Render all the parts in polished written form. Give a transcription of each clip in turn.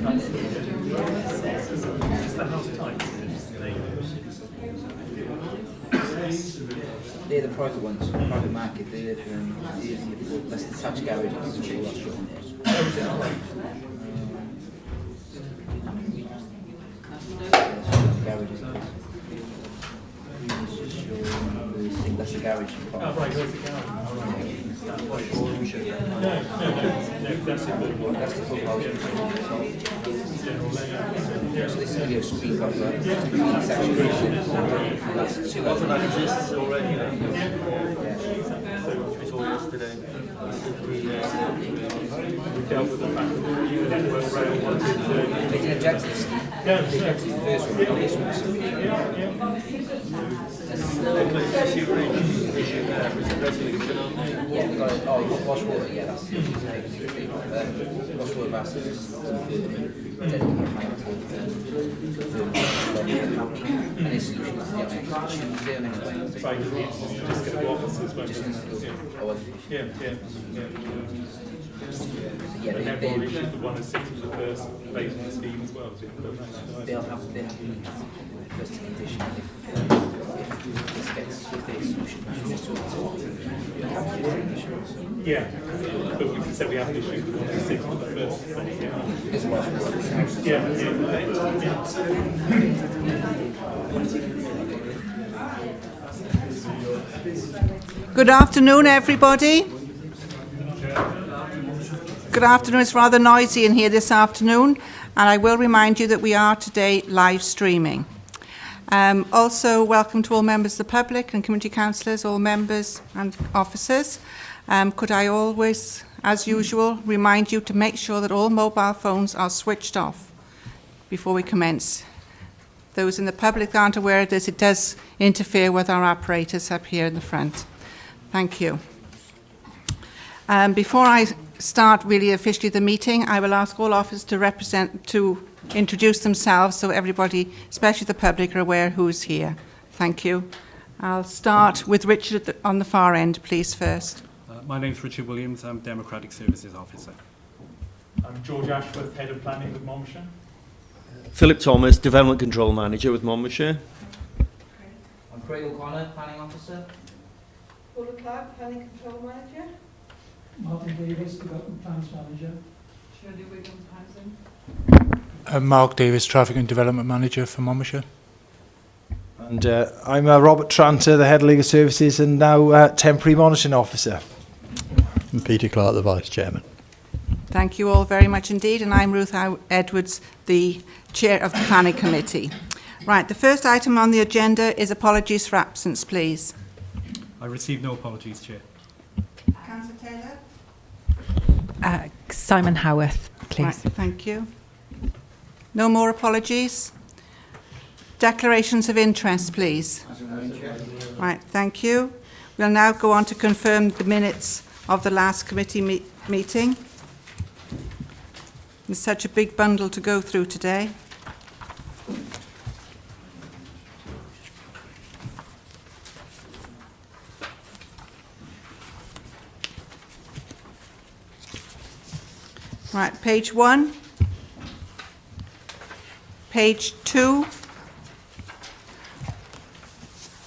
They're the private ones, private market. That's the touch garages. Garages. That's the garage. Oh, right, where's the garage? Oh, right. No, that's it. That's the football. So this video screen cover. That's two. That exists already. It's all yesterday. We dealt with the fact that the Network Rail wanted to... They didn't object to this. Yeah, They objected to the first one. This one. Yeah, we got it. Oh, you got Washwater. Yeah, that's Washwater Masters. And his solution is the Tuesday and Wednesday. Right, just get the offices, won't it? Yeah. Yeah, And everyone issues the 1 and 6 was the first phase of the scheme as well. they'll have first condition if this gets with their solution. Yeah, but we said we have to issue the 1 and 6 for the first phase. Yeah. Good afternoon, everybody. Good afternoon. It's rather noisy in here this afternoon, and I will remind you that we are today live streaming. Also, welcome to all members of the public and community councillors, all members and officers. Could I always, as usual, remind you to make sure that all mobile phones are switched off before we commence. Those in the public aren't aware of this. It does interfere with our apparatus up here in the front. Thank you. Before I start really officially the meeting, I will ask all officers to introduce themselves so everybody, especially the public, are aware who's here. Thank you. I'll start with Richard on the far end, please, first. My name's Richard Williams. I'm Democratic Services Officer. I'm George Ashworth, Head of Planning with Monmouthshire. Philip Thomas, Development Control Manager with Monmouthshire. I'm Craig O'Connor, Planning Officer. Paula Clark, Planning Control Manager. Martin Davis, Development Plans Manager. Shirley Wiggins, Housing. Mark Davis, Traffic and Development Manager for Monmouthshire. And I'm Robert Tranter, the Head of Legal Services and now Temporary Monitoring Officer. And Peter Clark, the Vice Chairman. Thank you all very much indeed, and I'm Ruth Edwards, the Chair of the Planning Committee. Right, the first item on the agenda is apologies for absence, please. I received no apologies, Chair. Councillor Taylor? Simon Howarth, please. Right, thank you. No more apologies? Declarations of interest, please. Right, thank you. We'll now go on to confirm the minutes of the last committee meeting. There's such a big bundle to go through today. Right, page 1, page 2,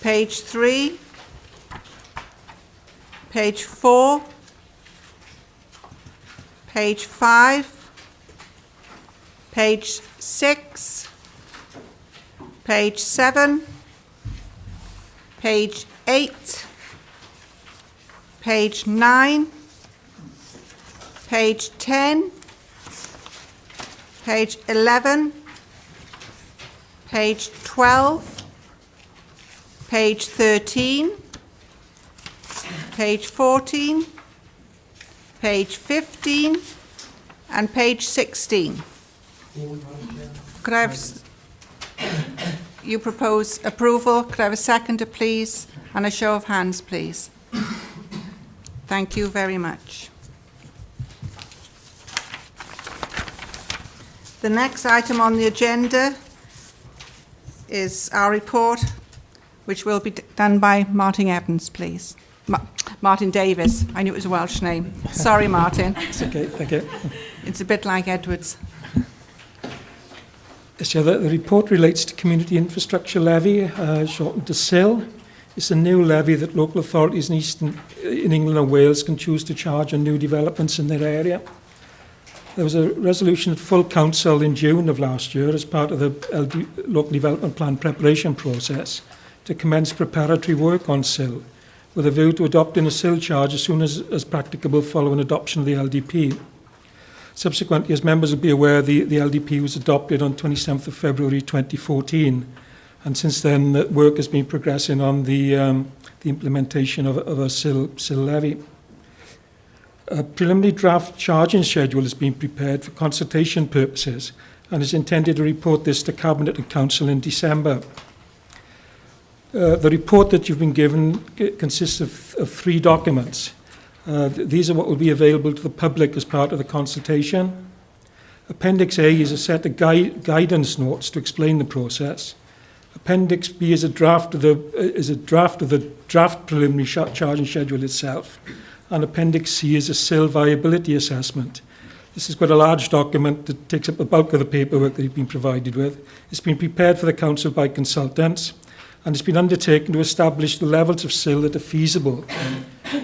page 3, page 4, page 5, page 6, page 7, page 8, page 9, page 10, page 11, page 12, page 13, page 14, page 15, and page 16. Could I have, you propose approval? Could I have a seconder, please? And a show of hands, please. Thank you very much. The next item on the agenda is our report, which will be done by Martin Evans, please. Martin Davis. I knew it was a Welsh name. Sorry, Martin. It's okay, thank you. It's a bit like Edwards. So the report relates to Community Infrastructure Levy, shortened to CIL. It's a new levy that local authorities in England and Wales can choose to charge on new developments in their area. There was a resolution at full council in June of last year as part of the Local Development Plan preparation process to commence preparatory work on CIL, with a view to adopting a CIL charge as soon as practicable following adoption of the LDP. Subsequently, as members will be aware, the LDP was adopted on 27th of February 2014, and since then work has been progressing on the implementation of a CIL levy. A preliminary draft charging schedule has been prepared for consultation purposes and is intended to report this to Cabinet and Council in December. The report that you've been given consists of 3 documents. These are what will be available to the public as part of the consultation. Appendix A is a set of guidance notes to explain the process. Appendix B is a draft of the draft preliminary charging schedule itself. And Appendix C is a CIL viability assessment. This is quite a large document that takes up the bulk of the paperwork that you've been provided with. It's been prepared for the Council by consultants, and it's been undertaken to establish the levels of CIL that are feasible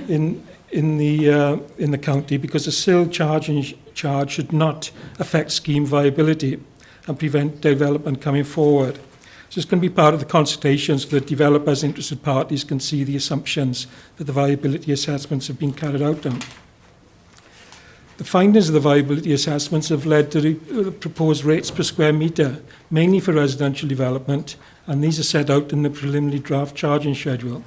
in the county, because the CIL charge should not affect scheme viability and prevent development coming forward. So it's going to be part of the consultations so that developers, interested parties can see the assumptions that the viability assessments have been carried out on. The findings of the viability assessments have led to the proposed rates per square metre, mainly for residential development, and these are set out in the preliminary draft charging schedule.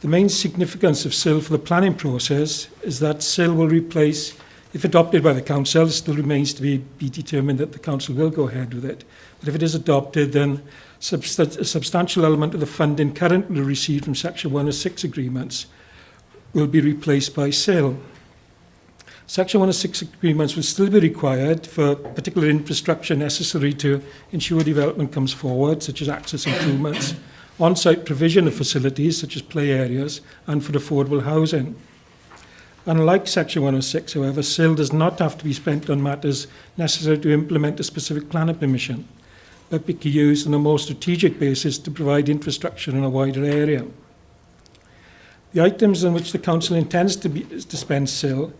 The main significance of CIL for the planning process is that CIL will replace, if adopted by the Council, it still remains to be determined that the Council will go ahead with it. But if it is adopted, then a substantial element of the funding currently received from Section 106 agreements will be replaced by CIL. Section 106 agreements will still be required for particular infrastructure necessary to ensure development comes forward, such as access improvements, on-site provision of facilities, such as play areas, and for affordable housing. Unlike Section 106, however, CIL does not have to be spent on matters necessary to implement a specific planning permission, but be used on a more strategic basis to provide infrastructure in a wider area. The items on which the Council intends to spend CIL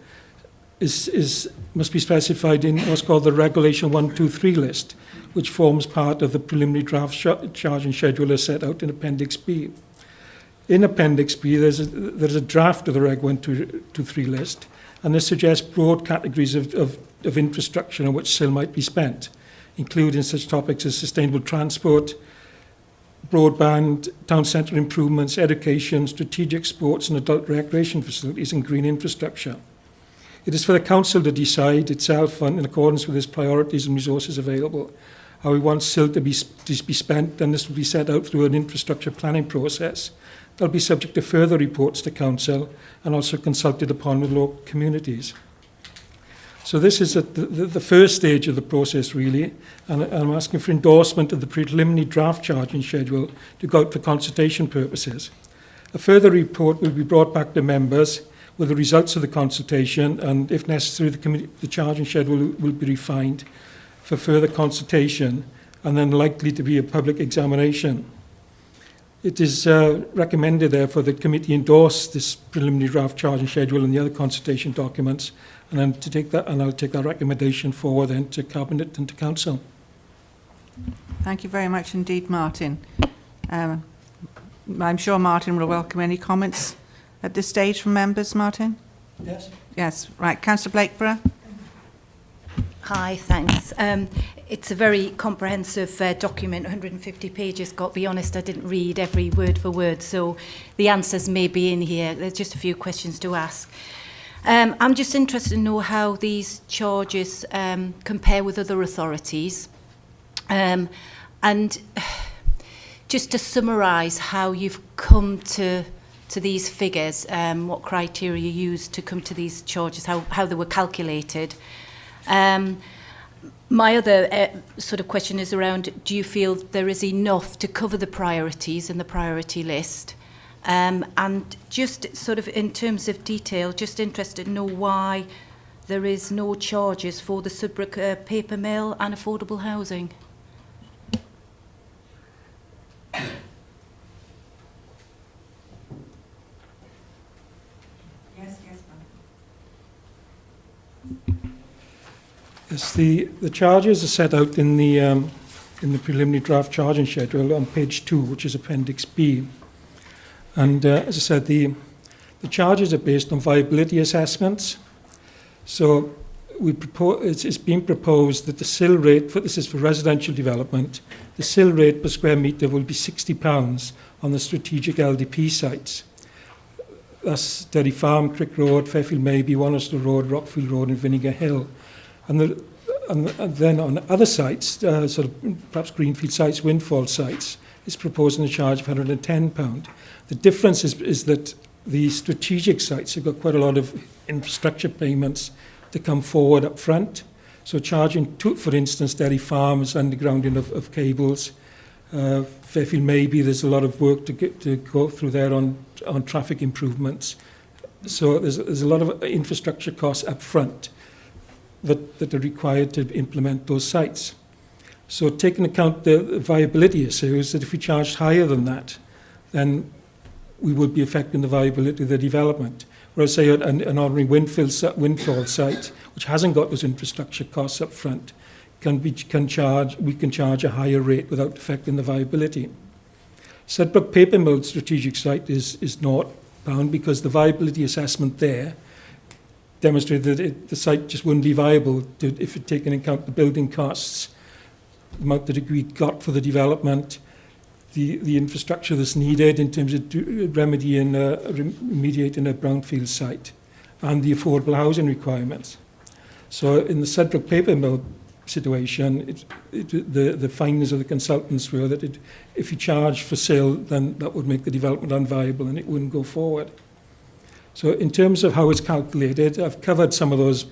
must be specified in what's called the Regulation 123 list, which forms part of the preliminary draft charging schedule as set out in Appendix B. In Appendix B, there's a draft of the Reg 123 list, and this suggests broad categories of infrastructure on which CIL might be spent, including such topics as sustainable transport, broadband, town centre improvements, education, strategic sports and adult recreation facilities, and green infrastructure. It is for the Council to decide itself, in accordance with its priorities and resources available, how we want CIL to be spent, and this will be set out through an infrastructure planning process. They'll be subject to further reports to Council and also consulted upon with local communities. So this is at the first stage of the process, really, and I'm asking for endorsement of the preliminary draft charging schedule to go out for consultation purposes. A further report will be brought back to members with the results of the consultation, and if necessary, the charging schedule will be refined for further consultation and then likely to be a public examination. It is recommended, therefore, that the committee endorse this preliminary draft charging schedule and the other consultation documents, and then I'll take that recommendation forward then to Cabinet and to Council. Thank you very much indeed, Martin. I'm sure Martin will welcome any comments at this stage from members. Martin? Yes. Yes. Right. Councillor Blakeborough? Hi, thanks. It's a very comprehensive document, 150 pages. Got to be honest, I didn't read every word for word, so the answers may be in here. There's just a few questions to ask. I'm just interested to know how these charges compare with other authorities. And just to summarise how you've come to these figures, what criteria you used to come to these charges, how they were calculated. My other sort of question is around, do you feel there is enough to cover the priorities in the priority list? And just sort of in terms of detail, just interested to know why there is no charges for the Sudbrook paper mill and affordable housing. Yes, the charges are set out in the preliminary draft charging schedule on page 2, which is Appendix B. And as I said, the charges are based on viability assessments. So it's been proposed that the sill rate, this is for residential development, the sill rate per square metre will be £60 on the strategic LDP sites. That's Derry Farm, Crick Road, Fairfield Maybe, Wannister Road, Rockfield Road and Vinegar Hill. And then on other sites, sort of perhaps greenfield sites, windfall sites, is proposing a charge of £110. The difference is that the strategic sites have got quite a lot of infrastructure payments to come forward up front. So charging, for instance, Derry Farms, undergrounding of cables, Fairfield Maybe, there's a lot of work to go through there on traffic improvements. So there's a lot of infrastructure costs up front that are required to implement those sites. So taking account the viability issues, that if we charged higher than that, then we would be affecting the viability of the development. Whereas, say, an ordinary windfall site, which hasn't got those infrastructure costs up front, we can charge a higher rate without affecting the viability. Sudbrook Paper Mill strategic site is £0 because the viability assessment there demonstrated that the site just wouldn't be viable if it taken into account the building costs, the amount that we got for the development, the infrastructure that's needed in terms of remediating a brownfield site, and the affordable housing requirements. So in the Sudbrook Paper Mill situation, the findings of the consultants were that if you charge for sale, then that would make the development unviable and it wouldn't go forward. So in terms of how it's calculated, I've covered some of those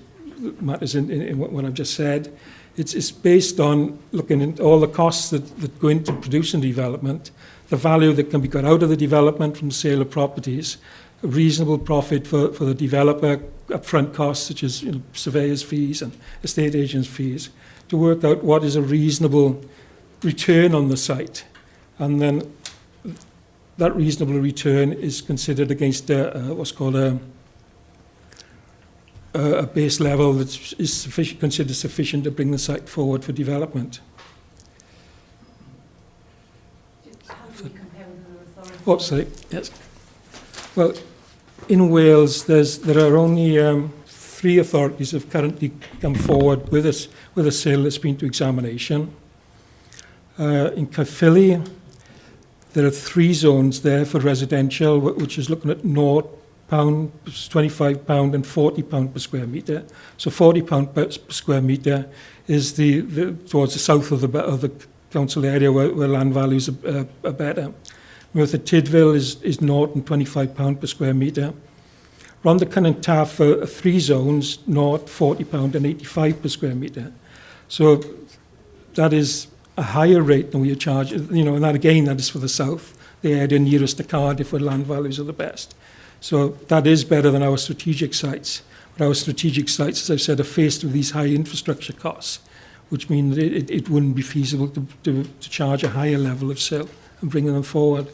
matters in what I've just said. It's based on looking at all the costs that go into producing development, the value that can be got out of the development from the sale of properties, a reasonable profit for the developer, upfront costs such as surveyors' fees and estate agents' fees, to work out what is a reasonable return on the site. And then that reasonable return is considered against what's called a base level that is considered sufficient to bring the site forward for development. How do we compare with other authorities? Oh, sorry, yes. Well, in Wales, there are only 3 authorities that have currently come forward with a sale that's been to examination. In Caerphilly, there are 3 zones there for residential, which is looking at £0, £25 and £40 per square metre. So £40 per square metre is towards the south of the council area where land values are better. Merthyr Tydfil is £0 and £25 per square metre. Rhondda and Taff for 3 zones, £0, £40 and £85 per square metre. So that is a higher rate than we are charging, and that again, that is for the south, the area nearest to Cardiff where land values are the best. So that is better than our strategic sites. But our strategic sites, as I've said, are faced with these high infrastructure costs, which mean that it wouldn't be feasible to charge a higher level of sale and bringing them forward.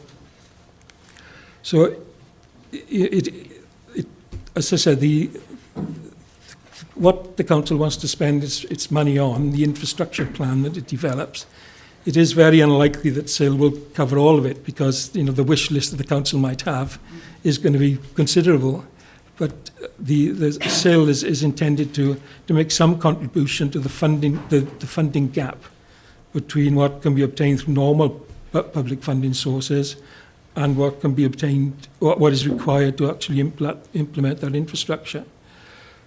So as I said, what the council wants to spend its money on, the infrastructure plan that it develops, it is very unlikely that SIL will cover all of it because the wish list that the council might have is going to be considerable. But the SIL is intended to make some contribution to the funding gap between what can be obtained through normal public funding sources and what can be obtained, what is required to actually implement that infrastructure.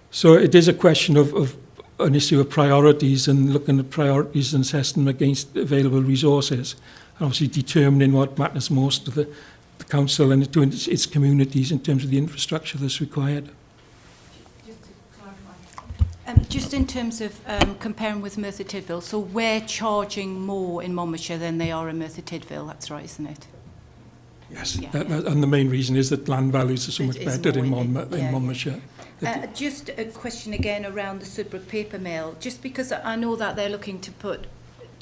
So it is a question of an issue of priorities and looking at priorities and assessing them against available resources, and obviously determining what matters most to the council and to its communities in terms of the infrastructure that's required. Just to clarify. Just in terms of comparing with Merthyr Tydfil, so we're charging more in Monmouthshire than they are in Merthyr Tydfil, that's right, isn't it? Yes, Yeah. and the main reason is that land values are so much It is better in more Monmouthshire. Just a question again around the Sudbrook paper mill. Just because I know that they're looking to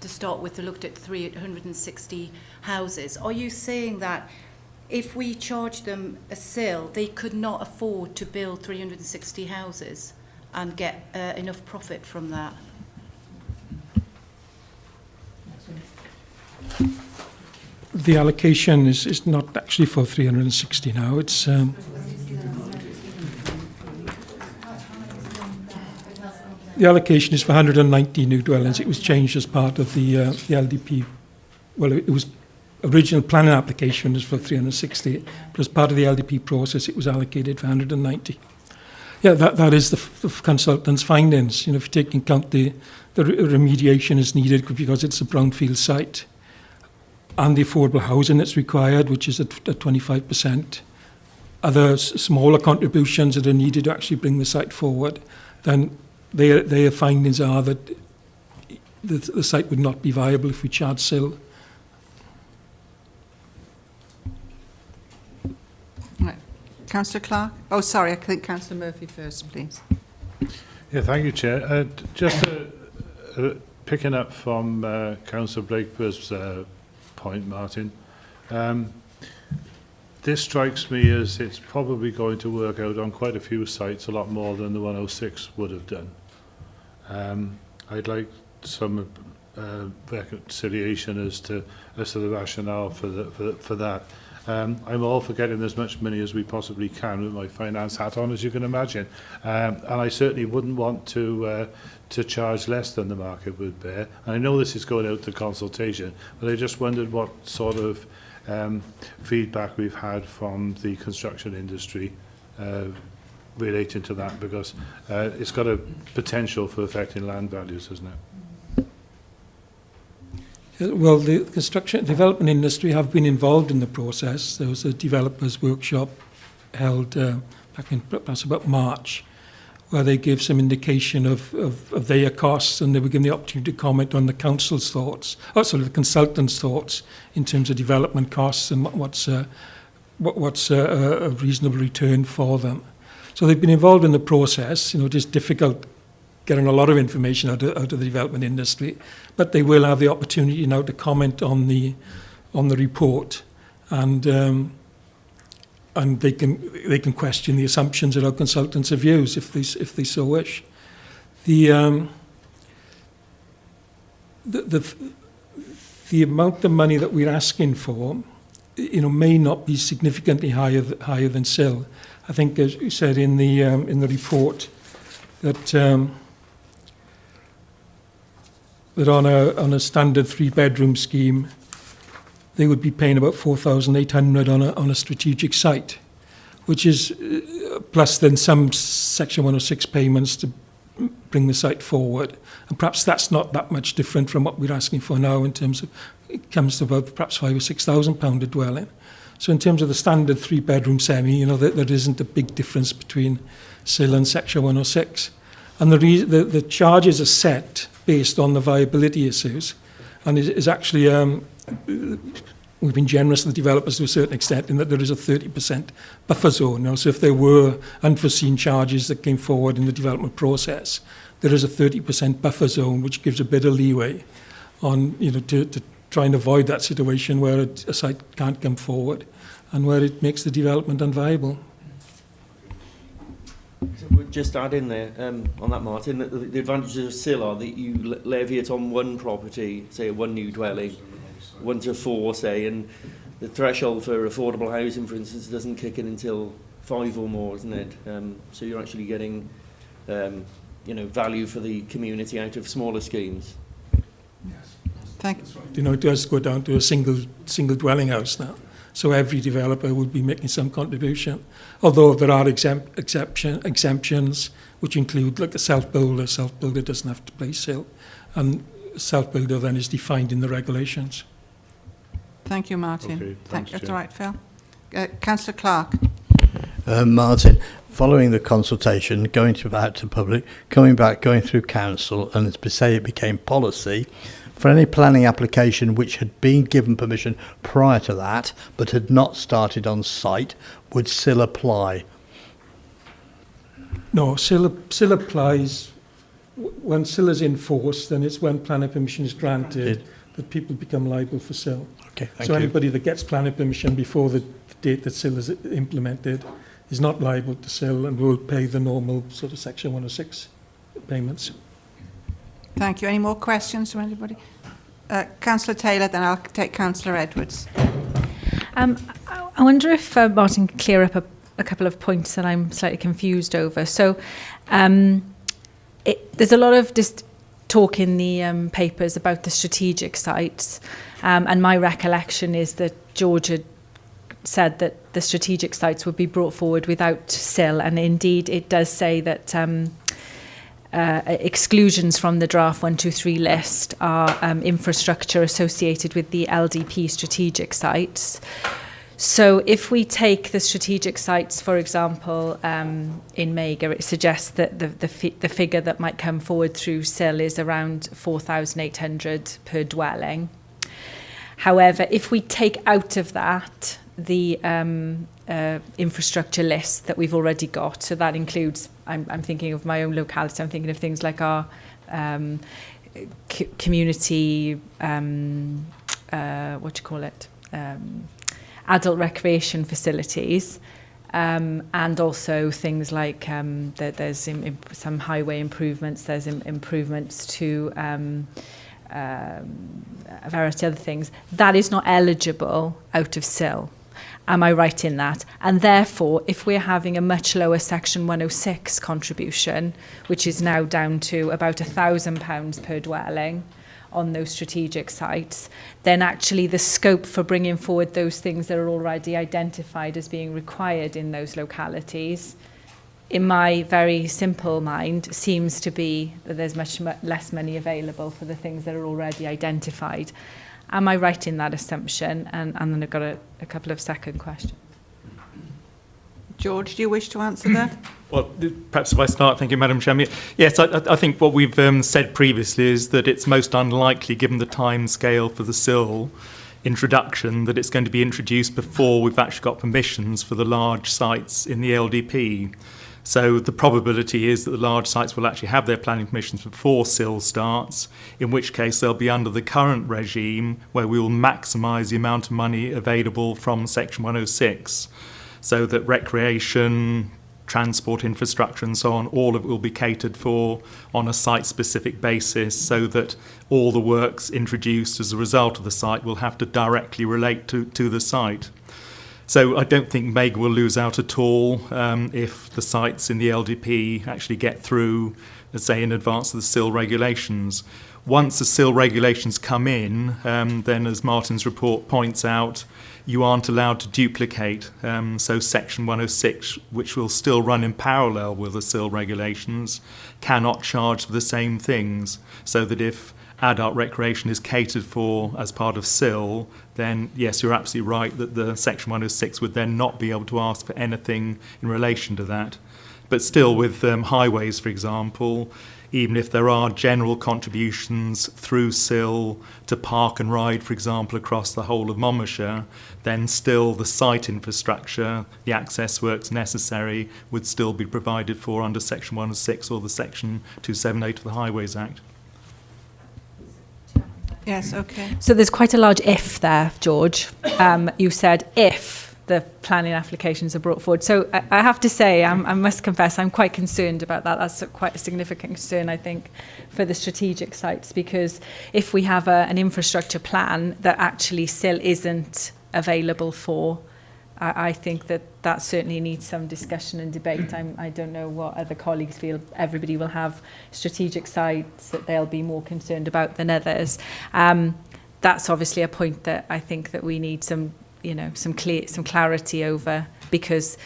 start with, they looked at 360 houses. Are you saying that if we charge them a sill, they could not afford to build 360 houses and get enough profit from that? The allocation is not actually for 360 now. It's the allocation is for 190 new dwellings. It was changed as part of the LDP. Well, it was original planning application was for 360, but as part of the LDP process, it was allocated for 190. Yeah, that is the consultant's findings. You know, if you take into account the remediation is needed because it's a brownfield site, and the affordable housing that's required, which is at 25%, other smaller contributions that are needed to actually bring the site forward, then their findings are that the site would not be viable if we charge sill. Right. Councillor Clark? Oh, sorry, I think Councillor Murphy first, please. Yeah, thank you, Chair. Just picking up from Councillor Blakebur's point, Martin, this strikes me as it's probably going to work out on quite a few sites, a lot more than the 106 would have done. I'd like some reconciliation as to the rationale for that. I'm all for getting as much money as we possibly can with my finance hat on, as you can imagine, and I certainly wouldn't want to charge less than the market would bear. And I know this is going out to consultation, but I just wondered what sort of feedback we've had from the construction industry relating to that, because it's got a potential for affecting land values, hasn't it? Well, the construction development industry have been involved in the process. There was a developers workshop held back in perhaps about March, where they gave some indication of their costs, and they were given the opportunity to comment on the council's thoughts, the consultant's thoughts in terms of development costs and what's a reasonable return for them. So they've been involved in the process. You know, it is difficult getting a lot of information out of the development industry, but they will have the opportunity now to comment on the report, and they can question the assumptions that our consultants have used if they so wish. The amount of money that we're asking for, you know, may not be significantly higher than sill. I think, as you said in the report, that on a standard 3-bedroom scheme, they would be paying about 4,800 on a strategic site, which is plus then some Section 106 payments to bring the site forward. And perhaps that's not that much different from what we're asking for now in terms of, it comes to about perhaps £5,000 or £6,000 a dwelling. So in terms of the standard 3-bedroom semi, you know, there isn't a big difference between sill and Section 106. And the charges are set based on the viability issues, and it is actually we've been generous to the developers to a certain extent in that there is a 30% buffer zone. You know, so if there were unforeseen charges that came forward in the development process, there is a 30% buffer zone which gives a bit of leeway on, you know, to try and avoid that situation where a site can't come forward and where it makes the development unviable. So we'll just add in there on that, Martin, that the advantages of sill are that you levy it on one property, say one new dwelling, 1 to 4, say, and the threshold for affordable housing, for instance, doesn't kick in until 5 or more, isn't it? So you're actually getting, you know, value for the community out of smaller schemes. Thank you. You know, it does go down to a single dwelling house now. So every developer would be making some contribution. Although there are exemptions, which include like a self-builder. Self-builder doesn't have to pay sill. And self-builder then is defined in the regulations. Thank you, Martin. Okay, thanks, That's Chair. all right, Phil. Councillor Clark. Martin, following the consultation, going out to public, coming back, going through council, and as we say, it became policy for any planning application which had been given permission prior to that but had not started on site would still apply. No, SIL applies, when SIL is in force, then it's when planning permission is granted that people become liable for SIL. Okay, thank so you. Anybody that gets planning permission before the date that SIL is implemented is not liable to SIL and will pay the normal sort of Section 106 payments. Thank you. Any more questions from anybody? Councillor Taylor, then I'll take Councillor Edwards. I wonder if Martin can clear up a couple of points that I'm slightly confused over. So there's a lot of talk in the papers about the strategic sites, and my recollection is that George had said that the strategic sites would be brought forward without SIL, and indeed it does say that exclusions from the draft 123 list are infrastructure associated with the LDP strategic sites. So if we take the strategic sites, for example, in Mega, it suggests that the figure that might come forward through SIL is around 4,800 per dwelling. However, if we take out of that the infrastructure list that we've already got, so that includes, I'm thinking of my own locality, I'm thinking of things like our community, adult recreation facilities, and also things like there's some highway improvements, there's improvements to various other things. That is not eligible out of SIL. Am I right in that? And therefore, if we're having a much lower Section 106 contribution, which is now down to about £1,000 per dwelling on those strategic sites, then actually the scope for bringing forward those things that are already identified as being required in those localities, in my very simple mind, seems to be that there's much less money available for the things that are already identified. Am I right in that assumption? And then I've got a couple of second questions. George, do you wish to answer that? Well, perhaps if I start, thank you, Madam Chairman. Yes, I think what we've said previously is that it's most unlikely, given the time scale for the SIL introduction, that it's going to be introduced before we've actually got permissions for the large sites in the LDP. So the probability is that the large sites will actually have their planning permissions before SIL starts, in which case they'll be under the current regime where we will maximise the amount of money available from Section 106, so that recreation, transport infrastructure and so on, all of it will be catered for on a site-specific basis, so that all the works introduced as a result of the site will have to directly relate to the site. So I don't think Mega will lose out at all if the sites in the LDP actually get through, let's say, in advance of the SIL regulations. Once the SIL regulations come in, then as Martin's report points out, you aren't allowed to duplicate. So Section 106, which will still run in parallel with the SIL regulations, cannot charge for the same things. So that if adult recreation is catered for as part of SIL, then yes, you're absolutely right that the Section 106 would then not be able to ask for anything in relation to that. But still, with highways, for example, even if there are general contributions through SIL to park and ride, for example, across the whole of Monmouthshire, then still the site infrastructure, the access works necessary, would still be provided for under Section 106 or the Section 278 of the Highways Act. Yes, okay. So there's quite a large if there, George. You said if the planning applications are brought forward. So I have to say, I must confess, I'm quite concerned about that. That's quite a significant concern, I think, for the strategic sites, because if we have an infrastructure plan that actually SIL isn't available for, I think that certainly needs some discussion and debate. I don't know what other colleagues feel. Everybody will have strategic sites that they'll be more concerned about than others. That's obviously a point that I think that we need some clarity over, because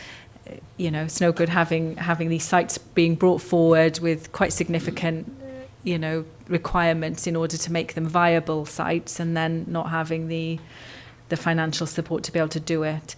it's no good having these sites being brought forward with quite significant requirements in order to make them viable sites, and then not having the the financial support to be able to do it.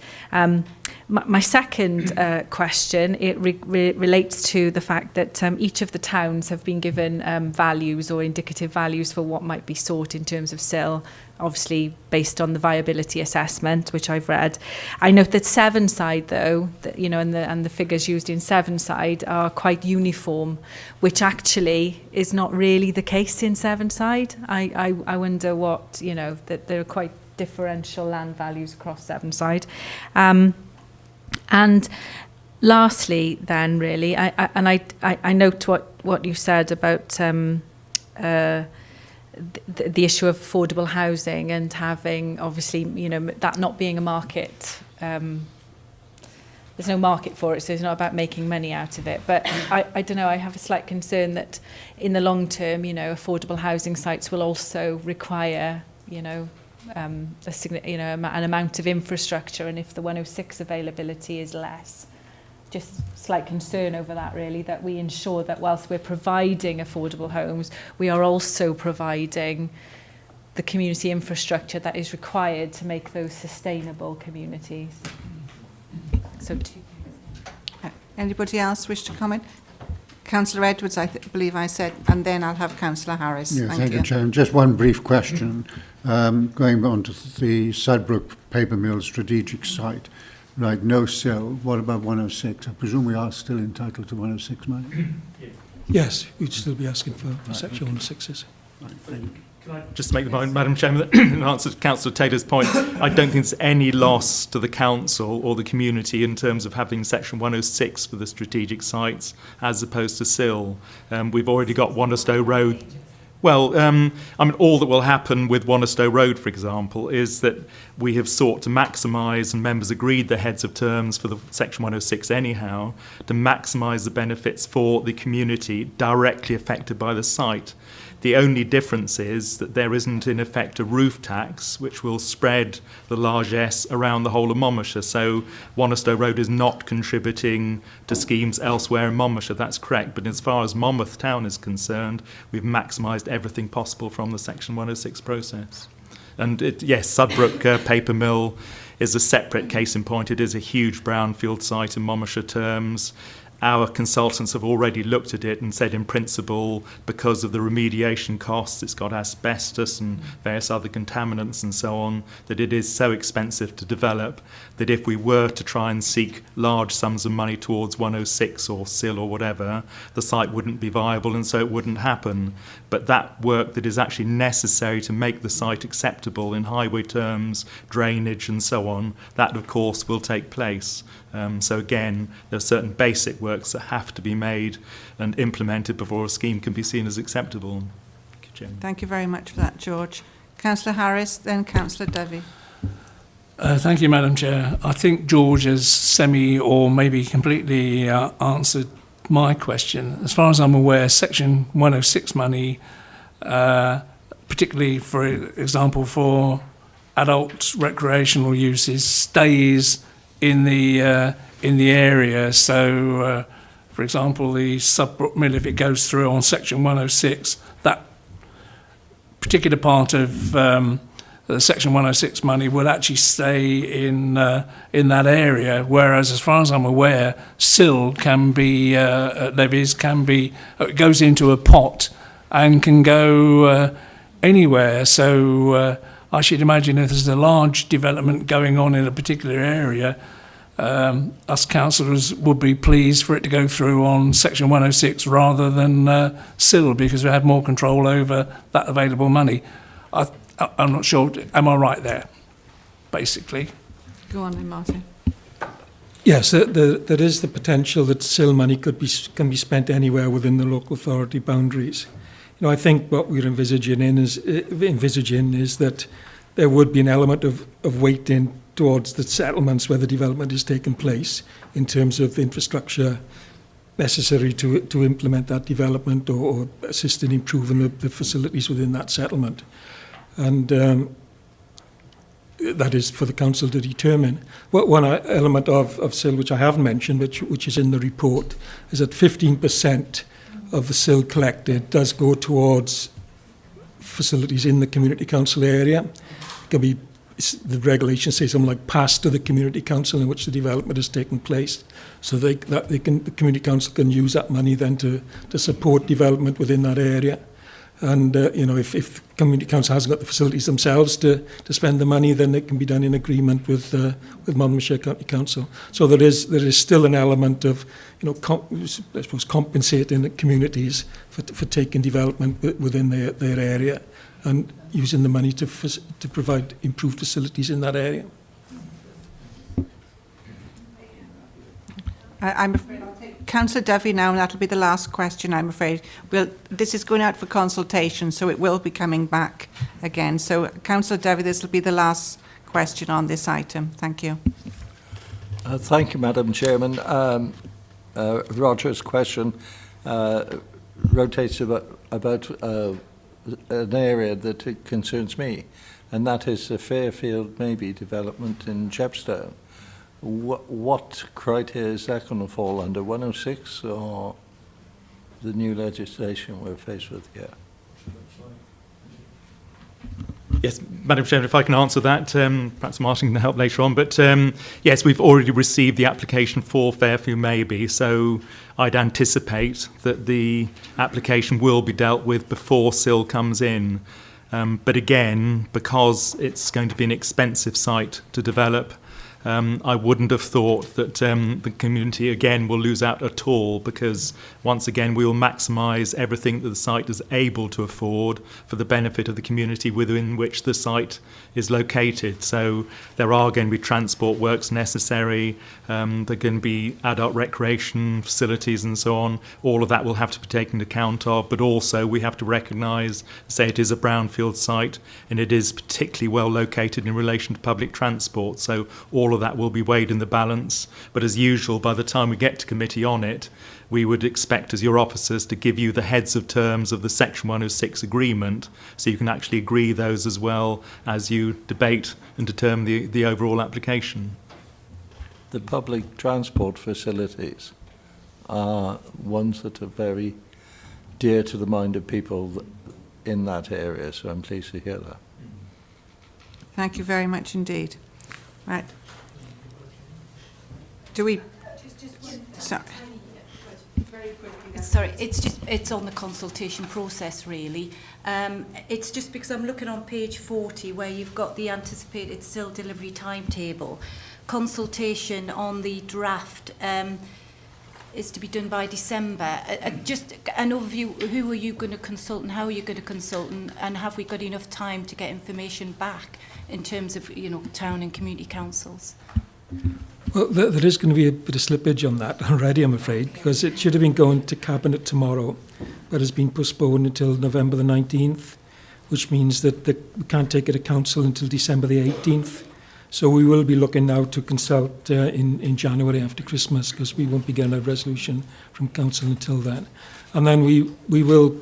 My second question, it relates to the fact that each of the towns have been given values or indicative values for what might be sought in terms of SIL, obviously based on the viability assessment, which I've read. I note that Sevenside, though, and the figures used in Sevenside are quite uniform, which actually is not really the case in Sevenside. I wonder what, that there are quite differential land values across Sevenside. And lastly, then, really, I note what you said about the issue of affordable housing and having, obviously, that not being a market. There's no market for it, so it's not about making money out of it. But I don't know, I have a slight concern that in the long term, affordable housing sites will also require, an amount of infrastructure, and if the 106 availability is less, just slight concern over that, really, that we ensure that whilst we're providing affordable homes, we are also providing the community infrastructure that is required to make those sustainable communities. So, anybody else wish to comment? Councillor Edwards, I believe I said, and then I'll have Councillor Harris. Yeah, thank you, Chairman. Just one brief question. Going on to the Sudbrook Paper Mill strategic site, right, no SIL, what about 106? I presume we are still entitled to 106 money? Yes, we'd still be asking for Section 106s. Right, thank you. Can I just make the point, Madam Chairman, that in answer to Councillor Taylor's point, I don't think there's any loss to the council or the community in terms of having Section 106 for the strategic sites as opposed to SIL. We've already got Wannerstow Road. Well, all that will happen with Wannerstow Road, for example, is that we have sought to maximise, and members agreed the heads of terms for the Section 106 anyhow, to maximise the benefits for the community directly affected by the site. The only difference is that there isn't, in effect, a roof tax, which will spread the largesse around the whole of Monmouthshire. So Wannerstow Road is not contributing to schemes elsewhere in Monmouthshire, that's correct. But as far as Monmouth Town is concerned, we've maximised everything possible from the Section 106 process. And yes, Sudbrook Paper Mill is a separate case in point. It is a huge brownfield site in Monmouthshire terms. Our consultants have already looked at it and said, in principle, because of the remediation costs, it's got asbestos and various other contaminants and so on, that it is so expensive to develop that if we were to try and seek large sums of money towards 106 or SIL or whatever, the site wouldn't be viable and so it wouldn't happen. But that work that is actually necessary to make the site acceptable in highway terms, drainage and so on, that of course will take place. So again, there are certain basic works that have to be made and implemented before a scheme can be seen as acceptable. Thank you, Chairman. Thank you very much for that, George. Councillor Harris, then Councillor Dovey. Thank you, Madam Chair. I think George has semi or maybe completely answered my question. As far as I'm aware, Section 106 money, particularly, for example, for adult recreational uses, stays in the area. So, for example, the Sudbrook Mill, if it goes through on Section 106, that particular part of the Section 106 money will actually stay in that area. Whereas, as far as I'm aware, SIL can be levies can be goes into a pot and can go anywhere. So. I should imagine if there's a large development going on in a particular area, us councillors would be pleased for it to go through on Section 106 rather than SIL, because we have more control over that available money. I'm not sure, am I right there, basically? Go on then, Martin. Yes, there is the potential that SIL money can be spent anywhere within the local authority boundaries. I think what we're envisaging is that there would be an element of weighting towards the settlements where the development is taking place in terms of infrastructure necessary to implement that development or assist in improving the facilities within that settlement. And that is for the council to determine. One element of SIL, which I haven't mentioned, which is in the report, is that 15% of the SIL collected does go towards facilities in the community council area. It can be the regulations say something like pass to the community council in which the development has taken place, so the community council can use that money then to support development within that area. And if the community council hasn't got the facilities themselves to spend the money, then it can be done in agreement with Monmouthshire County Council. So there is still an element of I suppose compensating the communities for taking development within their area and using the money to provide improved facilities in that area. I'm afraid I'll take Councillor Duffy now, and that'll be the last question, I'm afraid. This is going out for consultation, so it will be coming back again. So, Councillor Duffy, this will be the last question on this item. Thank you. Thank you, Madam Chairman. Roger's question rotates about an area that it concerns me, and that is the Fairfield maybe development in Chepstow. What criteria is that going to fall under, 106 or the new legislation we're faced with here? Yes, Madam Chairman, if I can answer that, perhaps Martin can help later on. But yes, we've already received the application for Fairfield Maybe, so I'd anticipate that the application will be dealt with before SIL comes in. But again, because it's going to be an expensive site to develop, I wouldn't have thought that the community again will lose out at all, because once again we will maximise everything that the site is able to afford for the benefit of the community within which the site is located. So there are going to be transport works necessary, there are going to be adult recreation facilities and so on. All of that will have to be taken account of, but also we have to recognise, say it is a brownfield site and it is particularly well located in relation to public transport, so all of that will be weighed in the balance. But as usual, by the time we get to committee on it, we would expect as your officers to give you the heads of terms of the Section 106 agreement, so you can actually agree those as well as you debate and determine the overall application. The public transport facilities are ones that are very dear to the mind of people in that area, so I'm pleased to hear that. Thank you very much indeed. Right. Do we... Sorry, it's on the consultation process really. It's just because I'm looking on page 40 where you've got the anticipated SIL delivery timetable. Consultation on the draft is to be done by December. Just an overview, who are you going to consult and how are you going to consult, and have we got enough time to get information back in terms of town and community councils? Well, there is going to be a bit of slippage on that already, I'm afraid, because it should have been going to Cabinet tomorrow, but has been postponed until November the 19th, which means that we can't take it to Council until December the 18th. So we will be looking now to consult in January after Christmas, because we won't be getting a resolution from Council until then. And then we will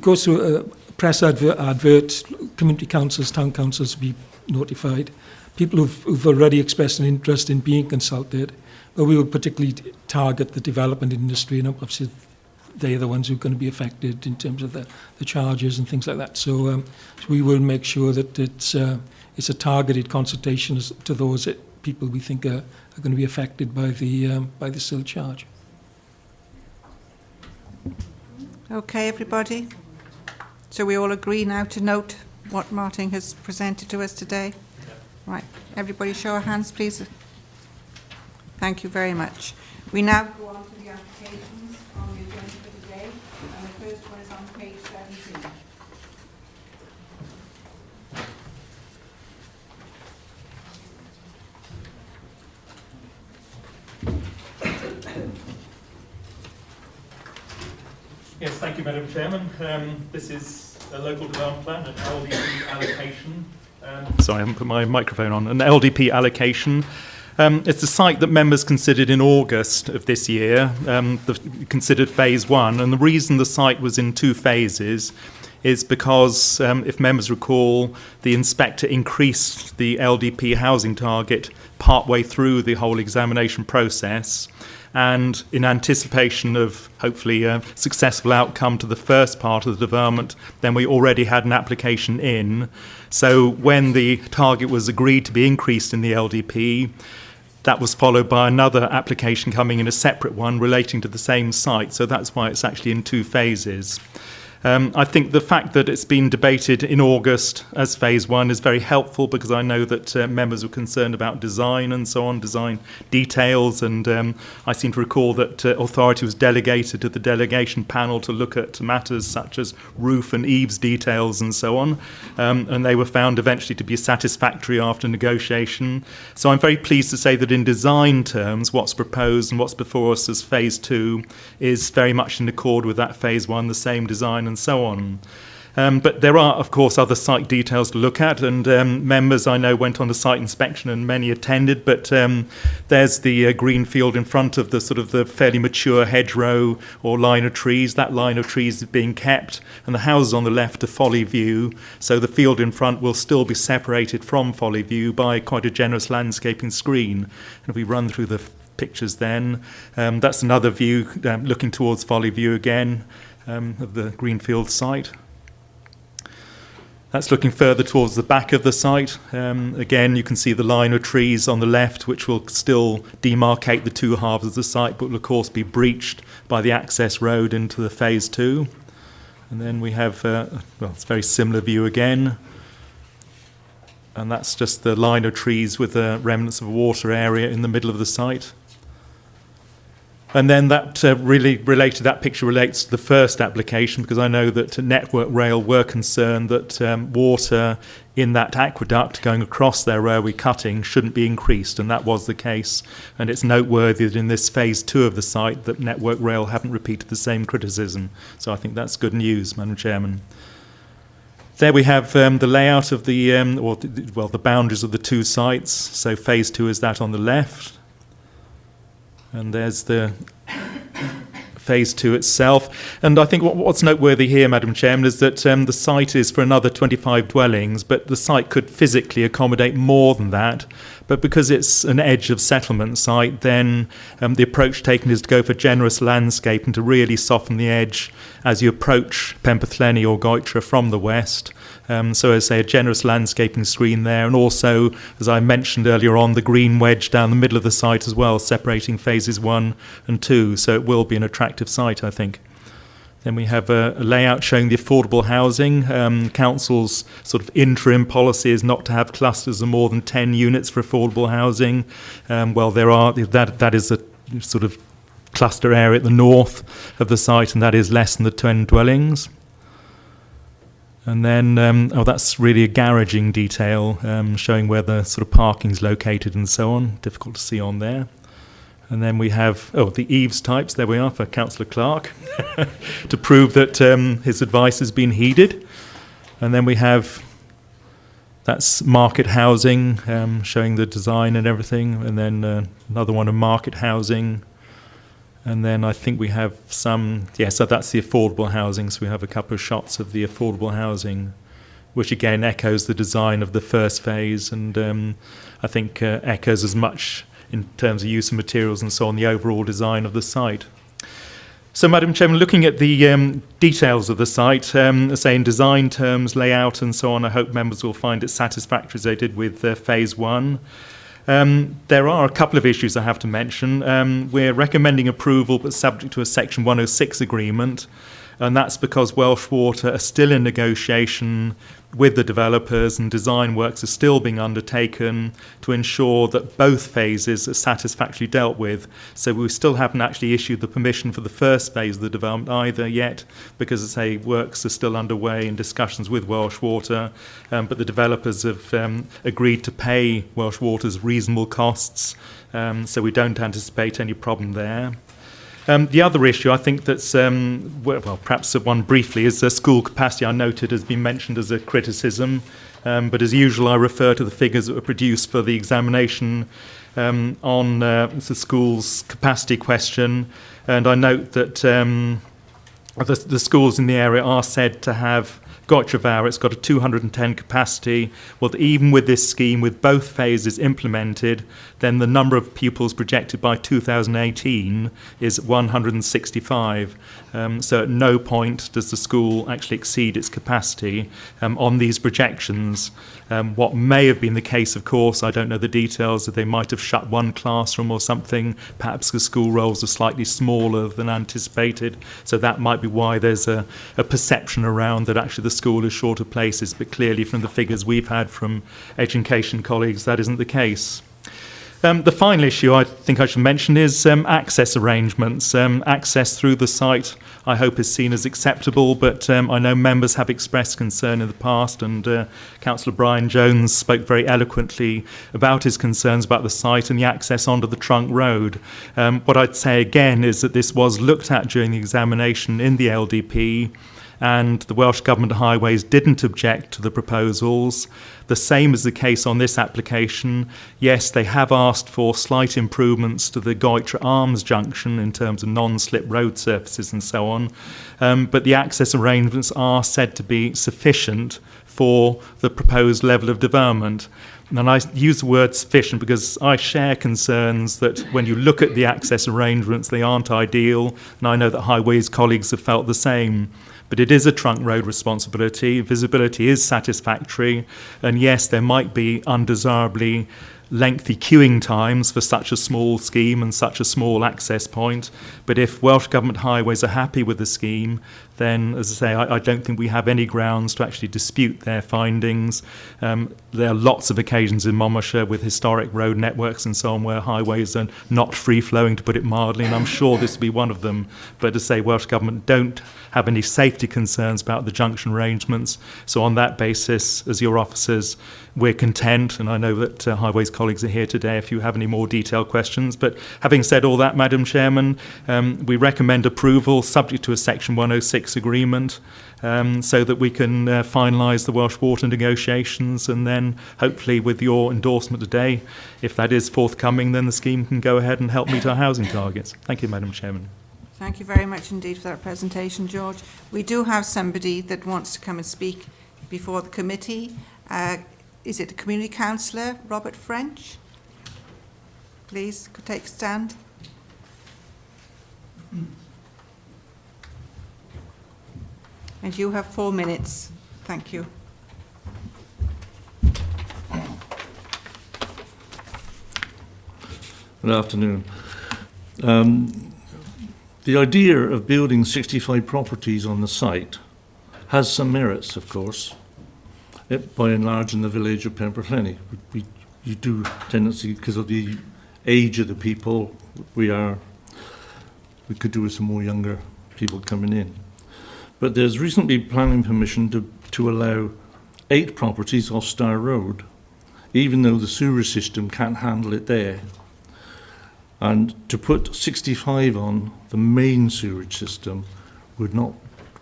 go through a press advert, community councils, town councils will be notified. People who've already expressed an interest in being consulted, but we will particularly target the development industry, and obviously they're the ones who are going to be affected in terms of the charges and things like that. So we will make sure that it's a targeted consultation to those people we think are going to be affected by the SIL charge. Okay, everybody. So we all agree now to note what Martin has presented to us today? Right. Everybody show of hands, please. Thank you very much. We now go on to the applications on the agenda for today, and the first one is on page 17. Yes, thank you, Madam Chairman. This is a local development plan, an LDP allocation. Sorry, I haven't put my microphone on. An LDP allocation. It's a site that members considered in August of this year, considered phase 1. And the reason the site was in 2 phases is because, if members recall, the inspector increased the LDP housing target partway through the whole examination process. And in anticipation of hopefully a successful outcome to the first part of the development, then we already had an application in. So when the target was agreed to be increased in the LDP, that was followed by another application coming in, a separate one relating to the same site. So that's why it's actually in 2 phases. I think the fact that it's been debated in August as phase 1 is very helpful, because I know that members were concerned about design and so on, design details, and I seem to recall that authority was delegated to the delegation panel to look at matters such as roof and eaves details and so on, and they were found eventually to be satisfactory after negotiation. So I'm very pleased to say that in design terms, what's proposed and what's before us as phase 2 is very much in accord with that phase 1, the same design and so on. But there are, of course, other site details to look at, and members I know went on a site inspection and many attended, but there's the green field in front of the sort of the fairly mature hedgerow or line of trees. That line of trees is being kept, and the houses on the left are Folly View, so the field in front will still be separated from Folly View by quite a generous landscaping screen. And if we run through the pictures then, that's another view looking towards Folly View again, of the Greenfield site. That's looking further towards the back of the site. Again, you can see the line of trees on the left, which will still demarcate the 2 halves of the site, but will of course be breached by the access road into the phase 2. And then we have, well, it's a very similar view again. And that's just the line of trees with the remnants of a water area in the middle of the site. And then that that picture relates to the first application, because I know that Network Rail were concerned that water in that aqueduct going across their railway cutting shouldn't be increased, and that was the case. And it's noteworthy that in this phase 2 of the site that Network Rail haven't repeated the same criticism. So I think that's good news, Madam Chairman. There we have the layout of the, the boundaries of the 2 sites. So phase 2 is that on the left. And there's the phase 2 itself. And I think what's noteworthy here, Madam Chairman, is that the site is for another 25 dwellings, but the site could physically accommodate more than that. But because it's an edge of settlement site, then the approach taken is to go for generous landscape and to really soften the edge as you approach Penpethlenny or Goitre from the west. So as I say, a generous landscaping screen there, and also, as I mentioned earlier on, the green wedge down the middle of the site as well, separating phases 1 and 2, so it will be an attractive site, I think. Then we have a layout showing the affordable housing. Council's sort of interim policy is not to have clusters of more than 10 units for affordable housing. Well, there are, that is a sort of cluster area at the north of the site, and that is less than the 10 dwellings. And then, that's really a garaging detail, showing where the sort of parking's located and so on. Difficult to see on there. And then we have, the eaves types, there we are, for Councillor Clark, to prove that his advice has been heeded. And then we have, that's market housing, showing the design and everything. And then another one of market housing. And then I think we have some, so that's the affordable housing. So we have a couple of shots of the affordable housing, which again echoes the design of the first phase, and I think echoes as much in terms of use of materials and so on, the overall design of the site. So, Madam Chairman, looking at the details of the site, say in design terms, layout and so on, I hope members will find it satisfactory as they did with phase 1. There are a couple of issues I have to mention. We're recommending approval but subject to a Section 106 agreement, and that's because Welsh Water are still in negotiation with the developers, and design works are still being undertaken to ensure that both phases are satisfactorily dealt with. So we still haven't actually issued the permission for the first phase of the development either yet, because, as I say, works are still underway in discussions with Welsh Water, but the developers have agreed to pay Welsh Water's reasonable costs, so we don't anticipate any problem there. The other issue I think that's, perhaps one briefly, is school capacity. I noted has been mentioned as a criticism, but as usual I refer to the figures that were produced for the examination on the school's capacity question, and I note that the schools in the area are said to have Goitrevau. It's got a 210 capacity. Well, even with this scheme, with both phases implemented, then the number of pupils projected by 2018 is 165. So at no point does the school actually exceed its capacity on these projections. What may have been the case, of course, I don't know the details, that they might have shut one classroom or something. Perhaps the school rolls are slightly smaller than anticipated. So that might be why there's a perception around that actually the school is short of places. But clearly from the figures we've had from education colleagues, that isn't the case. The final issue I think I should mention is access arrangements. Access through the site, I hope, is seen as acceptable, but I know members have expressed concern in the past, and Councillor Brian Jones spoke very eloquently about his concerns about the site and the access onto the trunk road. What I'd say again is that this was looked at during the examination in the LDP, and the Welsh Government Highways didn't object to the proposals. The same is the case on this application. Yes, they have asked for slight improvements to the Goitre Arms junction in terms of non-slip road surfaces and so on, but the access arrangements are said to be sufficient for the proposed level of development. And I use the word sufficient because I share concerns that when you look at the access arrangements, they aren't ideal, and I know that Highways colleagues have felt the same. But it is a trunk road responsibility. Visibility is satisfactory. And yes, there might be undesirably lengthy queuing times for such a small scheme and such a small access point. But if Welsh Government Highways are happy with the scheme, then, as I say, I don't think we have any grounds to actually dispute their findings. There are lots of occasions in Monmouthshire with historic road networks and so on where highways are not free-flowing, to put it mildly, and I'm sure this will be one of them. But to say Welsh Government don't have any safety concerns about the junction arrangements. So on that basis, as your officers, we're content, and I know that Highways colleagues are here today if you have any more detailed questions. But having said all that, Madam Chairman, we recommend approval subject to a Section 106 agreement so that we can finalise the Welsh Water negotiations, and then hopefully with your endorsement today, if that is forthcoming, then the scheme can go ahead and help meet our housing targets. Thank you, Madam Chairman. Thank you very much indeed for that presentation, George. We do have somebody that wants to come and speak before the committee. Is it the Community Councillor, Robert French? Please, could take a stand. And you have 4 minutes. Thank you. Good afternoon. The idea of building 65 properties on the site has some merits, of course, by enlarging the village of Penberthenny. You do tendency, because of the age of the people, we could do with some more younger people coming in. But there's recently planning permission to allow 8 properties off Star Road, even though the sewer system can't handle it there. And to put 65 on the main sewage system would not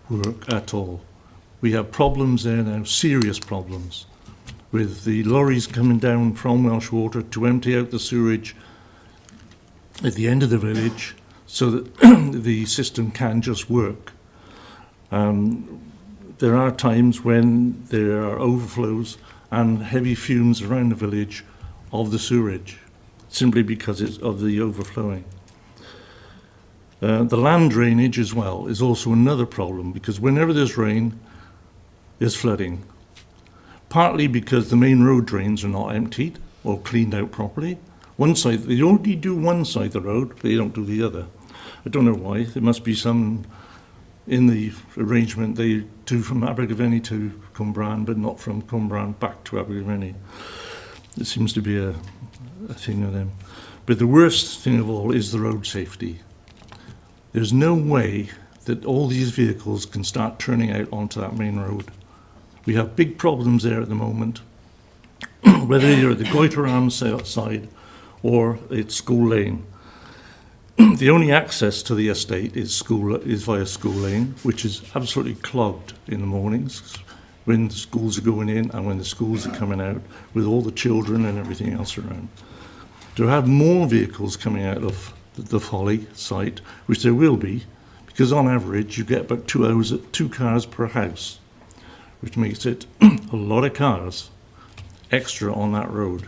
work at all. We have problems there now, serious problems, with the lorries coming down from Welsh Water to empty out the sewage at the end of the village so that the system can just work. There are times when there are overflows and heavy fumes around the village of the sewage, simply because it's of the overflowing. The land drainage as well is also another problem, because whenever there's rain, there's flooding. Partly because the main road drains are not emptied or cleaned out properly. One side, they only do one side of the road, but they don't do the other. I don't know why. There must be some in the arrangement they do from Abergavenny to Cwmbran, but not from Cwmbran back to Abergavenny. It seems to be a thing of them. But the worst thing of all is the road safety. There's no way that all these vehicles can start turning out onto that main road. We have big problems there at the moment, whether you're at the Goitre Arms side or it's School Lane. The only access to the estate is via School Lane, which is absolutely clogged in the mornings when the schools are going in and when the schools are coming out, with all the children and everything else around. To have more vehicles coming out of the Folly site, which there will be, because on average you get about 2 cars per house, which makes it a lot of cars extra on that road.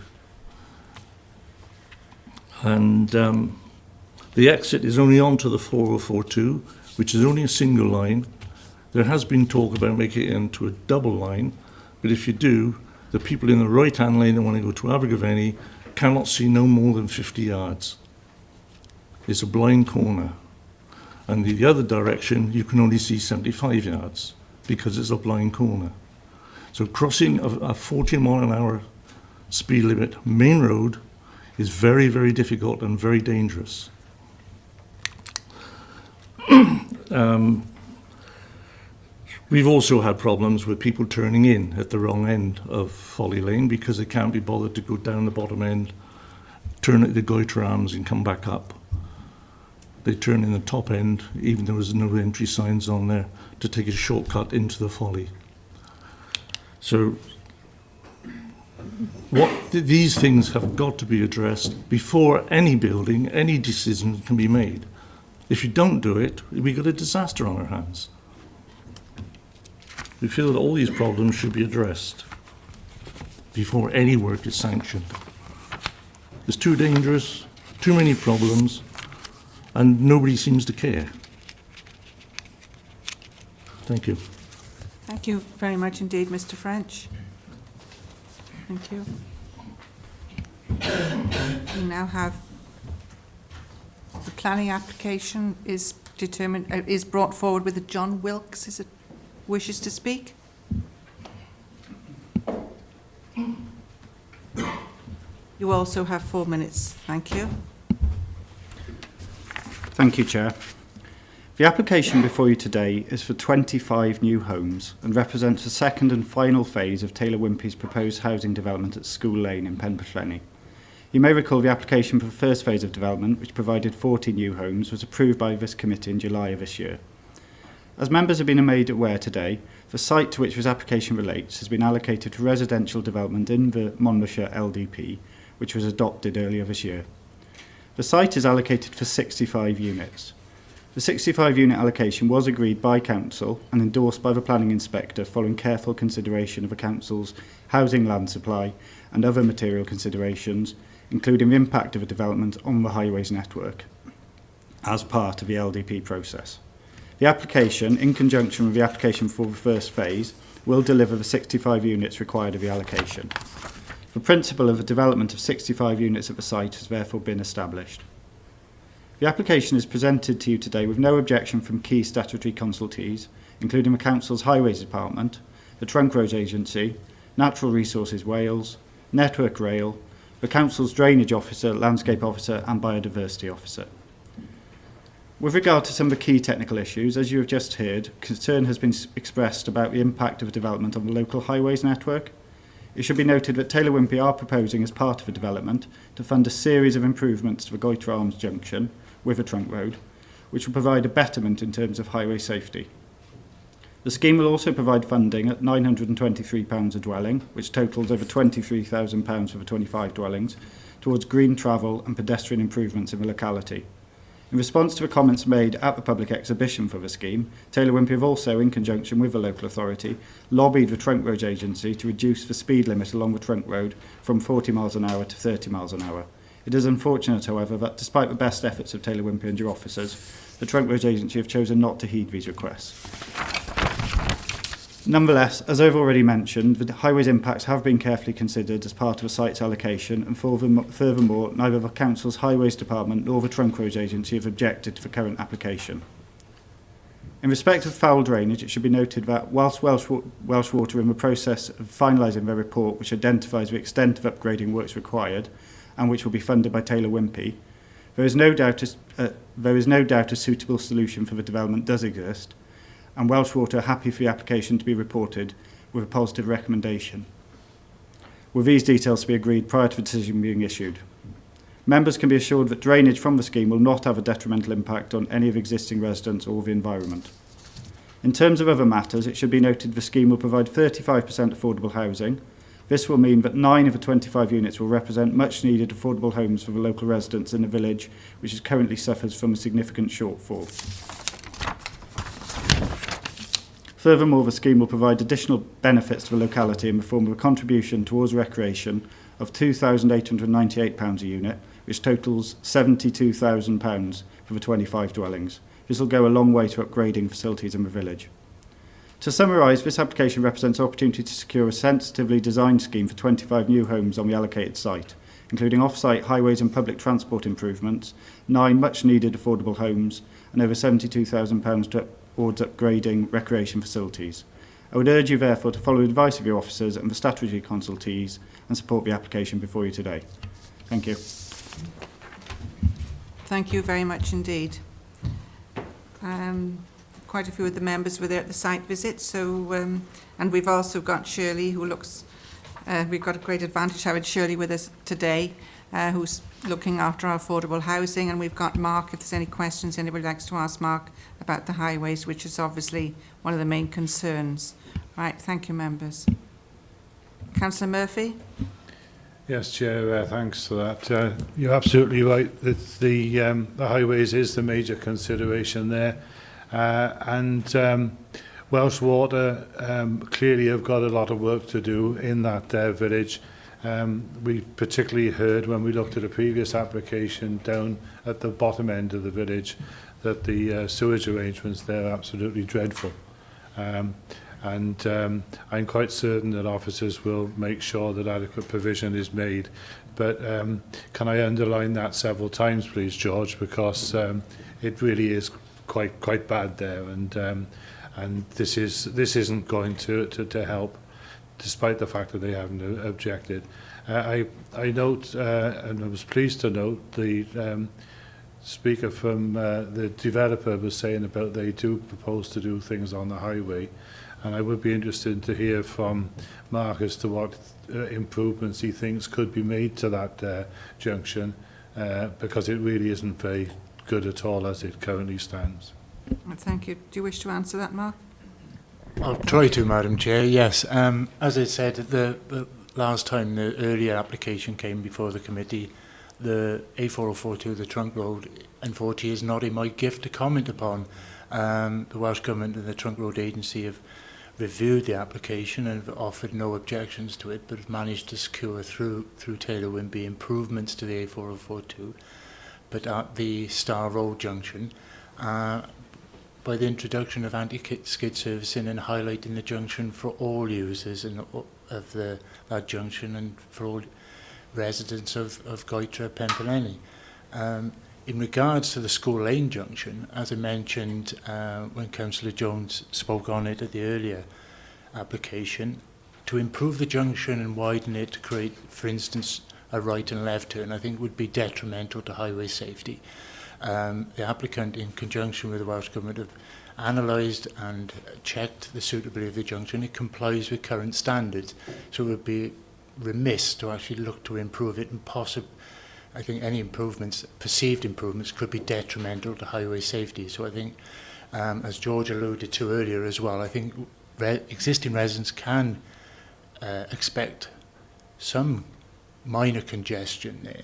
And the exit is only onto the 4042, which is only a single line. There has been talk about making it into a double line, but if you do, the people in the right-hand lane that want to go to Abergavenny cannot see no more than 50 yards. It's a blind corner. And the other direction, you can only see 75 yards because it's a blind corner. So crossing a 40 mile an hour speed limit main road is very, very difficult and very dangerous. We've also had problems with people turning in at the wrong end of Folly Lane because they can't be bothered to go down the bottom end, turn at the Goiter Arms and come back up. They turn in the top end, even though there's no entry signs on there, to take a shortcut into the Folly. So these things have got to be addressed before any building, any decision can be made. If you don't do it, we've got a disaster on our hands. We feel that all these problems should be addressed before any work is sanctioned. It's too dangerous, too many problems, and nobody seems to care. Thank you. Thank you very much indeed, Mr. French. Thank you. We now have the planning application is brought forward with John Wilkes. Wishes to speak? You also have 4 minutes. Thank you. Thank you, Chair. The application before you today is for 25 new homes and represents the second and final phase of Taylor Wimpey's proposed housing development at School Lane in Penpwllheli. You may recall the application for the first phase of development, which provided 40 new homes, was approved by this committee in July of this year. As members have been made aware today, the site to which this application relates has been allocated for residential development in the Monmouthshire LDP, which was adopted earlier this year. The site is allocated for 65 units. The 65 unit allocation was agreed by Council and endorsed by the Planning Inspector following careful consideration of the Council's housing land supply and other material considerations, including the impact of the development on the highways network, as part of the LDP process. The application, in conjunction with the application for the first phase, will deliver the 65 units required of the allocation. The principle of the development of 65 units at the site has therefore been established. The application is presented to you today with no objection from key statutory consultees, including the Council's Highways Department, the Trunk Roads Agency, Natural Resources Wales, Network Rail, the Council's Drainage Officer, Landscape Officer and Biodiversity Officer. With regard to some of the key technical issues, as you have just heard, concern has been expressed about the impact of the development on the local highways network. It should be noted that Taylor Wimpey are proposing, as part of the development, to fund a series of improvements to the Goiter Arms junction with a trunk road, which will provide a betterment in terms of highway safety. The scheme will also provide funding at £923 a dwelling, which totals over £23,000 for the 25 dwellings, towards green travel and pedestrian improvements in the locality. In response to the comments made at the public exhibition for the scheme, Taylor Wimpey have also, in conjunction with the local authority, lobbied the Trunk Roads Agency to reduce the speed limit along the trunk road from 40 miles an hour to 30 miles an hour. It is unfortunate, however, that despite the best efforts of Taylor Wimpey and your officers, the Trunk Roads Agency have chosen not to heed these requests. Nonetheless, as I've already mentioned, the highways impacts have been carefully considered as part of the site's allocation, and furthermore, neither the Council's Highways Department nor the Trunk Roads Agency have objected to the current application. In respect of foul drainage, it should be noted that whilst Welsh Water are in the process of finalising their report, which identifies the extent of upgrading works required, and which will be funded by Taylor Wimpey, there is no doubt a suitable solution for the development does exist, and Welsh Water are happy for the application to be reported with a positive recommendation, with these details to be agreed prior to the decision being issued. Members can be assured that drainage from the scheme will not have a detrimental impact on any of existing residents or the environment. In terms of other matters, it should be noted the scheme will provide 35% affordable housing. This will mean that 9 of the 25 units will represent much needed affordable homes for the local residents in the village, which currently suffers from a significant shortfall. Furthermore, the scheme will provide additional benefits to the locality in the form of a contribution towards recreation of £2,898 a unit, which totals £72,000 for the 25 dwellings. This will go a long way to upgrading facilities in the village. To summarise, this application represents an opportunity to secure a sensitively designed scheme for 25 new homes on the allocated site, including off-site highways and public transport improvements, 9 much-needed affordable homes, and over £72,000 towards upgrading recreation facilities. I would urge you, therefore, to follow the advice of your officers and the statutory consultees and support the application before you today. Thank you. Thank you very much indeed. Quite a few of the members were there at the site visit, so and we've also got Shirley, who looks, we've got a great advantage having Shirley with us today, who's looking after our affordable housing, and we've got Mark, if there's any questions anybody likes to ask Mark about the highways, which is obviously one of the main concerns. Right, thank you, members. Councillor Murphy? Yes, Chair, thanks for that. You're absolutely right that the highways is the major consideration there. Welsh Water clearly have got a lot of work to do in that village. We particularly heard when we looked at a previous application down at the bottom end of the village that the sewage arrangements there are absolutely dreadful. I'm quite certain that officers will make sure that adequate provision is made. But can I underline that several times, please, George, because it really is quite bad there, and this isn't going to help, despite the fact that they haven't objected. I note, and I was pleased to note, the speaker from the developer was saying about they do propose to do things on the highway, and I would be interested to hear from Mark as to what improvements he thinks could be made to that junction, because it really isn't very good at all as it currently stands. Thank you. Do you wish to answer that, Mark? I'll try to, Madam Chair, yes. As I said, the last time the earlier application came before the committee, the A4042, the trunk road, unfortunately is not in my gift to comment upon. The Welsh Government and the Trunk Road Agency have reviewed the application and have offered no objections to it, but have managed to secure through Taylor Wimpey improvements to the A4042. But at the Star Road junction, by the introduction of anti-skid servicing and highlighting the junction for all users of that junction and for all residents of Goitra, Penpeleni. In regards to the School Lane junction, as I mentioned when Councillor Jones spoke on it at the earlier application, to improve the junction and widen it to create, for instance, a right and left turn, I think would be detrimental to highway safety. The applicant, in conjunction with the Welsh Government, have analysed and checked the suitability of the junction. It complies with current standards, so it would be remiss to actually look to improve it, and I think any improvements, perceived improvements, could be detrimental to highway safety. So I think, as George alluded to earlier as well, I think existing residents can expect some minor congestion there.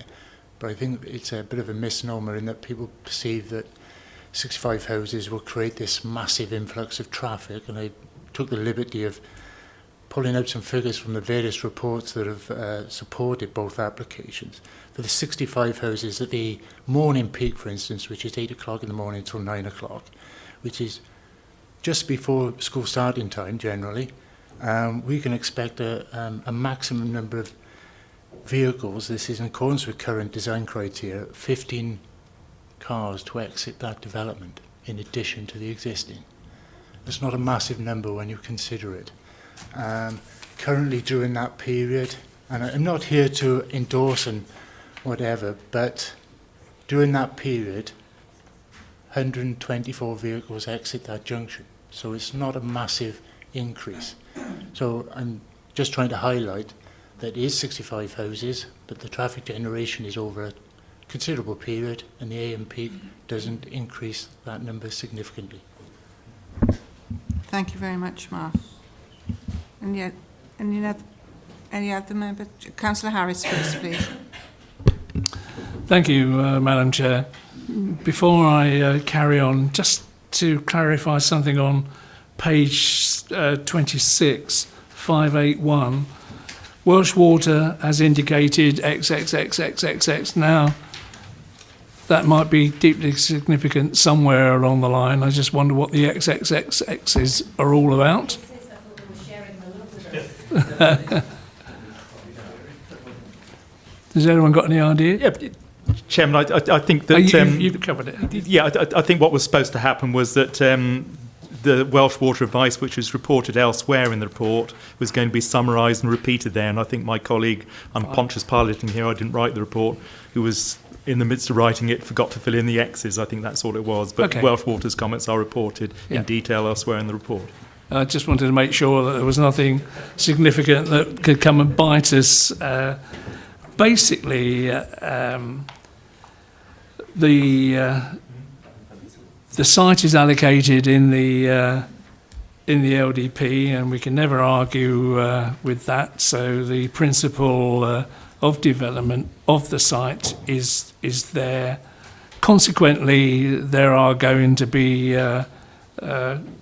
But I think it's a bit of a misnomer in that people perceive that 65 houses will create this massive influx of traffic, and I took the liberty of pulling out some figures from the various reports that have supported both applications. For the 65 houses at the morning peak, for instance, which is 8 o'clock in the morning until 9 o'clock, which is just before school starting time generally, we can expect a maximum number of vehicles. This is in accordance with current design criteria, 15 cars to exit that development in addition to the existing. It's not a massive number when you consider it. Currently during that period, and I'm not here to endorse and whatever, but during that period 124 vehicles exit that junction, so it's not a massive increase. So I'm just trying to highlight that it is 65 houses, but the traffic generation is over a considerable period, and the AM peak doesn't increase that number significantly. Thank you very much, Mark. And yet, any other member? Councillor Harris first, please. Thank you, Madam Chair. Before I carry on, just to clarify something on page 26, 581, Welsh Water has indicated XXXXXX. Now, that might be deeply significant somewhere along the line. I just wonder what the XXXXs are all about. Has anyone got any idea? Yeah, Chairman, I think that... you've covered it. Yeah, I think what was supposed to happen was that the Welsh Water advice, which was reported elsewhere in the report, was going to be summarised and repeated there. And I think my colleague, Pontius Piloting here, I didn't write the report, who was in the midst of writing it, forgot to fill in the X's. I think that's all it was. But Okay. Welsh Water's comments are reported in detail elsewhere in the report. I just wanted to make sure that there was nothing significant that could come and bite us. Basically, the site is allocated in the LDP, and we can never argue with that. So the principle of development of the site is there. Consequently, there are going to be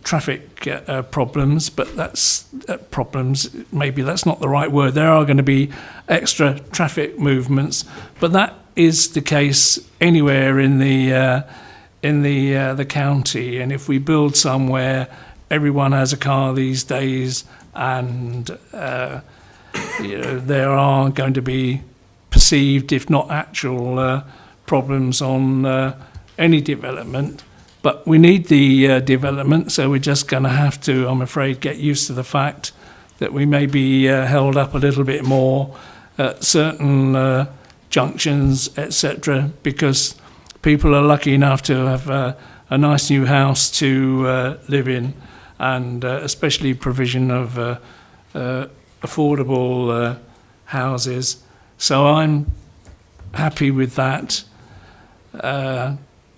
traffic problems, but that's problems. Maybe that's not the right word. There are going to be extra traffic movements, but that is the case anywhere in the county. And if we build somewhere, everyone has a car these days, and there are going to be perceived, if not actual, problems on any development. But we need the development, so we're just going to have to, I'm afraid, get used to the fact that we may be held up a little bit more at certain junctions, etc., because people are lucky enough to have a nice new house to live in, and especially provision of affordable houses. So I'm happy with that.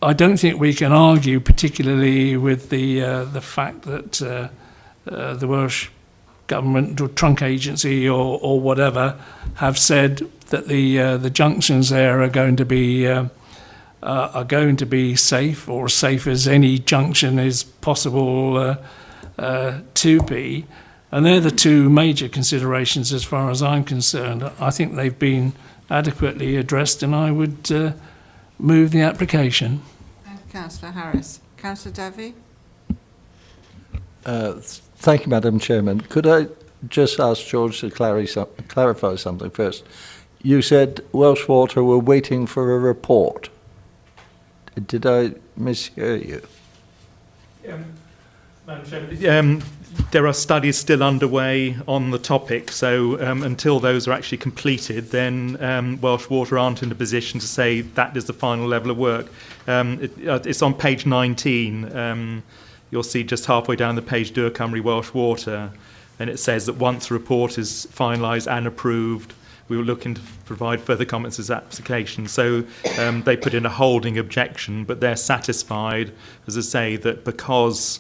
I don't think we can argue particularly with the fact that the Welsh Government or trunk agency or whatever have said that the junctions there are going to be safe, or as safe as any junction is possible to be. And they're the two major considerations as far as I'm concerned. I think they've been adequately addressed, and I would move the application. Thank you, Councillor Harris. Councillor Davey? Thank you, Madam Chairman. Could I just ask George to clarify something first? You said Welsh Water were waiting for a report. Did I mishear you? Madam Chairman, there are studies still underway on the topic, so until those are actually completed, then Welsh Water aren't in a position to say that is the final level of work. It's on page 19. You'll see just halfway down the page, Dŵr Cymru Welsh Water, and it says that once the report is finalised and approved, we will look into provide further comments as application. So they put in a holding objection, but they're satisfied, as I say, that because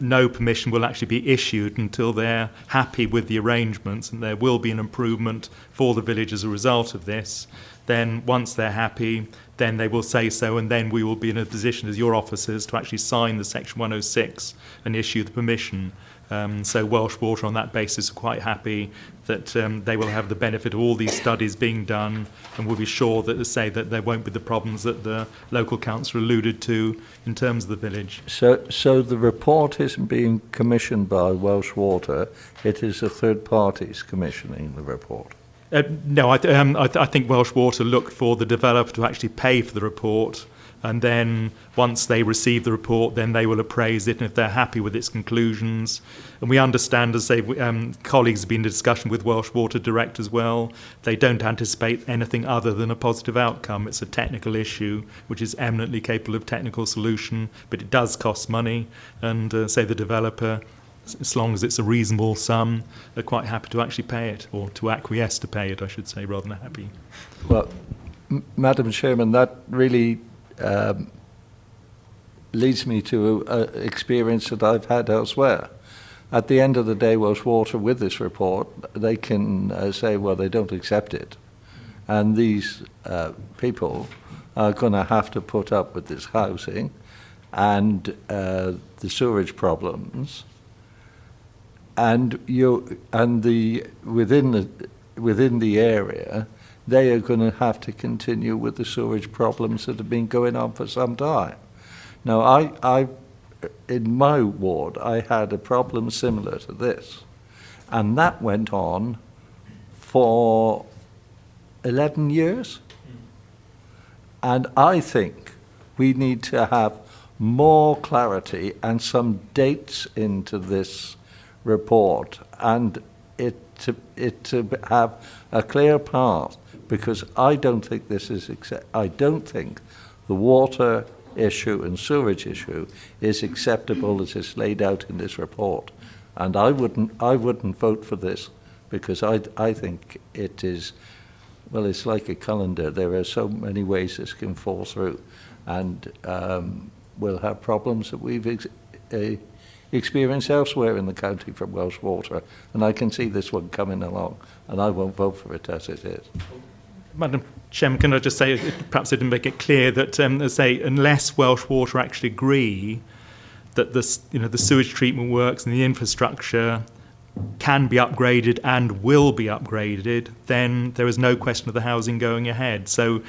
no permission will actually be issued until they're happy with the arrangements, and there will be an improvement for the village as a result of this, then once they're happy, then they will say so, and then we will be in a position as your officers to actually sign the Section 106 and issue the permission. So Welsh Water on that basis are quite happy that they will have the benefit of all these studies being done, and will be sure that they say that there won't be the problems that the local council alluded to in terms of the village. So the report isn't being commissioned by Welsh Water, it is the third parties commissioning the report? No, I think Welsh Water looked for the developer to actually pay for the report, and then once they receive the report, then they will appraise it, and if they're happy with its conclusions. And we understand, as colleagues have been in discussion with Welsh Water Direct as well, they don't anticipate anything other than a positive outcome. It's a technical issue which is eminently capable of technical solution, but it does cost money, and say the developer, as long as it's a reasonable sum, they're quite happy to actually pay it, or to acquiesce to pay it, I should say, rather than happy. Well, Madam Chairman, that really leads me to an experience that I've had elsewhere. At the end of the day, Welsh Water, with this report, they can say, well, they don't accept it. And these people are going to have to put up with this housing and the sewerage problems and within the area, they are going to have to continue with the sewage problems that have been going on for some time. Now, I in my ward, I had a problem similar to this, and that went on for 11 years. And I think we need to have more clarity and some dates into this report, and it to have a clear path, because I don't think this is I don't think the water issue and sewerage issue is acceptable as it's laid out in this report, and I wouldn't vote for this, because I think it is, well, it's like a calendar. There are so many ways this can fall through, and we'll have problems that we've experienced elsewhere in the county from Welsh Water, and I can see this one coming along, and I won't vote for it as it is. Madam Chairman, can I just say, perhaps I didn't make it clear that, unless Welsh Water actually agree that the sewage treatment works and the infrastructure can be upgraded and will be upgraded, then there is no question of the housing going ahead. So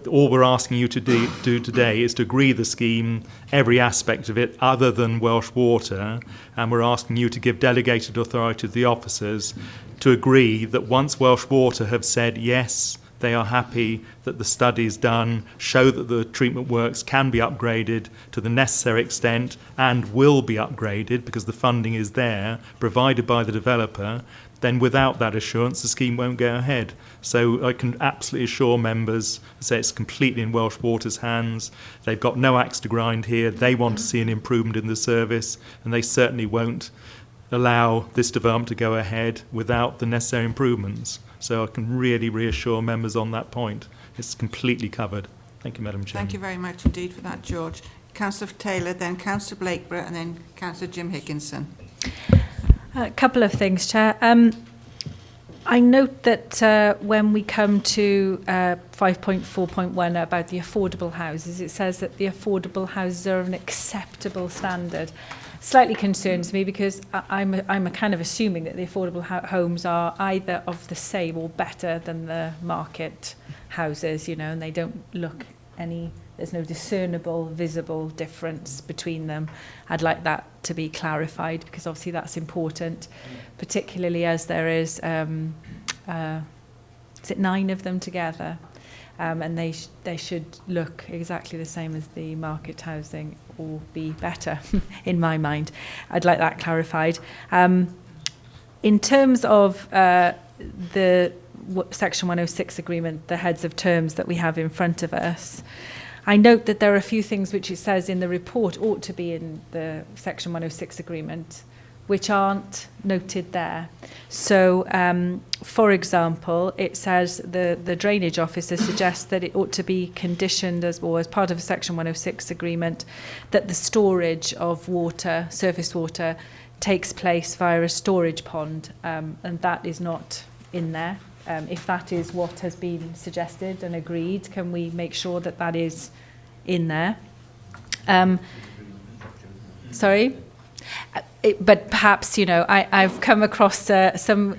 all we're asking you to do today is to agree the scheme, every aspect of it other than Welsh Water, and we're asking you to give delegated authority to the officers to agree that once Welsh Water have said yes, they are happy that the studies done show that the treatment works can be upgraded to the necessary extent and will be upgraded because the funding is there, provided by the developer, then without that assurance, the scheme won't go ahead. So I can absolutely assure members, say it's completely in Welsh Water's hands. They've got no axe to grind here. They want to see an improvement in the service, and they certainly won't allow this development to go ahead without the necessary improvements. So I can really reassure members on that point. It's completely covered. Thank you, Madam Chair. Thank you very much indeed for that, George. Councillor Taylor, then Councillor Blakeborough, and then Councillor Jim Higginson. A couple of things, Chair. I note that when we come to 5.4.1 about the affordable houses, it says that the affordable houses are of an acceptable standard. Slightly concerns me because I'm a kind of assuming that the affordable homes are either of the same or better than the market houses, and they don't look there's no discernible, visible difference between them. I'd like that to be clarified because obviously that's important, particularly as there is it 9 of them together, and they should look exactly the same as the market housing or be better, in my mind. I'd like that clarified. In terms of the Section 106 agreement, the heads of terms that we have in front of us, I note that there are a few things which it says in the report ought to be in the Section 106 agreement, which aren't noted there. So, for example, it says the drainage officer suggests that it ought to be conditioned as part of a Section 106 agreement that the storage of water, surface water, takes place via a storage pond, and that is not in there. If that is what has been suggested and agreed, can we make sure that that is in there? Sorry? But perhaps, I've come across some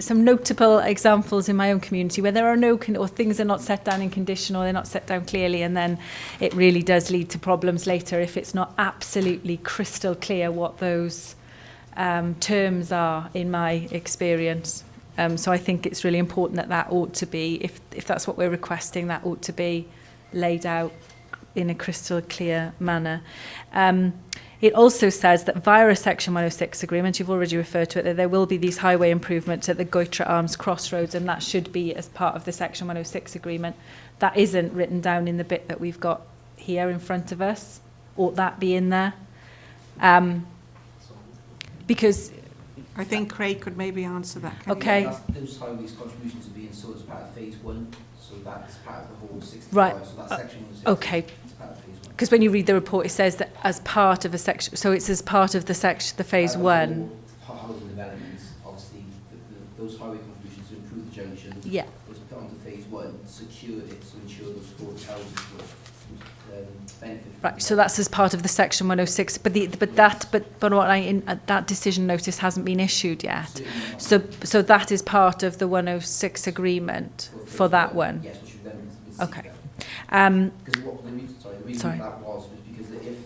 notable examples in my own community where there are no, or things are not set down in condition, or they're not set down clearly, and then it really does lead to problems later if it's not absolutely crystal clear what those terms are, in my experience. So I think it's really important that ought to be, if that's what we're requesting, that ought to be laid out in a crystal clear manner. It also says that via a Section 106 agreement, you've already referred to it, that there will be these highway improvements at the Goitra Arms crossroads, and that should be as part of the Section 106 agreement. That isn't written down in the bit that we've got here in front of us. Ought that be in there? Because I think Craig could maybe answer that. Okay. Those highways contributions are being sold as part of phase 1, so that's part of the whole 65. Right. So that section was Okay. Because when you read the report, it says that as part of a section, so it's as part of the section, the phase 1. Housing developments, obviously, those highway contributions to improve the junction. Yeah. Was put onto phase 1, secured it to ensure those 4,000 would benefit. Right, so that's as part of the section 106, but that decision notice hasn't been issued yet. So that is part of the 106 agreement for that one. Yes, which would then Okay. Because the reason that was because if,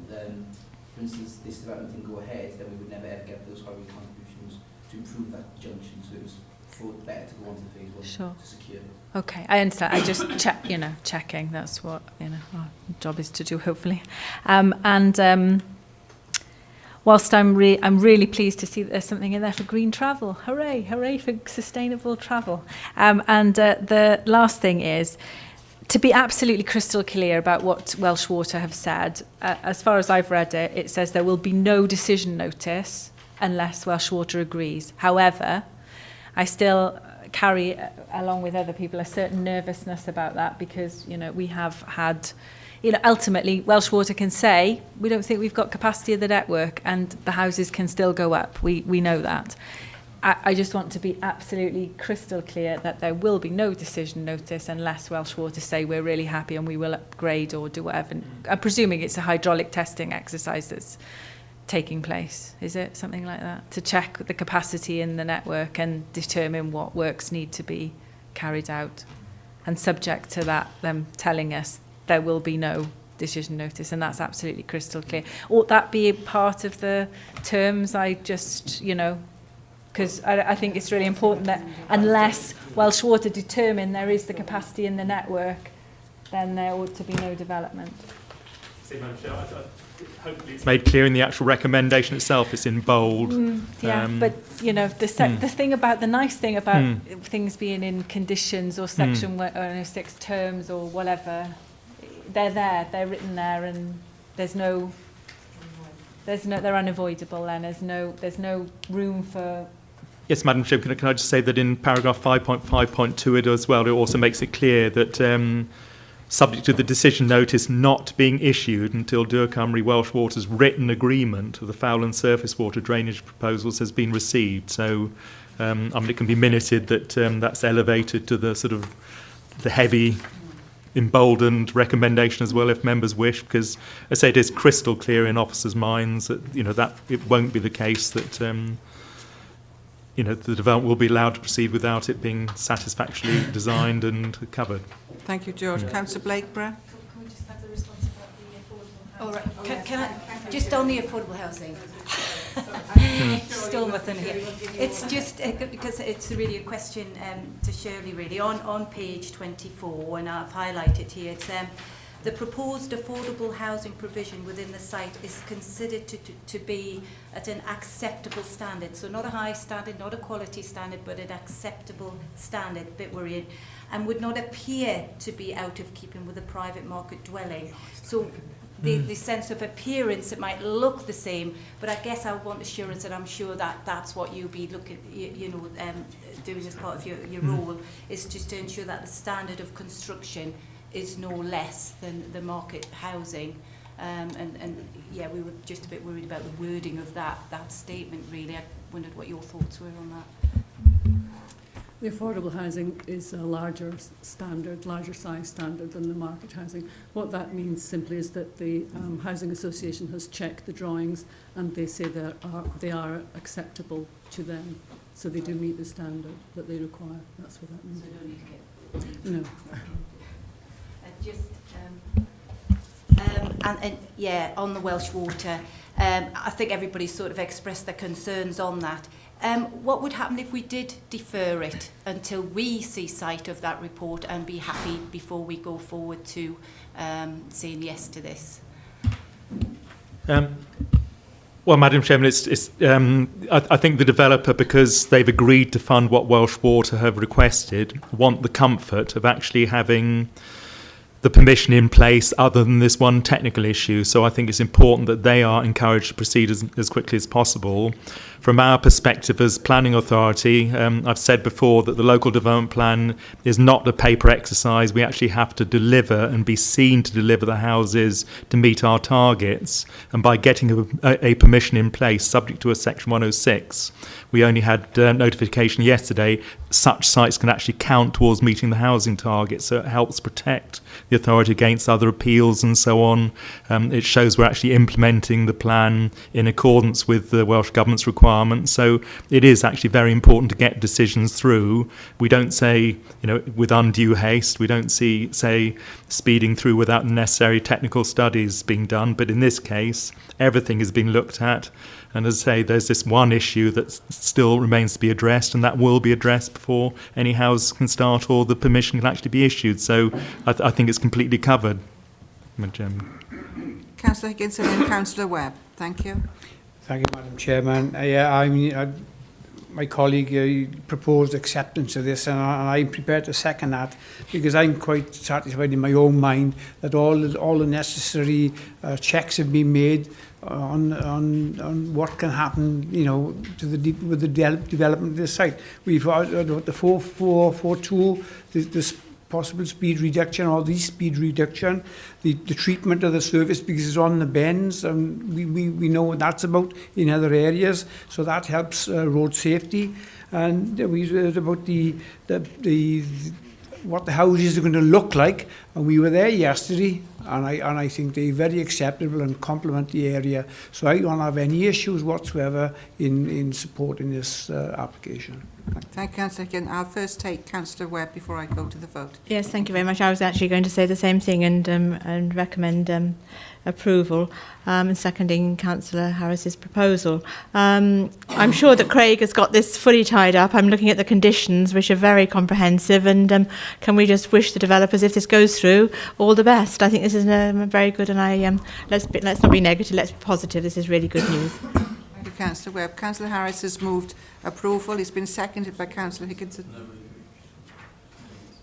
for instance, this development didn't go ahead, then we would never ever get those highway contributions to improve that junction. So it was better to go on to phase 1 Sure. to secure it. Okay, I understand. I just checking. That's what our job is to do, hopefully. Whilst I'm really pleased to see that there's something in there for green travel. Hooray! Hooray for sustainable travel. The last thing is to be absolutely crystal clear about what Welsh Water have said. As far as I've read it, it says there will be no decision notice unless Welsh Water agrees. However, I still carry, along with other people, a certain nervousness about that because, we have had, ultimately Welsh Water can say, we don't think we've got capacity of the network and the houses can still go up. We know that. I just want to be absolutely crystal clear that there will be no decision notice unless Welsh Water say we're really happy and we will upgrade or do whatever. I'm presuming it's a hydraulic testing exercise that's taking place, is it? Something like that? To check the capacity in the network and determine what works need to be carried out. And subject to that, them telling us there will be no decision notice, and that's absolutely crystal clear. Ought that be a part of the terms? I just, because I think it's really important that unless Welsh Water determine there is the capacity in the network, then there ought to be no development. Hopefully it's made clear in the actual recommendation itself. It's in bold. But the nice thing about things being in conditions or section 106 terms or whatever, they're written there, and they're unavoidable. Then there's no room for. Yes, Madam Chair, can I just say that in paragraph 5.5.2 it as well, it also makes it clear that subject to the decision notice not being issued until Dŵr Cymru Welsh Water's written agreement of the foul and surface water drainage proposals has been received. So, it can be minuted that that's elevated to the sort of the heavy, emboldened recommendation as well, if members wish, because I say it is crystal clear in officers' minds that that it won't be the case that the development will be allowed to proceed without it being satisfactorily designed and covered. Thank you, George. Councillor Blakeborough. Can we just have the response about the affordable housing? All right. Can I just on the affordable housing? Still nothing here. It's just because it's really a question to Shirley, really. On page 24, and I've highlighted here, it's the proposed affordable housing provision within the site is considered to be at an acceptable standard. So not a high standard, not a quality standard, but an acceptable standard that we're in, and would not appear to be out of keeping with a private market dwelling. So the sense of appearance, it might look the same, but I guess I want assurance, and I'm sure that that's what you'll be looking, doing as part of your role, is just to ensure that the standard of construction is no less than the market housing. We were just a bit worried about the wording of that statement, really. I wondered what your thoughts were on that. The affordable housing is a larger size standard than the market housing. What that means simply is that the Housing Association has checked the drawings and they say they are acceptable to them. So they do meet the standard that they require. That's what that means. So you don't need to get... No. On the Welsh Water, I think everybody sort of expressed their concerns on that. What would happen if we did defer it until we see sight of that report and be happy before we go forward to saying yes to this? Well, Madam Chairman, I think the developer, because they've agreed to fund what Welsh Water have requested, want the comfort of actually having the permission in place other than this one technical issue. So I think it's important that they are encouraged to proceed as quickly as possible. From our perspective as planning authority, I've said before that the local development plan is not a paper exercise. We actually have to deliver and be seen to deliver the houses to meet our targets. And by getting a permission in place subject to a Section 106, we only had notification yesterday, such sites can actually count towards meeting the housing target, so it helps protect the authority against other appeals and so on. It shows we're actually implementing the plan in accordance with the Welsh Government's requirements, so it is actually very important to get decisions through. We don't say, with undue haste, we don't say speeding through without necessary technical studies being done, but in this case, everything has been looked at. And as I say, there's this one issue that still remains to be addressed, and that will be addressed before any house can start or the permission can actually be issued. So I think it's completely covered, Madam Chairman. Councillor Higginson and Councillor Webb. Thank you. Thank you, Madam Chairman. My colleague proposed acceptance of this, and I'm prepared to second that, because I'm quite satisfied in my own mind that all the necessary checks have been made on what can happen, with the development of this site. We've had the 4442, this possible speed reduction, or the speed reduction, the treatment of the surface because it's on the bends, and we know what that's about in other areas, so that helps road safety. And we heard about what the houses are going to look like, and we were there yesterday, and I think they're very acceptable and complement the area, so I don't have any issues whatsoever in supporting this application. Thank you, Councillor Higginson. I'll first take Councillor Webb before I go to the vote. Yes, thank you very much. I was actually going to say the same thing and recommend approval, and seconding Councillor Harris's proposal. I'm sure that Craig has got this fully tied up. I'm looking at the conditions, which are very comprehensive, and can we just wish the developers, if this goes through, all the best. I think this is very good, and let's not be negative, let's be positive. This is really good news. Thank you, Councillor Webb. Councillor Harris has moved approval. It's been seconded by Councillor Higginson.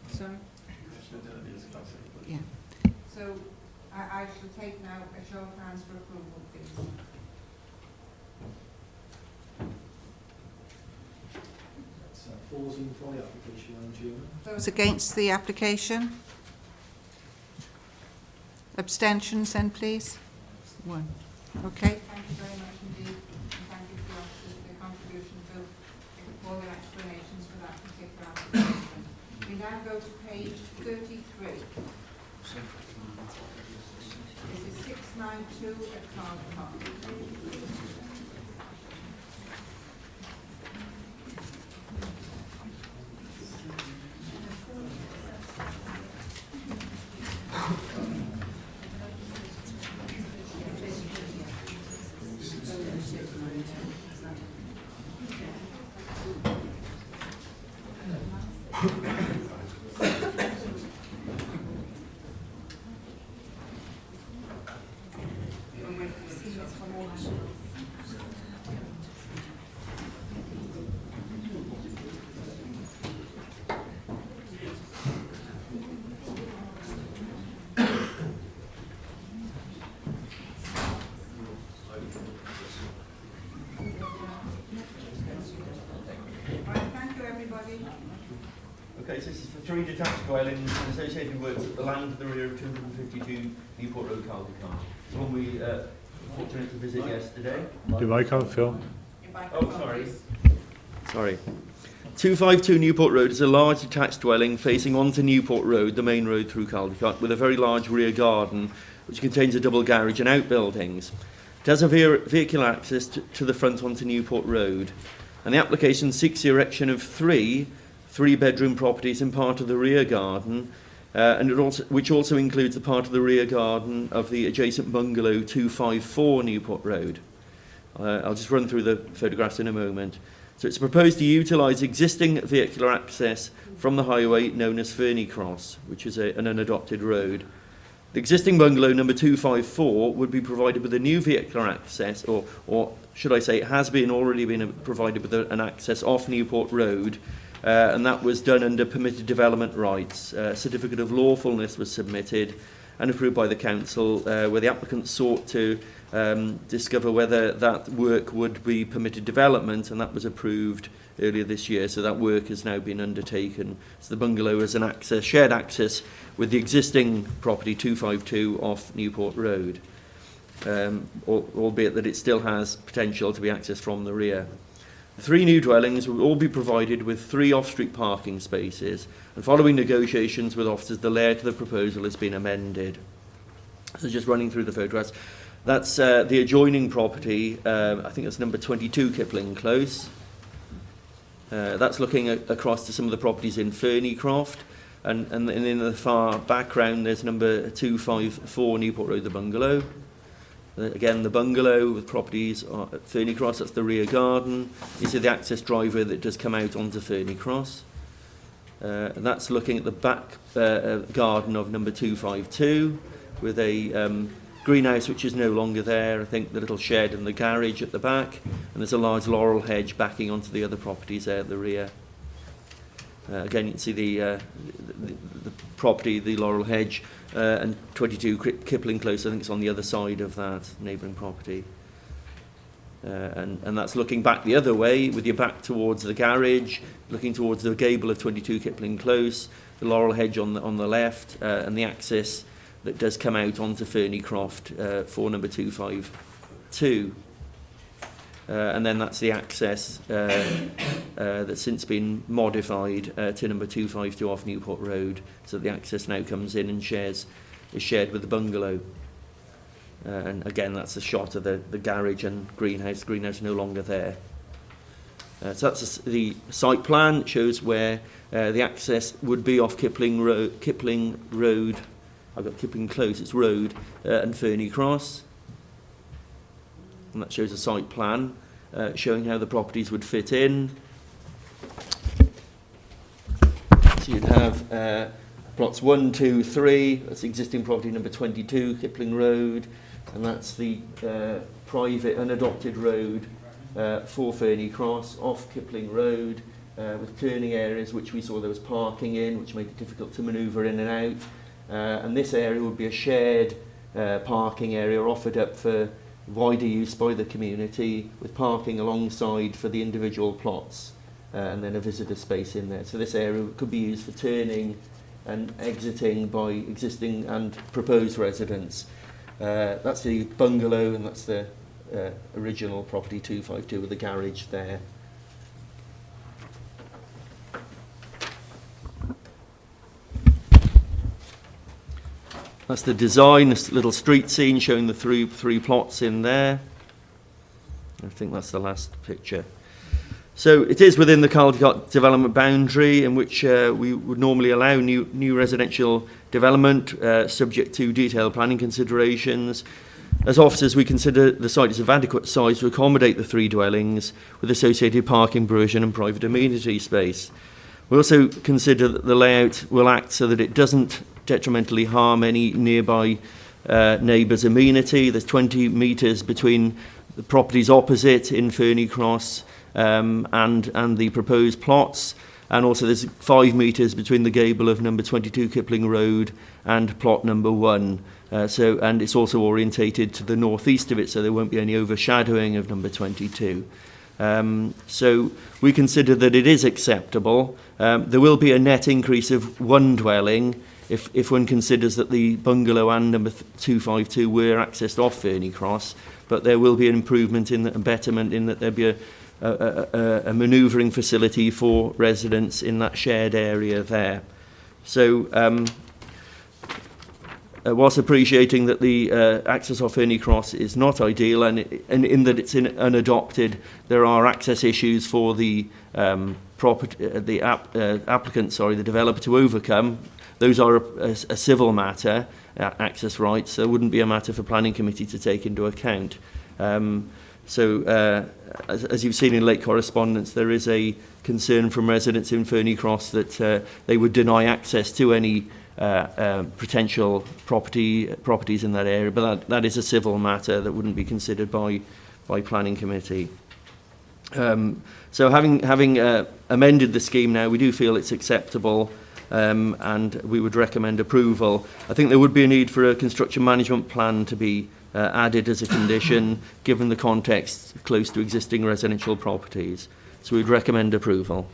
Sorry? Yeah. So I shall take now a show of hands for approval, please. For the application, Madam Chairman. Those against the application? Abstentions then, please? One. Okay. Thank you very much indeed. And thank you for your contribution to all your explanations for that particular application. We now go to page 33. This is 692 at Cardinal. Okay, so this is for 3 detached dwellings and associated works at the land to the rear of 252 Newport Road, Caldicott. It's one we were fortunate to visit yesterday. Do I come, Phil? Oh, sorry. Sorry. 252 Newport Road is a large detached dwelling facing onto Newport Road, the main road through Caldicott, with a very large rear garden which contains a double garage and outbuildings. It has a vehicular access to the front onto Newport Road, and the application seeks the erection of three-bedroom properties in part of the rear garden, which also includes the part of the rear garden of the adjacent bungalow 254 Newport Road. I'll just run through the photographs in a moment. So it's proposed to utilise existing vehicular access from the highway known as Fernie Cross, which is an unadopted road. The existing bungalow number 254 would be provided with a new vehicular access, or should I say it has already been provided with an access off Newport Road, and that was done under permitted development rights. A certificate of lawfulness was submitted and approved by the council, where the applicant sought to discover whether that work would be permitted development, and that was approved earlier this year, so that work has now been undertaken. So the bungalow is an shared access with the existing property 252 off Newport Road, albeit that it still has potential to be accessed from the rear. 3 new dwellings will all be provided with 3 off-street parking spaces, and following negotiations with officers, the layout of the proposal has been amended. So just running through the photographs, that's the adjoining property, I think that's number 22 Kipling Close. That's looking across to some of the properties in Fernycroft, and in the far background there's number 254 Newport Road, the bungalow. Again, the bungalow with properties at Fernycross, that's the rear garden. You see the access driveway that does come out onto Fernycross. And that's looking at the back garden of number 252 with a greenhouse which is no longer there. I think the little shed and the garage at the back, and there's a large laurel hedge backing onto the other properties there at the rear. Again, you can see the property, the laurel hedge, and 22 Kipling Close, I think it's on the other side of that neighbouring property. And that's looking back the other way, with your back towards the garage, looking towards the gable of 22 Kipling Close, the laurel hedge on the left, and the access that does come out onto Fernycroft for number 252. And then that's the access that's since been modified to number 252 off Newport Road, so the access now comes in and is shared with the bungalow. And again, that's a shot of the garage and greenhouse. Greenhouse no longer there. So that's the site plan. It shows where the access would be off Kipling Road. I've got Kipling Close, it's Road, and Fernycross. And that shows a site plan showing how the properties would fit in. So you'd have plots 1, 2, 3. That's the existing property number 22, Kipling Road. And that's the private unadopted road for Fernycross off Kipling Road with turning areas which we saw there was parking in, which made it difficult to manoeuvre in and out. And this area would be a shared parking area offered up for wider use by the community, with parking alongside for the individual plots, and then a visitor space in there. So this area could be used for turning and exiting by existing and proposed residents. That's the bungalow, and that's the original property 252 with the garage there. That's the design, this little street scene showing the three plots in there. I think that's the last picture. So it is within the Caldecott development boundary, in which we would normally allow new residential development subject to detailed planning considerations. As officers, we consider the site is of adequate size to accommodate the 3 dwellings with associated parking, provision and private amenity space. We also consider that the layout will act so that it doesn't detrimentally harm any nearby neighbours' amenity. There's 20 metres between the properties opposite in Fernycross and the proposed plots, and also there's 5 metres between the gable of number 22 Kipling Road and plot number 1. And it's also orientated to the northeast of it, so there won't be any overshadowing of number 22. So we consider that it is acceptable. There will be a net increase of 1 dwelling if one considers that the bungalow and number 252 were accessed off Fernycross, but there will be an improvement in a betterment in that there'll be a manoeuvring facility for residents in that shared area there. So whilst appreciating that the access off Fernycross is not ideal, and in that it's unadopted, there are access issues for the the developer to overcome. Those are a civil matter, access rights. There wouldn't be a matter for planning committee to take into account. As you've seen in late correspondence, there is a concern from residents in Fernycross that they would deny access to any potential properties in that area, but that is a civil matter that wouldn't be considered by planning committee. So having amended the scheme now, we do feel it's acceptable, and we would recommend approval. I think there would be a need for a construction management plan to be added as a condition, given the context close to existing residential properties. So we'd recommend approval.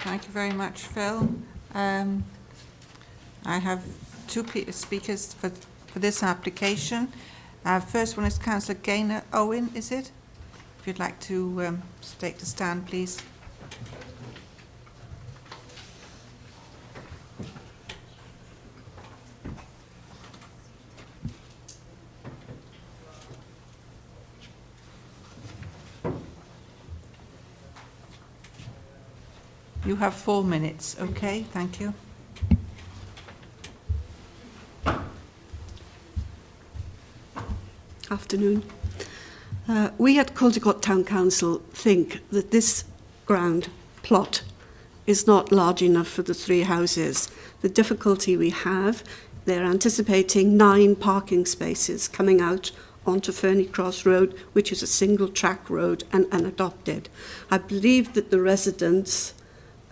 Thank you very much, Phil. I have 2 speakers for this application. First one is Councillor Gaynor Owen, is it? If you'd like to take the stand, please. You have 4 minutes, okay? Thank you. Afternoon. We at Caldicot Town Council think that this ground plot is not large enough for the 3 houses. The difficulty we have, they're anticipating 9 parking spaces coming out onto Ferny Cross Road, which is a single track road and unadopted. I believe that the residents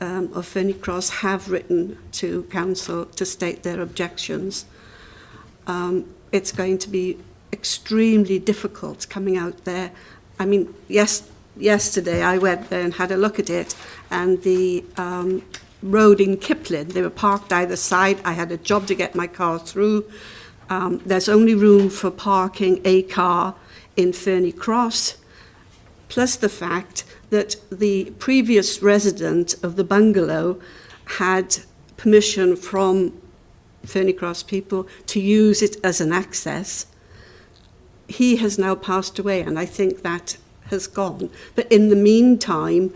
of Ferny Cross have written to council to state their objections. It's going to be extremely difficult coming out there. I mean, yesterday I went there and had a look at it, and the road in Kipling, they were parked either side. I had a job to get my car through. There's only room for parking a car in Ferny Cross, plus the fact that the previous resident of the bungalow had permission from Ferny Cross people to use it as an access. He has now passed away, and I think that has gone. But in the meantime,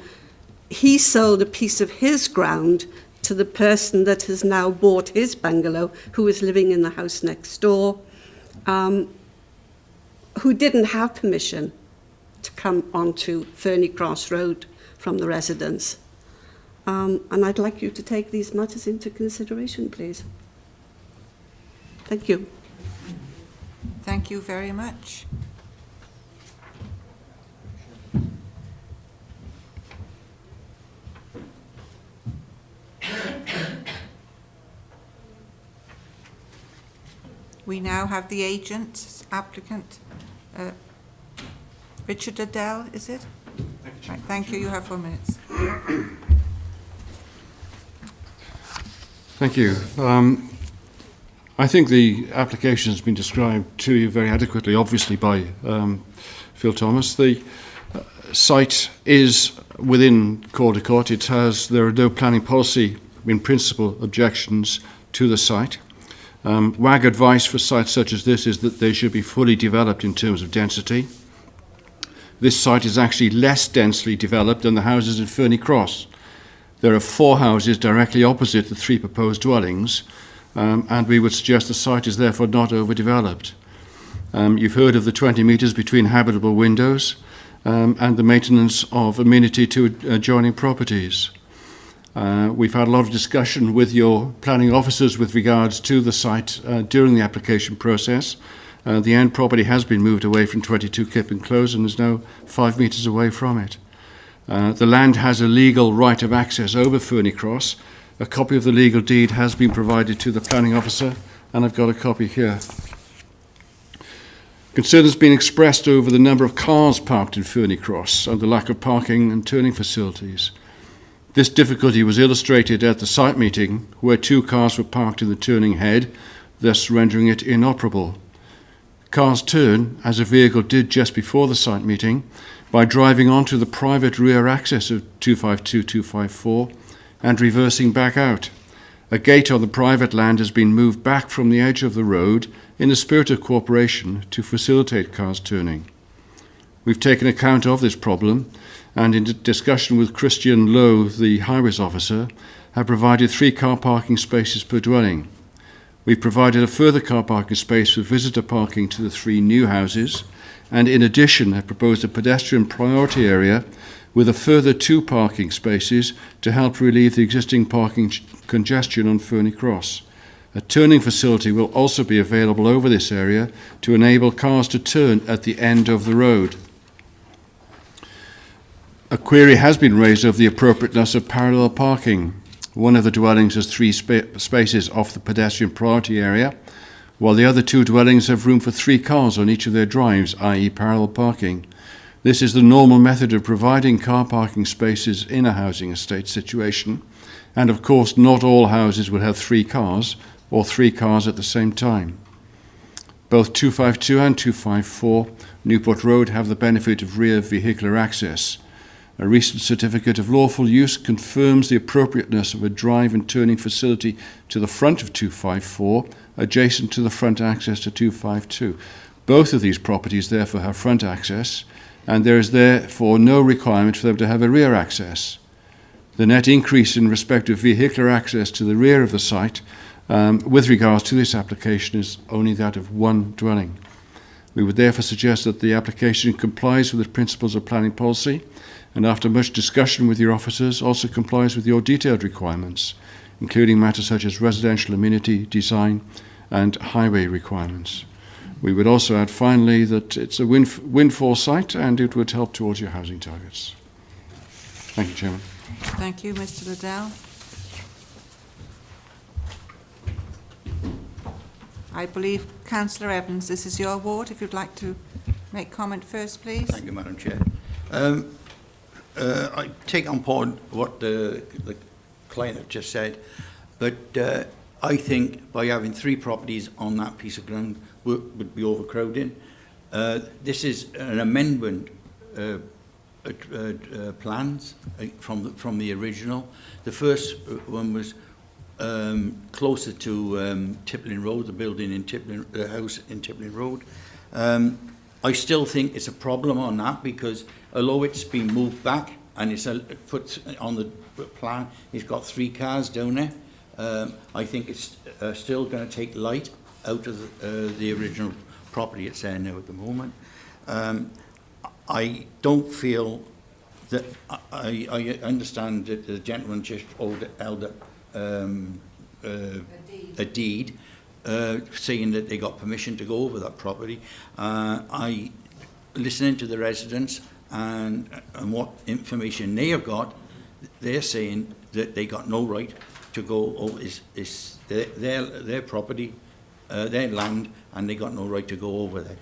he sold a piece of his ground to the person that has now bought his bungalow, who is living in the house next door, who didn't have permission to come onto Ferny Cross Road from the residents. And I'd like you to take these matters into consideration, please. Thank you. Thank you very much. We now have the agent, applicant, Richard Adele, is it? Right, thank you. You have 4 minutes. Thank you. I think the application has been described to you very adequately, obviously, by Phil Thomas. The site is within Caldicot. There are no planning policy, in principle, objections to the site. WAG advice for sites such as this is that they should be fully developed in terms of density. This site is actually less densely developed than the houses in Ferny Cross. There are 4 houses directly opposite the 3 proposed dwellings, and we would suggest the site is therefore not overdeveloped. You've heard of the 20 metres between habitable windows and the maintenance of amenity to adjoining properties. We've had a lot of discussion with your planning officers with regards to the site during the application process. The end property has been moved away from 22 Kipling Close and is now 5 metres away from it. The land has a legal right of access over Ferny Cross. A copy of the legal deed has been provided to the planning officer, and I've got a copy here. Concern has been expressed over the number of cars parked in Ferny Cross and the lack of parking and turning facilities. This difficulty was illustrated at the site meeting, where 2 cars were parked in the turning head, thus rendering it inoperable. Cars turn, as a vehicle did just before the site meeting, by driving onto the private rear access of 252-254 and reversing back out. A gate on the private land has been moved back from the edge of the road in a spirit of cooperation to facilitate cars turning. We've taken account of this problem, and in discussion with Christian Lowe, the highways officer, have provided 3 car parking spaces per dwelling. We've provided a further car parking space for visitor parking to the 3 new houses, and in addition have proposed a pedestrian priority area with a further 2 parking spaces to help relieve the existing parking congestion on Ferny Cross. A turning facility will also be available over this area to enable cars to turn at the end of the road. A query has been raised over the appropriateness of parallel parking. One of the dwellings has 3 spaces off the pedestrian priority area, while the other 2 dwellings have room for 3 cars on each of their drives, i.e. parallel parking. This is the normal method of providing car parking spaces in a housing estate situation, and of course not all houses will have 3 cars or 3 cars at the same time. Both 252 and 254 Newport Road have the benefit of rear vehicular access. A recent certificate of lawful use confirms the appropriateness of a drive and turning facility to the front of 254, adjacent to the front access to 252. Both of these properties therefore have front access, and there is therefore no requirement for them to have a rear access. The net increase in respect of vehicular access to the rear of the site with regards to this application is only that of one dwelling. We would therefore suggest that the application complies with the principles of planning policy, and after much discussion with your officers also complies with your detailed requirements, including matters such as residential amenity, design and highway requirements. We would also add finally that it's a windfall site and it would help towards your housing targets. Thank you, Chairman. Thank you, Mr Liddell. I believe, Councillor Evans, this is your ward. If you'd like to make comment first, please. Thank you, Madam Chair. I take on board what the client just said, but I think by having 3 properties on that piece of ground would be overcrowding. This is an amendment plans from the original. The first one was closer to Tiplin Road, the building in Tiplin, the house in Tiplin Road. I still think it's a problem on that because although it's been moved back and it's put on the plan, it's got 3 cars down there. I think it's still going to take light out of the original property it's there now at the moment. I don't feel that I understand that the gentleman just held a deed saying that they got permission to go over that property. I listening to the residents and what information they have got, they're saying that they got no right to go over is their property, their land, and they got no right to go over there.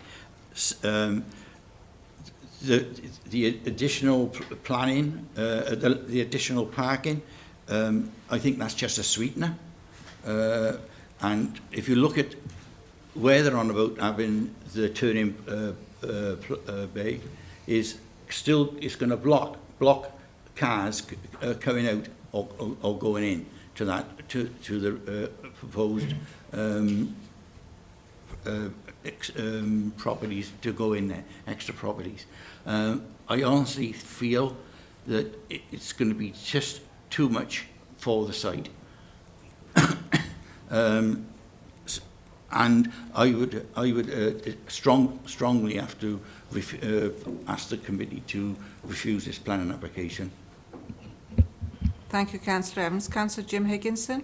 The additional planning, the additional parking, I think that's just a sweetener. And if you look at where they're on about having the turning bay, is still it's going to block cars coming out or going in to that to the proposed properties to go in there, extra properties. I honestly feel that it's going to be just too much for the site. And I would strongly have to ask the committee to refuse this planning application. Thank you, Councillor Evans. Councillor Jim Higginson.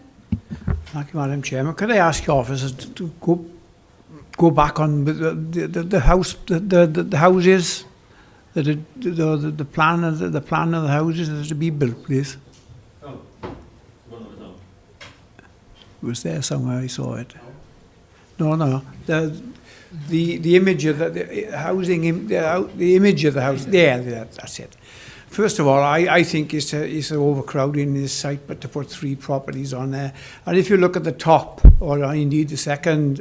Thank you, Madam Chairman. Could I ask your officers to go back on the house, the houses, the plan of the houses that are to be built, please? Oh, one of them. It was there somewhere. I saw it. No. The image of the housing, the image of the house. There, that's it. First of all, I think it's an overcrowding in this site, but to put 3 properties on there. And if you look at the top, or indeed the second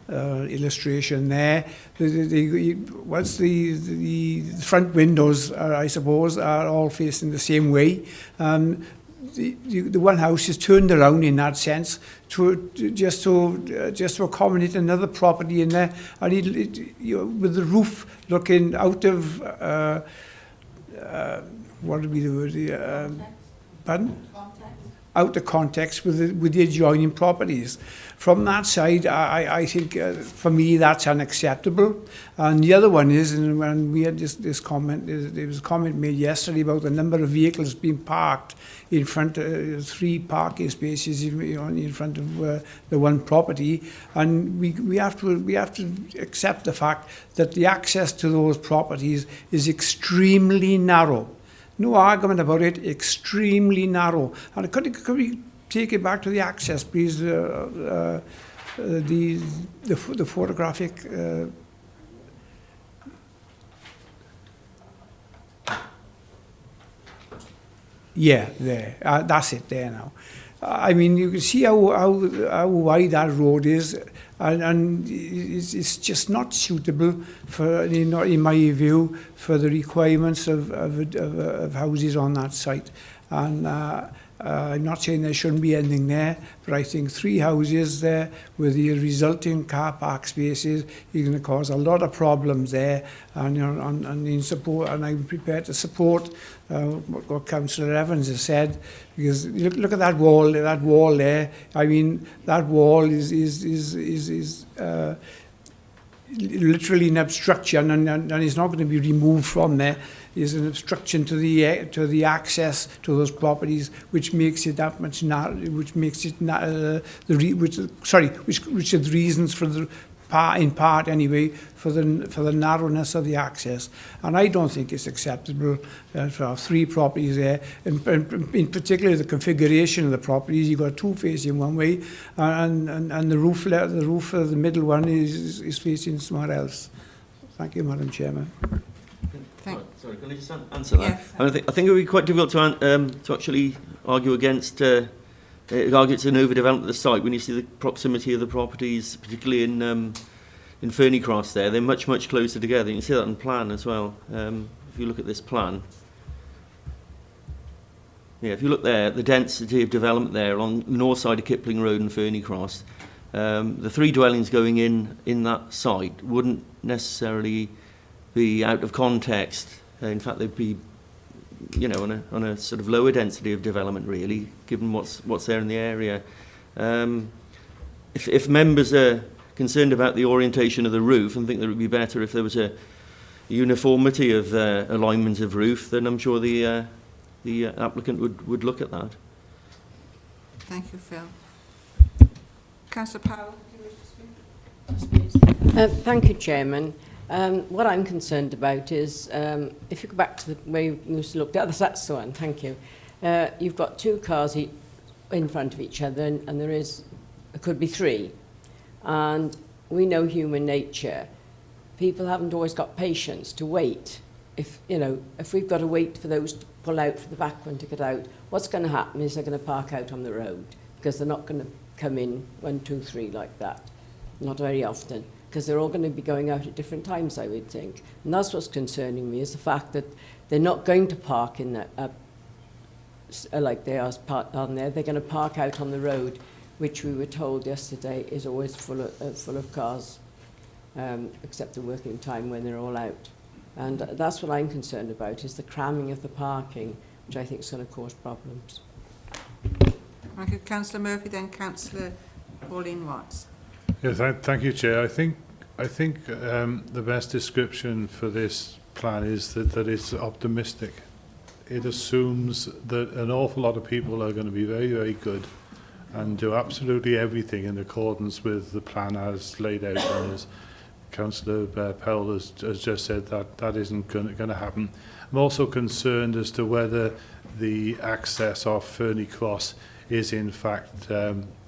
illustration there, once the front windows, I suppose, are all facing the same way. The one house is turned around in that sense just to accommodate another property in there, and with the roof looking out of what would be the word? Pardon? Out of context with the adjoining properties. From that side, I think for me that's unacceptable. And the other one is, and when we had this comment, there was a comment made yesterday about the number of vehicles being parked in front of 3 parking spaces in front of the one property, and we have to accept the fact that the access to those properties is extremely narrow. No argument about it, extremely narrow. And could we take it back to the access, please? The photographic. Yeah, there. That's it there now. I mean, you can see how wide that road is, and it's just not suitable for, in my view, for the requirements of houses on that site. And I'm not saying there shouldn't be anything there, but I think 3 houses there with the resulting car park spaces is going to cause a lot of problems there. And, you know, and in support, and I'm prepared to support what Councillor Evans has said, because look at that wall there. I mean, that wall is literally an obstruction, and it's not going to be removed from there. Is an obstruction to the access to those properties, which makes it that much which makes it which are the reasons for the in part anyway for the narrowness of the access. And I don't think it's acceptable for our 3 properties there, and in particular the configuration of the properties. You've got 2 facing one way, and the roof of the middle one is facing somewhere else. Thank you, Madam Chairman. Sorry, can I just answer that? Yes. I think it would be quite difficult to actually argue against argue it's an overdevelopment of the site when you see the proximity of the properties, particularly in Ferny Cross there. They're much closer together. You can see that in the plan as well. If you look at this plan. Yeah, if you look there, the density of development there on the north side of Kipling Road and Ferny Cross, the 3 dwellings going in that site wouldn't necessarily be out of context. In fact, they'd be, you know, on a sort of lower density of development, really, given what's there in the area. If members are concerned about the orientation of the roof and think that it would be better if there was a uniformity of alignment of roof, then I'm sure the applicant would look at that. Thank you, Phil. Councillor Powell, do you wish to speak? Thank you, Chairman. What I'm concerned about is, if you go back to the way you used to look at, that's the one, thank you. You've got 2 cars in front of each other, and there could be 3. And we know human nature. People haven't always got patience to wait. If we've got to wait for those to pull out for the back one to get out, what's going to happen is they're going to park out on the road, because they're not going to come in 1, 2, 3 like that. Not very often. Because they're all going to be going out at different times, I would think. And that's what's concerning me, is the fact that they're not going to park in that, like they are parked on there. They're going to park out on the road, which we were told yesterday is always full of cars, except the working time when they're all out. And that's what I'm concerned about, is the cramming of the parking, which I think is going to cause problems. Thank you, Councillor Murphy, then Councillor Pauline Watts. Yes, thank you, Chair. I think the best description for this plan is that it's optimistic. It assumes that an awful lot of people are going to be very, very good and do absolutely everything in accordance with the plan as laid out. And as Councillor Powell has just said, that isn't going to happen. I'm also concerned as to whether the access off Ferny Cross is in fact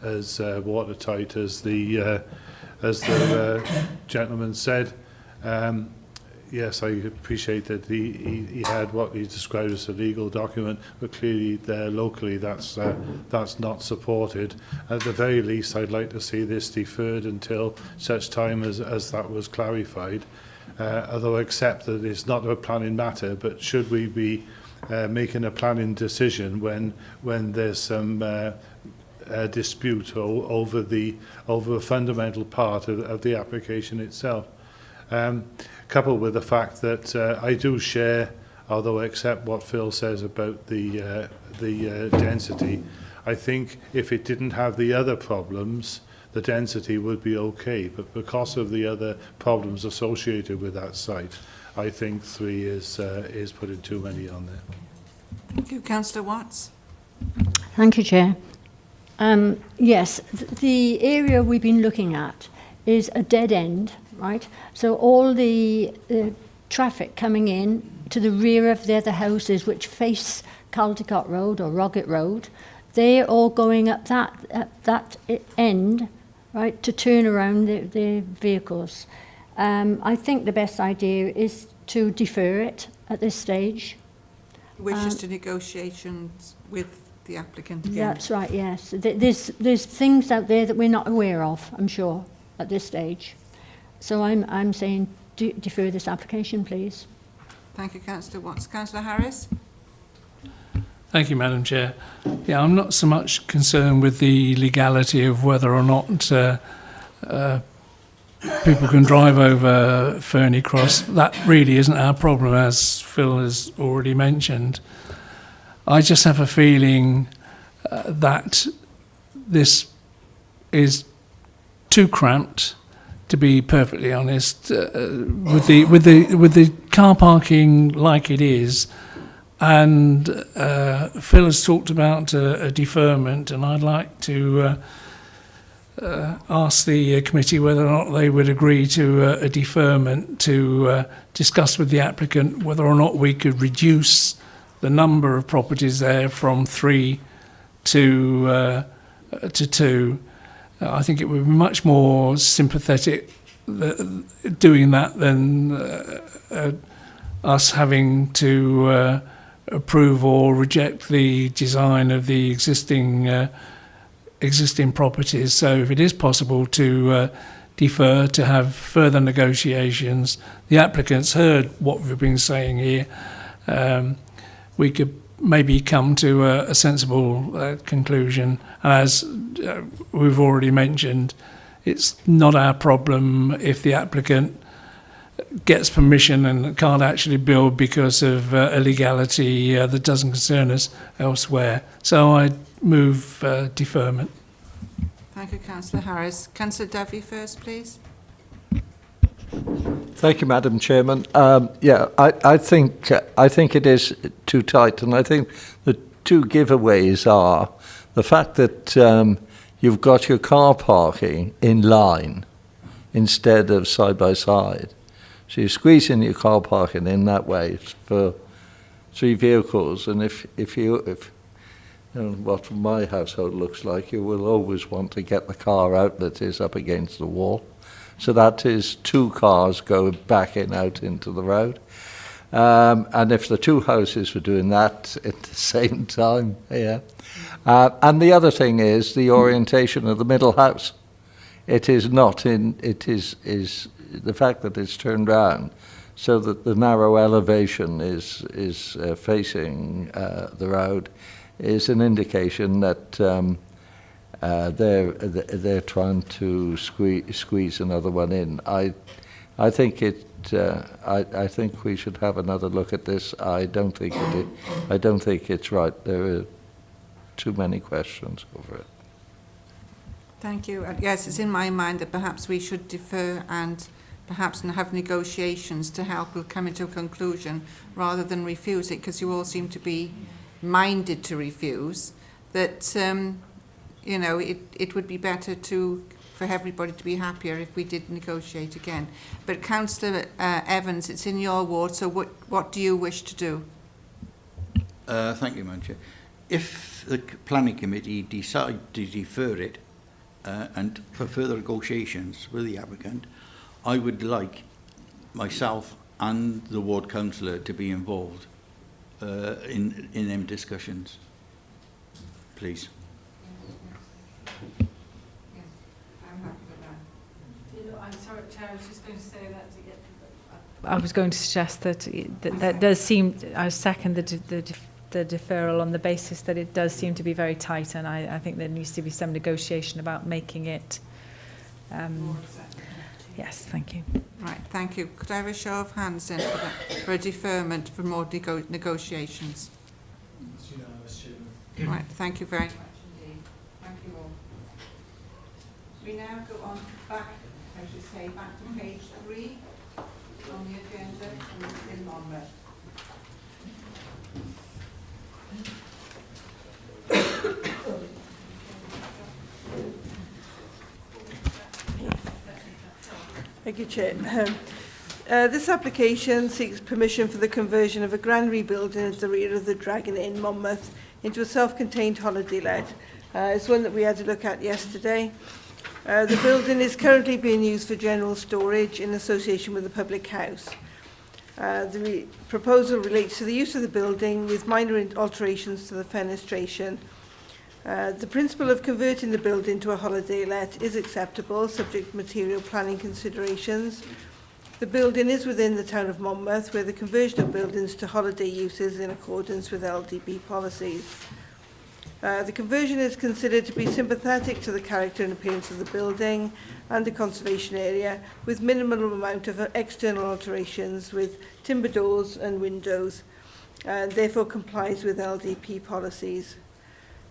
as watertight as the gentleman said. Yes, I appreciate that he had what he described as a legal document, but clearly there locally that's not supported. At the very least, I'd like to see this deferred until such time as that was clarified. Although I accept that it's not a planning matter, but should we be making a planning decision when there's some dispute over a fundamental part of the application itself? Coupled with the fact that I do share, although I accept what Phil says about the density, I think if it didn't have the other problems, the density would be okay. But because of the other problems associated with that site, I think 3 is putting too many on there. Thank you, Councillor Watts. Thank you, Chair. Yes, the area we've been looking at is a dead end, right? So all the traffic coming in to the rear of the other houses which face Caldecott Road or Roggett Road, they're all going up that end, right, to turn around the vehicles. I think the best idea is to defer it at this stage. Wishes to negotiations with the applicant again. That's right, yes. There's things out there that we're not aware of, I'm sure, at this stage. So I'm saying defer this application, please. Thank you, Councillor Watts. Councillor Harris? Thank you, Madam Chair. Yeah, I'm not so much concerned with the legality of whether or not people can drive over Ferny Cross. That really isn't our problem, as Phil has already mentioned. I just have a feeling that this is too cramped, to be perfectly honest, with the car parking like it is. And Phil has talked about a deferment, and I'd like to ask the committee whether or not they would agree to a deferment to discuss with the applicant whether or not we could reduce the number of properties there from 3 to 2. I think it would be much more sympathetic doing that than us having to approve or reject the design of the existing properties. So if it is possible to defer, to have further negotiations, the applicant's heard what we've been saying here, we could maybe come to a sensible conclusion. And as we've already mentioned, it's not our problem if the applicant gets permission and can't actually build because of illegality that doesn't concern us elsewhere. So I move deferment. Thank you, Councillor Harris. Councillor Duffy first, please. Thank you, Madam Chairman. I think it is too tight, and I think the two giveaways are the fact that you've got your car parking in line instead of side by side. So you're squeezing your car parking in that way for 3 vehicles, and if what my household looks like, you will always want to get the car out that is up against the wall. So that is 2 cars go backing out into the road. And if the 2 houses were doing that at the same time, yeah. And the other thing is the orientation of the middle house. It is not in, it is the fact that it's turned round so that the narrow elevation is facing the road is an indication that they're trying to squeeze another one in. I think I think we should have another look at this. I don't think it's right. There are too many questions over it. Thank you. Yes, it's in my mind that perhaps we should defer and perhaps have negotiations to help us come into a conclusion rather than refuse it, because you all seem to be minded to refuse. That you know, it would be better for everybody to be happier if we did negotiate again. But Councillor Evans, it's in your ward, so what do you wish to do? Thank you, Madam Chair. If the planning committee decide to defer it and for further negotiations with the applicant, I would like myself and the ward councillor to be involved in them discussions, please. I'm sorry, Chair, I was just going to say that I was going to suggest that that does seem, I second the deferral on the basis that it does seem to be very tight, and I think there needs to be some negotiation about making it. Yes, thank you. Right, thank you. Could I have a show of hands then for a deferment for more negotiations? Right, thank you very much indeed. Thank you all. We now go on back, I should say, back to page 3 on the agenda in Monmouth. Thank you, Chair. This application seeks permission for the conversion of a granary building at the rear of the Dragon Inn, Monmouth, into a self-contained holiday let. It's one that we had a look at yesterday. The building is currently being used for general storage in association with the public house. The proposal relates to the use of the building with minor alterations to the fenestration The principle of converting the building to a holiday let is acceptable, subject to material planning considerations. The building is within the town of Monmouth, where the conversion of buildings to holiday uses in accordance with LDP policies. The conversion is considered to be sympathetic to the character and appearance of the building and the conservation area, with minimal amount of external alterations with timber doors and windows, and therefore complies with LDP policies.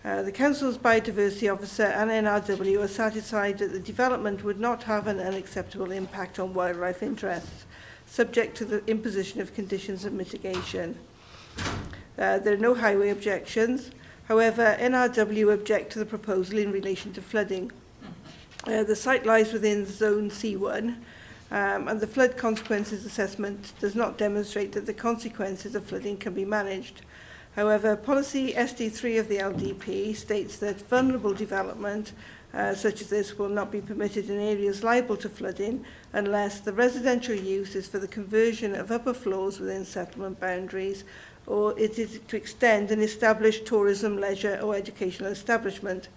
The Council's Biodiversity Officer and NRW are satisfied that the development would not have an unacceptable impact on wildlife interests, subject to the imposition of conditions of mitigation. There are no highway objections. However, NRW object to the proposal in relation to flooding. The site lies within Zone C1, and the flood consequences assessment does not demonstrate that the consequences of flooding can be managed. However, policy SD3 of the LDP states that vulnerable development such as this will not be permitted in areas liable to flooding unless the residential use is for the conversion of upper floors within settlement boundaries, or it is to extend an established tourism, leisure or educational establishment.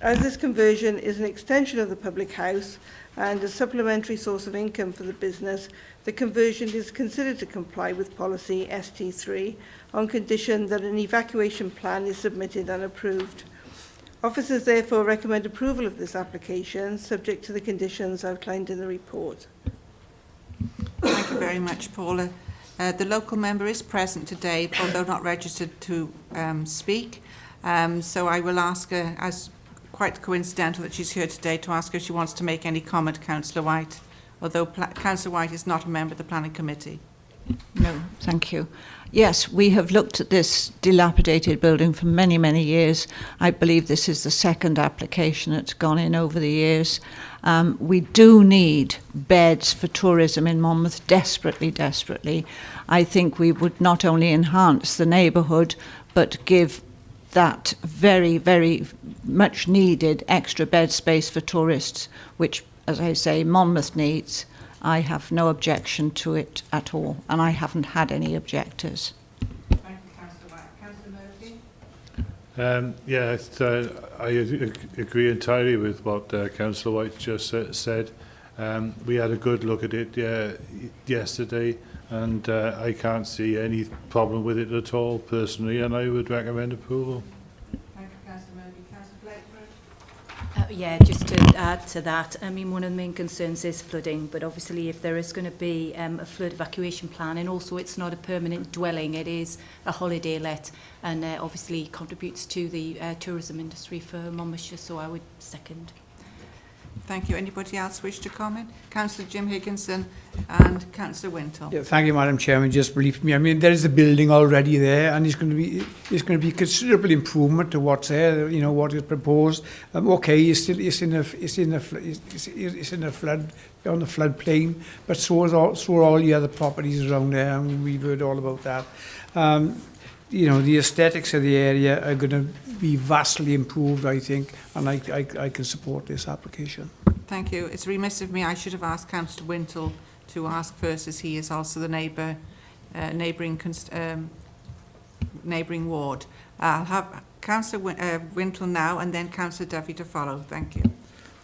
As this conversion is an extension of the public house and a supplementary source of income for the business, the conversion is considered to comply with policy ST3 on condition that an evacuation plan is submitted and approved. Officers therefore recommend approval of this application, subject to the conditions outlined in the report. Thank you very much, Paula. The local member is present today, although not registered to speak. So I will ask her, as quite coincidental that she's here today, to ask her if she wants to make any comment, Councillor White, although Councillor White is not a member of the Planning Committee. No, thank you. Yes, we have looked at this dilapidated building for many, many years. I believe this is the second application that's gone in over the years. We do need beds for tourism in Monmouth, desperately, desperately. I think we would not only enhance the neighbourhood, but give that very, very much needed extra bed space for tourists, which, as I say, Monmouth needs. I have no objection to it at all, and I haven't had any objectors. Thank you, Councillor White. Councillor Murphy? Yes, I agree entirely with what Councillor White just said. We had a good look at it yesterday, and I can't see any problem with it at all, personally, and I would recommend approval. Thank you, Councillor Murphy. Councillor Blakeford? Yeah, just to add to that, I mean, one of the main concerns is flooding, but obviously if there is going to be a flood evacuation plan, and also it's not a permanent dwelling, it is a holiday let, and obviously contributes to the tourism industry for Monmouthshire, so I would second. Thank you. Anybody else wish to comment? Councillor Jim Higginson and Councillor Wintle. Yeah, thank you, Madam Chairman. Just believe me. I mean, there is a building already there, and it's going to be considerable improvement to what's there. You know what is proposed. Okay, it's in a flood on the floodplain, but so are all the other properties around there. I mean, we've heard all about that. You know, the aesthetics of the area are going to be vastly improved, I think, and I can support this application. Thank you. It's remiss of me. I should have asked Councillor Wintle to ask first, as he is also the neighbouring ward. I'll have Councillor Wintle now, and then Councillor Duffy to follow. Thank you.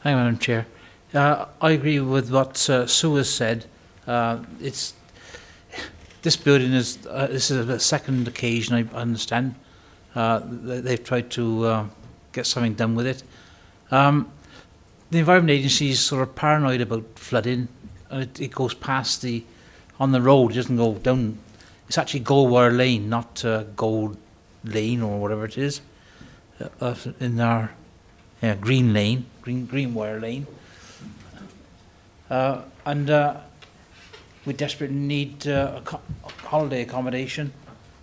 Thank you, Madam Chair. I agree with what Sue has said. This building is this is the second occasion, I understand. They've tried to get something done with it. The Environment Agency is sort of paranoid about flooding. It goes past on the road, it doesn't go down. It's actually Goldwire Lane, not Gold Lane or whatever it is, in our Green Lane, Greenwire Lane. We desperately need holiday accommodation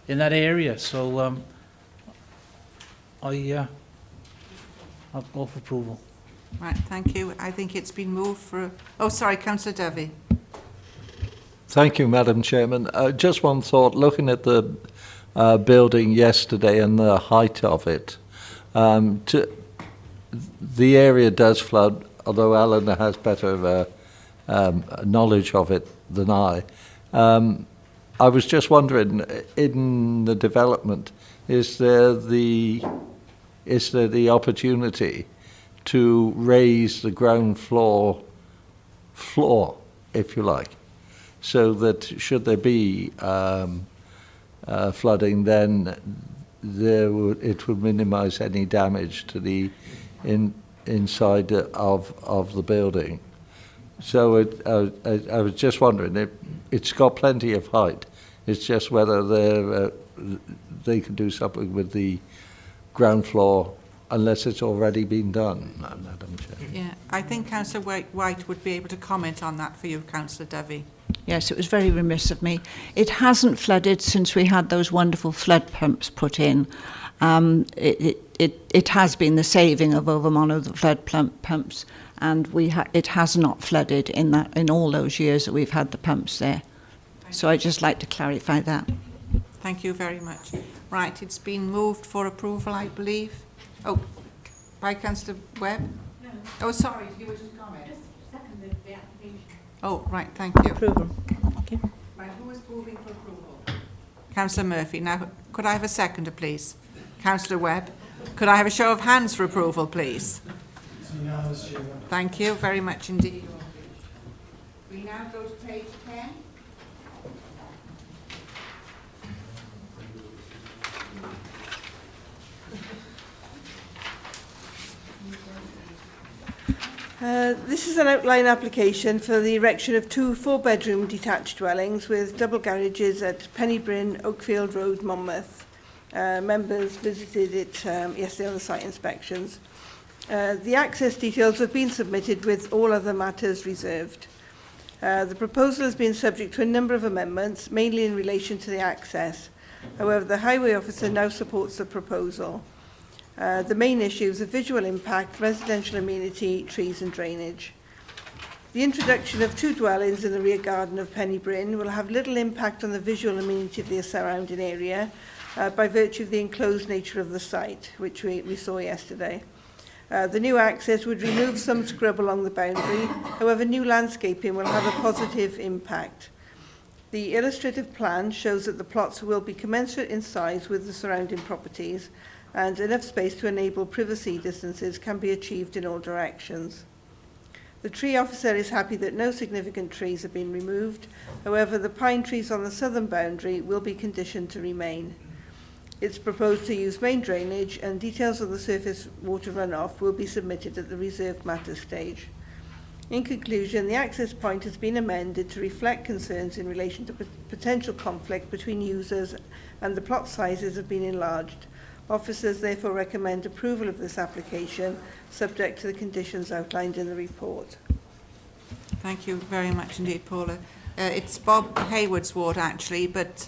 in that area, so I'll go for approval. Right, thank you. I think it's been moved for... Oh, sorry, Councillor Duffy. Thank you, Madam Chairman. Just one thought, looking at the building yesterday and the height of it, the area does flood, although Alan has better knowledge of it than I. I was just wondering, in the development, is there the is there the opportunity to raise the ground floor, if you like, so that should there be flooding, then it would minimise any damage to the inside of the building. So I was just wondering, it's got plenty of height. It's just whether they could do something with the ground floor, unless it's already been done, Madam Chair. Yeah, I think Councillor White would be able to comment on that for you, Councillor Dovey. Yes, it was very remiss of me. It hasn't flooded since we had those wonderful flood pumps put in. It has been the saving of Overmono, the flood pumps, and it has not flooded in all those years that we've had the pumps there. So I'd just like to clarify that. Thank you very much. Right, it's been moved for approval, I believe. Oh, by Councillor Webb? No. Oh, sorry, you were just comment. The application. Oh, right, thank you. Approval. Okay. Right, who is moving for approval? Councillor Murphy. Now, could I have a seconder, please? Councillor Webb. Could I have a show of hands for approval, please? Thank you very much indeed. We now go to page 10. This is an outline application for the erection of 2 4-bedroom detached dwellings with double garages at Pennybryn, Oakfield Road, Monmouth. Members visited it yesterday on the site inspections. The access details have been submitted with all other matters reserved. The proposal has been subject to a number of amendments, mainly in relation to the access. However, the Highway Officer now supports the proposal. The main issues are visual impact, residential amenity, trees and drainage. The introduction of 2 dwellings in the rear garden of Pennybryn will have little impact on the visual amenity of the surrounding area by virtue of the enclosed nature of the site, which we saw yesterday. The new access would remove some scrub along the boundary. However, new landscaping will have a positive impact. The illustrative plan shows that the plots will be commensurate in size with the surrounding properties, and enough space to enable privacy distances can be achieved in all directions. The tree officer is happy that no significant trees have been removed. However, the pine trees on the southern boundary will be conditioned to remain. It's proposed to use main drainage, and details of the surface water runoff will be submitted at the reserved matters stage. In conclusion, the access point has been amended to reflect concerns in relation to potential conflict between users, and the plot sizes have been enlarged. Officers therefore recommend approval of this application, subject to the conditions outlined in the report. Thank you very much indeed, Paula. It's Bob Hayward's ward, actually, but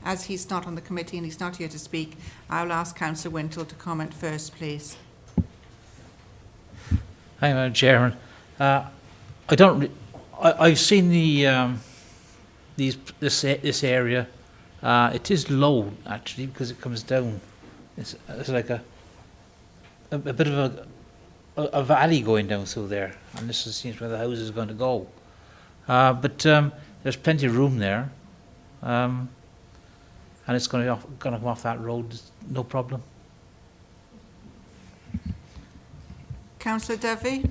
as he's not on the committee and he's not here to speak, I'll ask Councillor Wintle to comment first, please. Hi, Madam Chairman. I've seen this area. It is low, actually, because it comes down. It's like a bit of a valley going down through there, and this seems where the house is going to go. But there's plenty of room there, and it's going to come off that road, no problem. Councillor Dovey?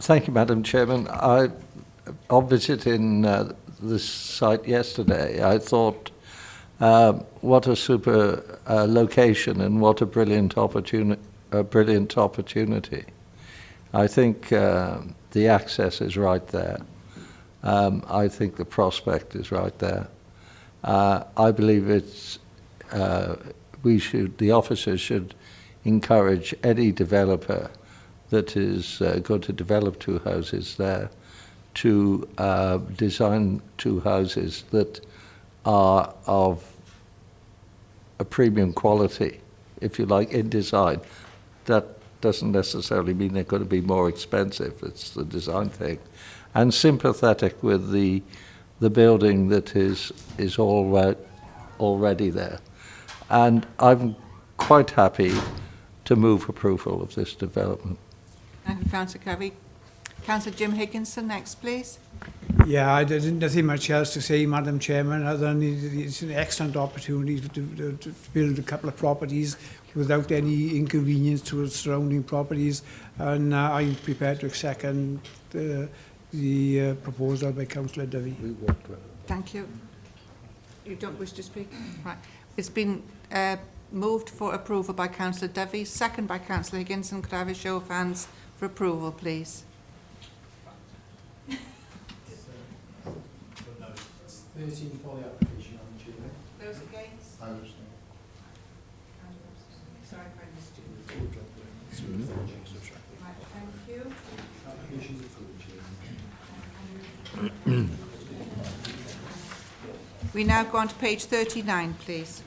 Thank you, Madam Chairman. On visiting this site yesterday, I thought, what a super location and what a brilliant opportunity. I think the access is right there. I think the prospect is right there. I believe it's the officers should encourage any developer that is going to develop 2 houses there to design 2 houses that are of a premium quality, if you like, in design. That doesn't necessarily mean they're going to be more expensive. It's the design thing. And sympathetic with the building that is already there. And I'm quite happy to move approval of this development. Thank you, Councillor Covey. Councillor Jim Higginson, next, please. Yeah, I didn't nothing much else to say, Madam Chairman, other than it's an excellent opportunity to build a couple of properties without any inconvenience to the surrounding properties, and I'm prepared to second the proposal by Councillor Dovey. Thank you. You don't wish to speak? Right. It's been moved for approval by Councillor Dovey, second by Councillor Higginson. Could I have a show of hands for approval, please? 13 for the application, Madam Chairman. Those against? Sorry if I missed you. Right, thank you. Application's approved, We now go on to page 39, please.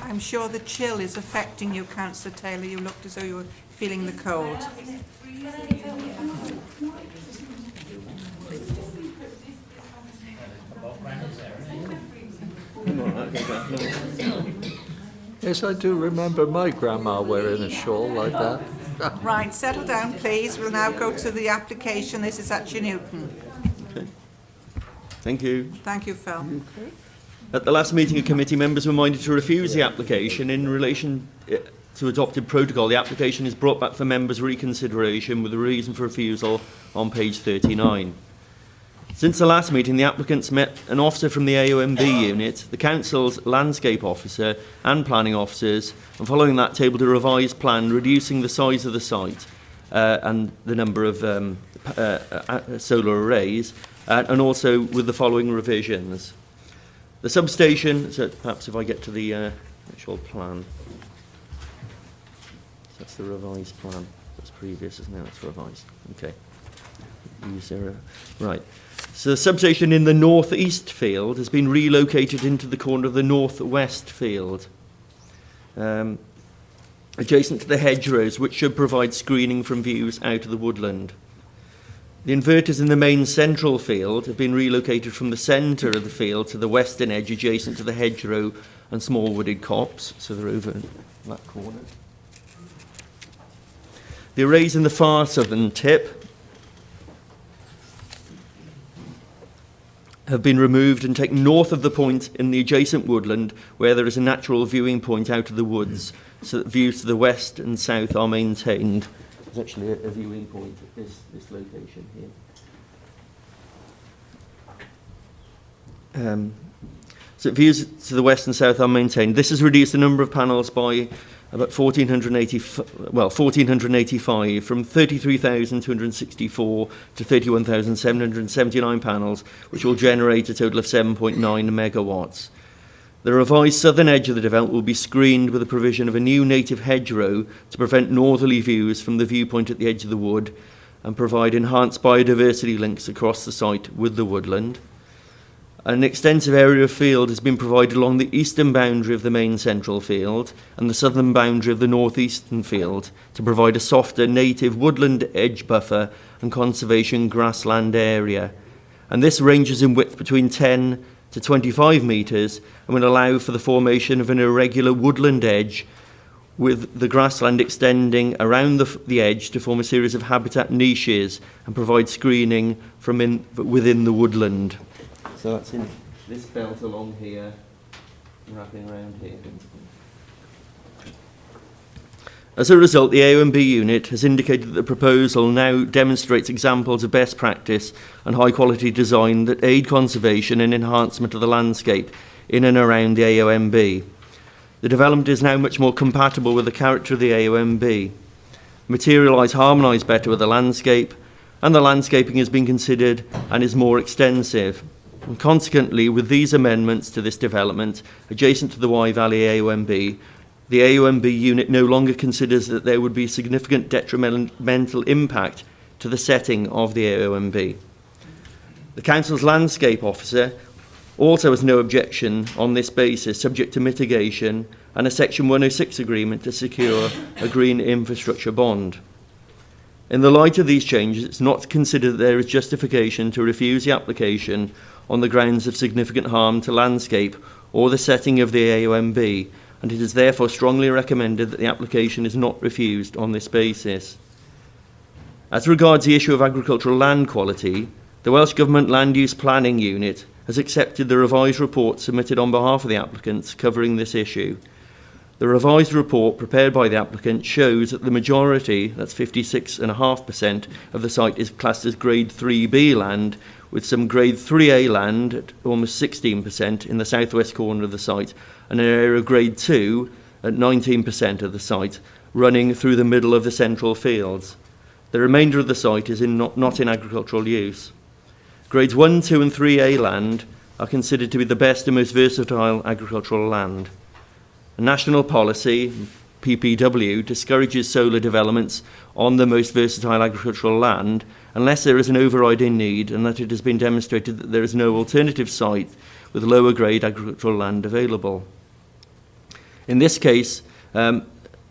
I'm sure the chill is affecting you, Councillor Taylor. You looked as though you were feeling the cold. Yes, I do remember my grandma wearing a shawl like that. Right, settle down, please. We'll now go to the application. This is at Newton. Okay. Thank you. Thank you, Phil. At the last meeting of committee, members were minded to refuse the application in relation to adopted protocol. The application is brought back for members' reconsideration with a reason for refusal on page 39. Since the last meeting, the applicants met an officer from the AOMB unit, the council's landscape officer and planning officers, and following that tabled a revised plan reducing the size of the site and the number of solar arrays, and also with the following revisions. The substation, so perhaps if I get to the actual plan. So that's the revised plan. That's previous, isn't it? That's revised. Okay. Right. So the substation in the northeast field has been relocated into the corner of the northwest field, adjacent to the hedgerows, which should provide screening from views out of the woodland. The inverters in the main central field have been relocated from the centre of the field to the western edge, adjacent to the hedgerow and small wooded copse, so they're over in that corner. The arrays in the far southern tip have been removed and taken north of the point in the adjacent woodland, where there is a natural viewing point out of the woods, so that views to the west and south are maintained. There's actually a viewing point at this location here. So views to the west and south are maintained. This has reduced the number of panels by about 1,485 from 33,264 to 31,779 panels, which will generate a total of 7.9 megawatts. The revised southern edge of the development will be screened with the provision of a new native hedgerow to prevent northerly views from the viewpoint at the edge of the wood and provide enhanced biodiversity links across the site with the woodland. An extensive area of field has been provided along the eastern boundary of the main central field and the southern boundary of the northeastern field to provide a softer native woodland edge buffer and conservation grassland area. And this ranges in width between 10 to 25 metres and will allow for the formation of an irregular woodland edge with the grassland extending around the edge to form a series of habitat niches and provide screening from within the woodland. So that's in this belt along here, wrapping around here. As a result, the AOMB unit has indicated that the proposal now demonstrates examples of best practice and high-quality design that aid conservation and enhancement of the landscape in and around the AOMB. The development is now much more compatible with the character of the AOMB. Material harmonise better with the landscape, and the landscaping has been considered and is more extensive. And consequently, with these amendments to this development, adjacent to the Wye Valley AOMB, the AOMB unit no longer considers that there would be significant detrimental impact to the setting of the AOMB. The Council's landscape officer also has no objection on this basis, subject to mitigation and a Section 106 agreement to secure a green infrastructure bond. In the light of these changes, it's not considered that there is justification to refuse the application on the grounds of significant harm to landscape or the setting of the AOMB, and it is therefore strongly recommended that the application is not refused on this basis. As regards the issue of agricultural land quality, the Welsh Government Land Use Planning Unit has accepted the revised report submitted on behalf of the applicants covering this issue. The revised report prepared by the applicant shows that the majority, that's 56.5% of the site, is classed as Grade 3B land, with some Grade 3A land at almost 16% in the southwest corner of the site, and an area of Grade 2 at 19% of the site, running through the middle of the central fields. The remainder of the site is not in agricultural use. Grades 1, 2 and 3A land are considered to be the best and most versatile agricultural land. A national policy, PPW, discourages solar developments on the most versatile agricultural land unless there is an overriding need and that it has been demonstrated that there is no alternative site with lower grade agricultural land available. In this case, in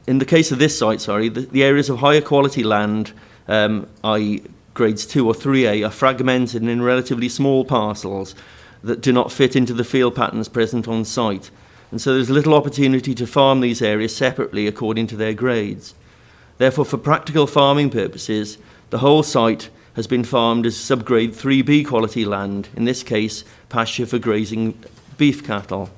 the case of this site, the areas of higher quality land, i.e. grades 2 or 3A, are fragmented in relatively small parcels that do not fit into the field patterns present on site. And so there's little opportunity to farm these areas separately according to their grades. Therefore, for practical farming purposes, the whole site has been farmed as subgrade 3B quality land, in this case, pasture for grazing beef cattle.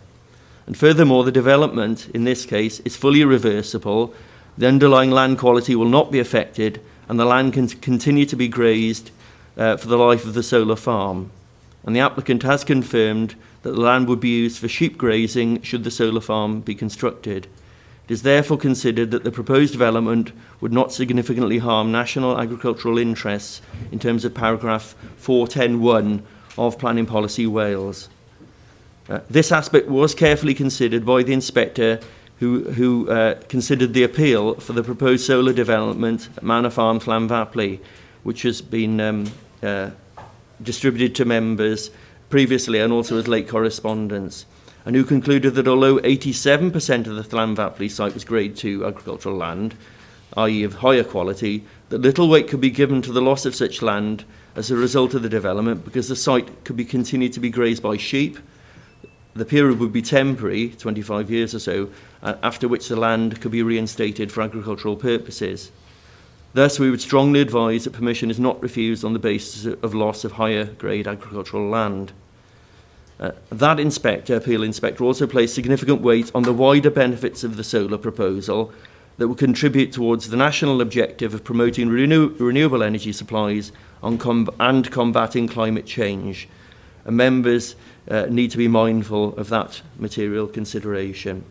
And furthermore, the development, in this case, is fully reversible. The underlying land quality will not be affected, and the land can continue to be grazed for the life of the solar farm. And the applicant has confirmed that the land would be used for sheep grazing should the solar farm be constructed. It is therefore considered that the proposed development would not significantly harm national agricultural interests in terms of paragraph 410(1) of Planning Policy Wales. This aspect was carefully considered by the inspector who considered the appeal for the proposed solar development at Manor Farms, Llanfapli, which has been distributed to members previously and also as late correspondence, and who concluded that although 87% of the Llanfapli site was Grade 2 agricultural land, i.e. of higher quality, that little weight could be given to the loss of such land as a result of the development because the site could be continued to be grazed by sheep. The period would be temporary, 25 years or so, after which the land could be reinstated for agricultural purposes. Thus, we would strongly advise that permission is not refused on the basis of loss of higher grade agricultural land. That appeal inspector, also placed significant weight on the wider benefits of the solar proposal that will contribute towards the national objective of promoting renewable energy supplies and combating climate change. And members need to be mindful of that material consideration.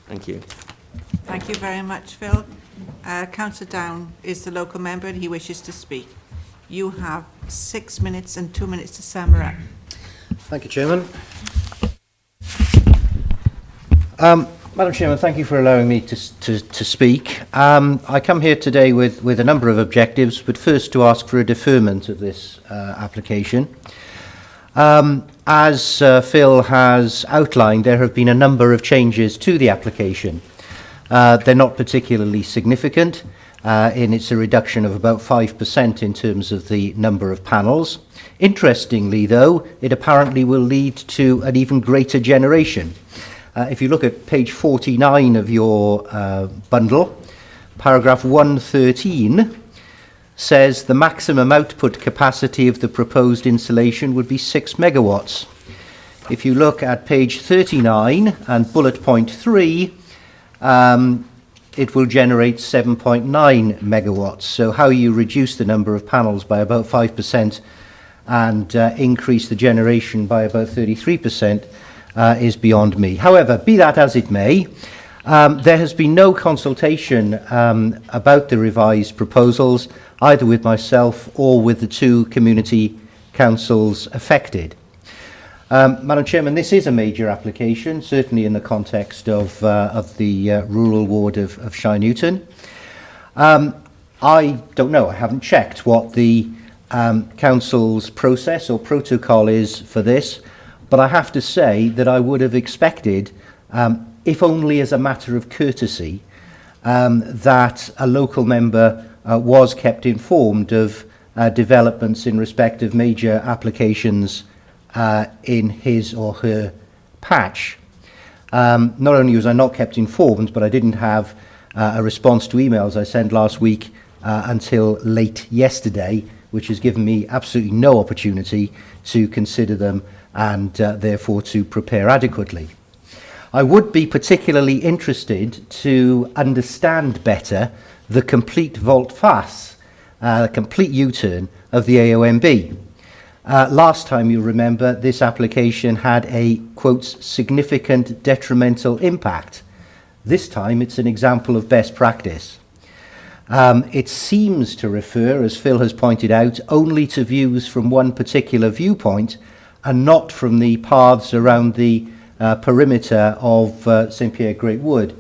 Thank you. Thank you very much, Phil. Councillor Down is the local member and he wishes to speak. You have 6 minutes and 2 minutes to sum up. Thank you, Chairman. Madam Chairman, thank you for allowing me to speak. I come here today with a number of objectives, but first to ask for a deferment of this application. As Phil has outlined, there have been a number of changes to the application. They're not particularly significant, and it's a reduction of about 5% in terms of the number of panels. Interestingly, though, it apparently will lead to an even greater generation. If you look at page 49 of your bundle, paragraph 113 says the maximum output capacity of the proposed installation would be 6 megawatts. If you look at page 39 and bullet point 3, it will generate 7.9 megawatts. So how you reduce the number of panels by about 5% and increase the generation by about 33% is beyond me. However, be that as it may, there has been no consultation about the revised proposals, either with myself or with the two community councils affected. Madam Chairman, this is a major application, certainly in the context of the rural ward of Shire Newton. I don't know, I haven't checked what the council's process or protocol is for this, but I have to say that I would have expected, if only as a matter of courtesy, that a local member was kept informed of developments in respect of major applications in his or her patch. Not only was I not kept informed, but I didn't have a response to emails I sent last week until late yesterday, which has given me absolutely no opportunity to consider them and therefore to prepare adequately. I would be particularly interested to understand better the complete volte-face, the complete U-turn of the AONB. Last time, you remember, this application had a, quote, significant detrimental impact. This time, it's an example of best practice. It seems to refer, as Phil has pointed out, only to views from one particular viewpoint and not from the paths around the perimeter of St Pierre Great Wood.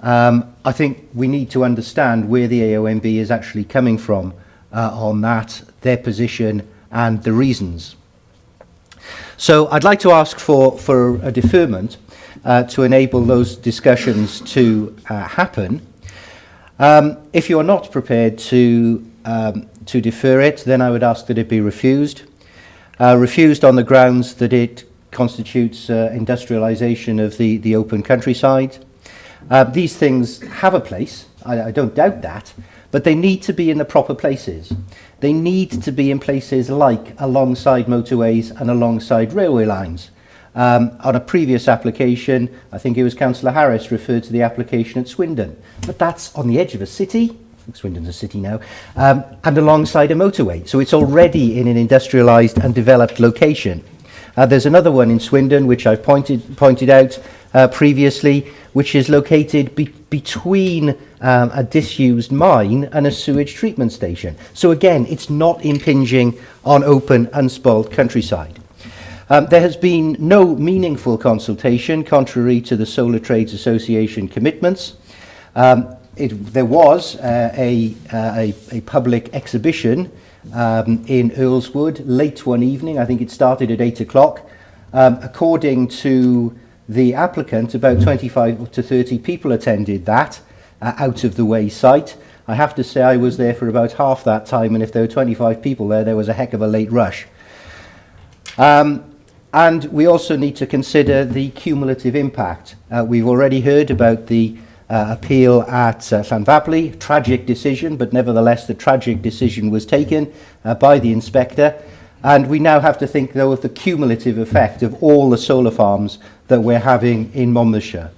I think we need to understand where the AONB is actually coming from on that, their position and the reasons. So I'd like to ask for a deferment to enable those discussions to happen. If you are not prepared to defer it, then I would ask that it be refused. Refused on the grounds that it constitutes industrialisation of the open countryside. These things have a place, I don't doubt that, but they need to be in the proper places. They need to be in places like alongside motorways and alongside railway lines. On a previous application, I think it was Councillor Harris referred to the application at Swindon, but that's on the edge of a city. I think Swindon's a city now, and alongside a motorway. So it's already in an industrialised and developed location. There's another one in Swindon, which I've pointed out previously, which is located between a disused mine and a sewage treatment station. So again, it's not impinging on open, unspoiled countryside. There has been no meaningful consultation, contrary to the Solar Trades Association commitments. There was a public exhibition in Earlswood late one evening. I think it started at 8 o'clock. According to the applicant, about 25 to 30 people attended that out of the way site. I have to say I was there for about half that time, and if there were 25 people there was a heck of a late rush. And we also need to consider the cumulative impact. We've already heard about the appeal at Llanfabli, tragic decision, but nevertheless the tragic decision was taken by the inspector. And we now have to think, though, of the cumulative effect of all the solar farms that we're having in Monmouthshire.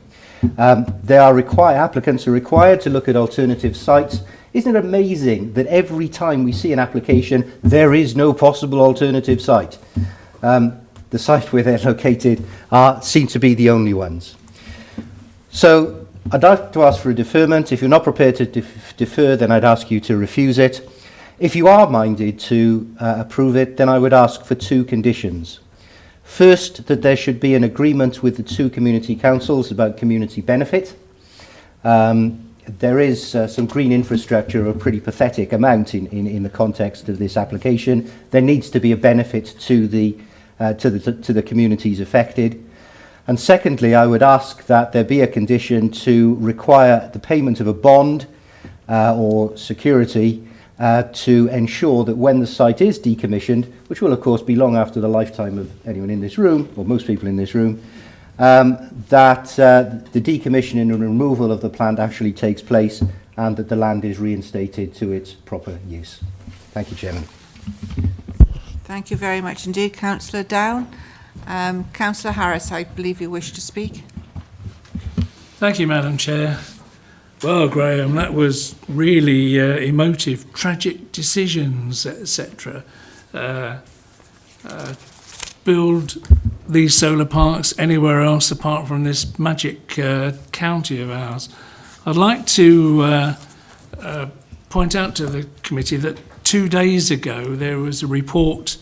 Applicants are required to look at alternative sites. Isn't it amazing that every time we see an application, there is no possible alternative site? The site where they're located seem to be the only ones. So I'd like to ask for a deferment. If you're not prepared to defer, then I'd ask you to refuse it. If you are minded to approve it, then I would ask for two conditions. First, that there should be an agreement with the two community councils about community benefit. There is some green infrastructure of a pretty pathetic amount in the context of this application. There needs to be a benefit to the communities affected. And secondly, I would ask that there be a condition to require the payment of a bond or security to ensure that when the site is decommissioned, which will of course be long after the lifetime of anyone in this room, or most people in this room, that the decommissioning and removal of the plant actually takes place and that the land is reinstated to its proper use. Thank you, Chairman. Thank you very much indeed, Councillor Down. Councillor Harris, I believe you wish to speak. Thank you, Madam Chair. Well, Graham, that was really emotive, tragic decisions, etc. Build these solar parks anywhere else apart from this magic county of ours. I'd like to point out to the committee that 2 days ago there was a report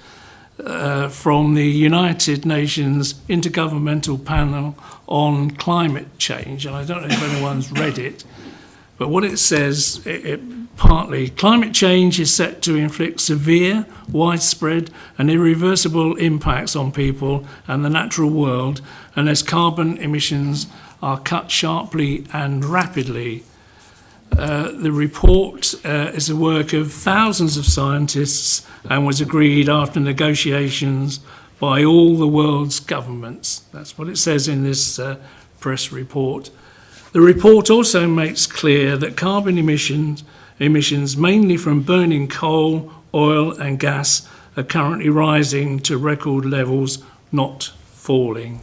from the United Nations Intergovernmental Panel on Climate Change, and I don't know if anyone's read it, but what it says, partly, climate change is set to inflict severe, widespread and irreversible impacts on people and the natural world unless carbon emissions are cut sharply and rapidly. The report is the work of thousands of scientists and was agreed after negotiations by all the world's governments. That's what it says in this press report. The report also makes clear that carbon emissions mainly from burning coal, oil and gas are currently rising to record levels, not falling.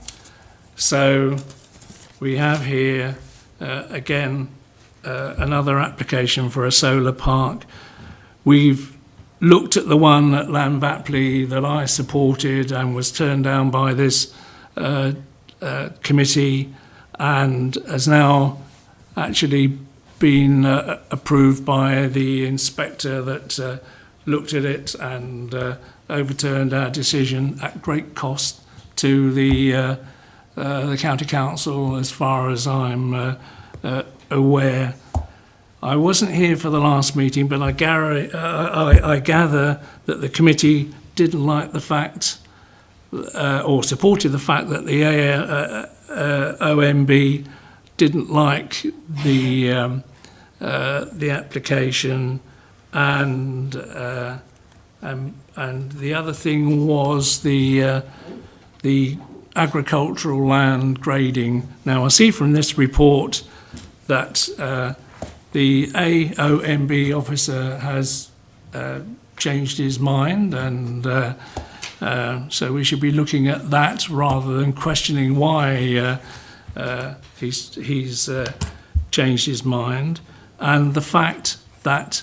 So we have here again another application for a solar park. We've looked at the one at Llanfapley that I supported and was turned down by this committee, and has now actually been approved by the inspector that looked at it and overturned our decision at great cost to the county council, as far as I'm aware. I wasn't here for the last meeting, but I gather that the committee didn't like the fact, or supported the fact, that the OMB didn't like the application, and the other thing was the agricultural land grading. Now, I see from this report that the AOMB officer has changed his mind, and so we should be looking at that rather than questioning why he's changed his mind. And the fact that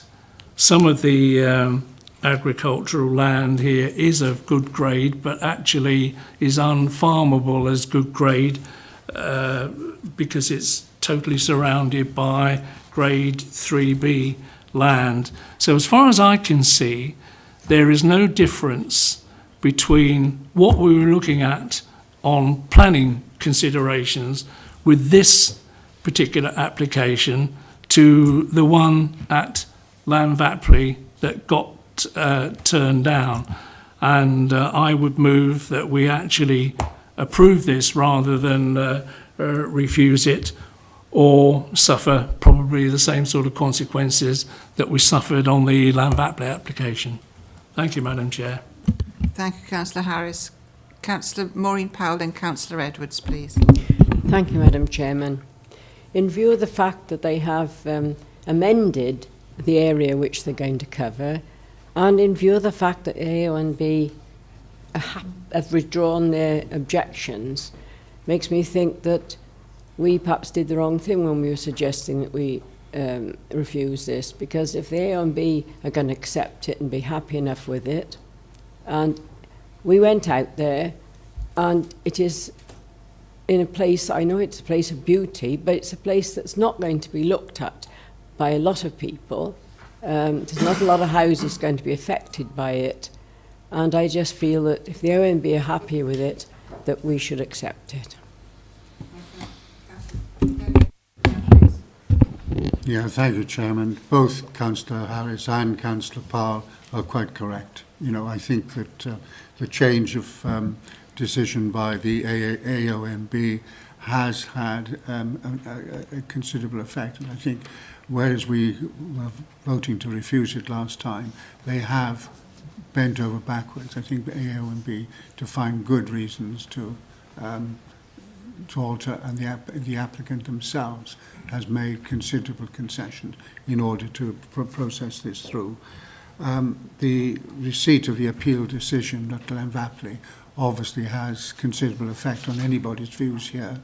some of the agricultural land here is of good grade, but actually is unfarmable as good grade because it's totally surrounded by grade 3B land. So as far as I can see, there is no difference between what we were looking at on planning considerations with this particular application to the one at Llanfapley that got turned down. And I would move that we actually approve this rather than refuse it, or suffer probably the same sort of consequences that we suffered on the Llanfapley application. Thank you, Madam Chair. Thank you, Councillor Harris. Councillor Maureen Powell and Councillor Edwards, please. Thank you, Madam Chairman. In view of the fact that they have amended the area which they're going to cover, and in view of the fact that AONB have withdrawn their objections, makes me think that we perhaps did the wrong thing when we were suggesting that we refuse this, because if the AONB are going to accept it and be happy enough with it, and we went out there, and it is in a place, I know it's a place of beauty, but it's a place that's not going to be looked at by a lot of people. There's not a lot of houses going to be affected by it, and I just feel that if the OMB are happy with it, that we should accept it. Yeah, thank you, Chairman. Both Councillor Harris and Councillor Powell are quite correct. You know, I think that the change of decision by the AOMB has had a considerable effect, and I think whereas we were voting to refuse it last time, they have bent over backwards, I think, the AOMB, to find good reasons to alter, and the applicant themselves has made considerable concessions in order to process this through. The receipt of the appeal decision at Llanfapley obviously has considerable effect on anybody's views here.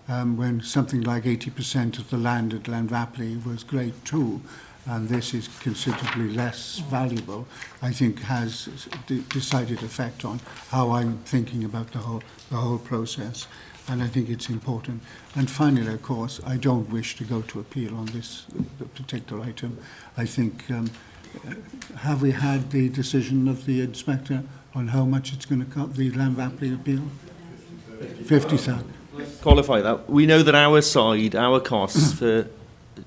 When something like 80% of the land at Llanfapley was grade 2, and this is considerably less valuable, I think has decided effect on how I'm thinking about the whole process. And I think it's important. And finally, of course, I don't wish to go to appeal on this particular item. I think, have we had the decision of the inspector on how much it's going to cost, the Llanfapley appeal? 50,000. Qualify that. We know that our side, our costs for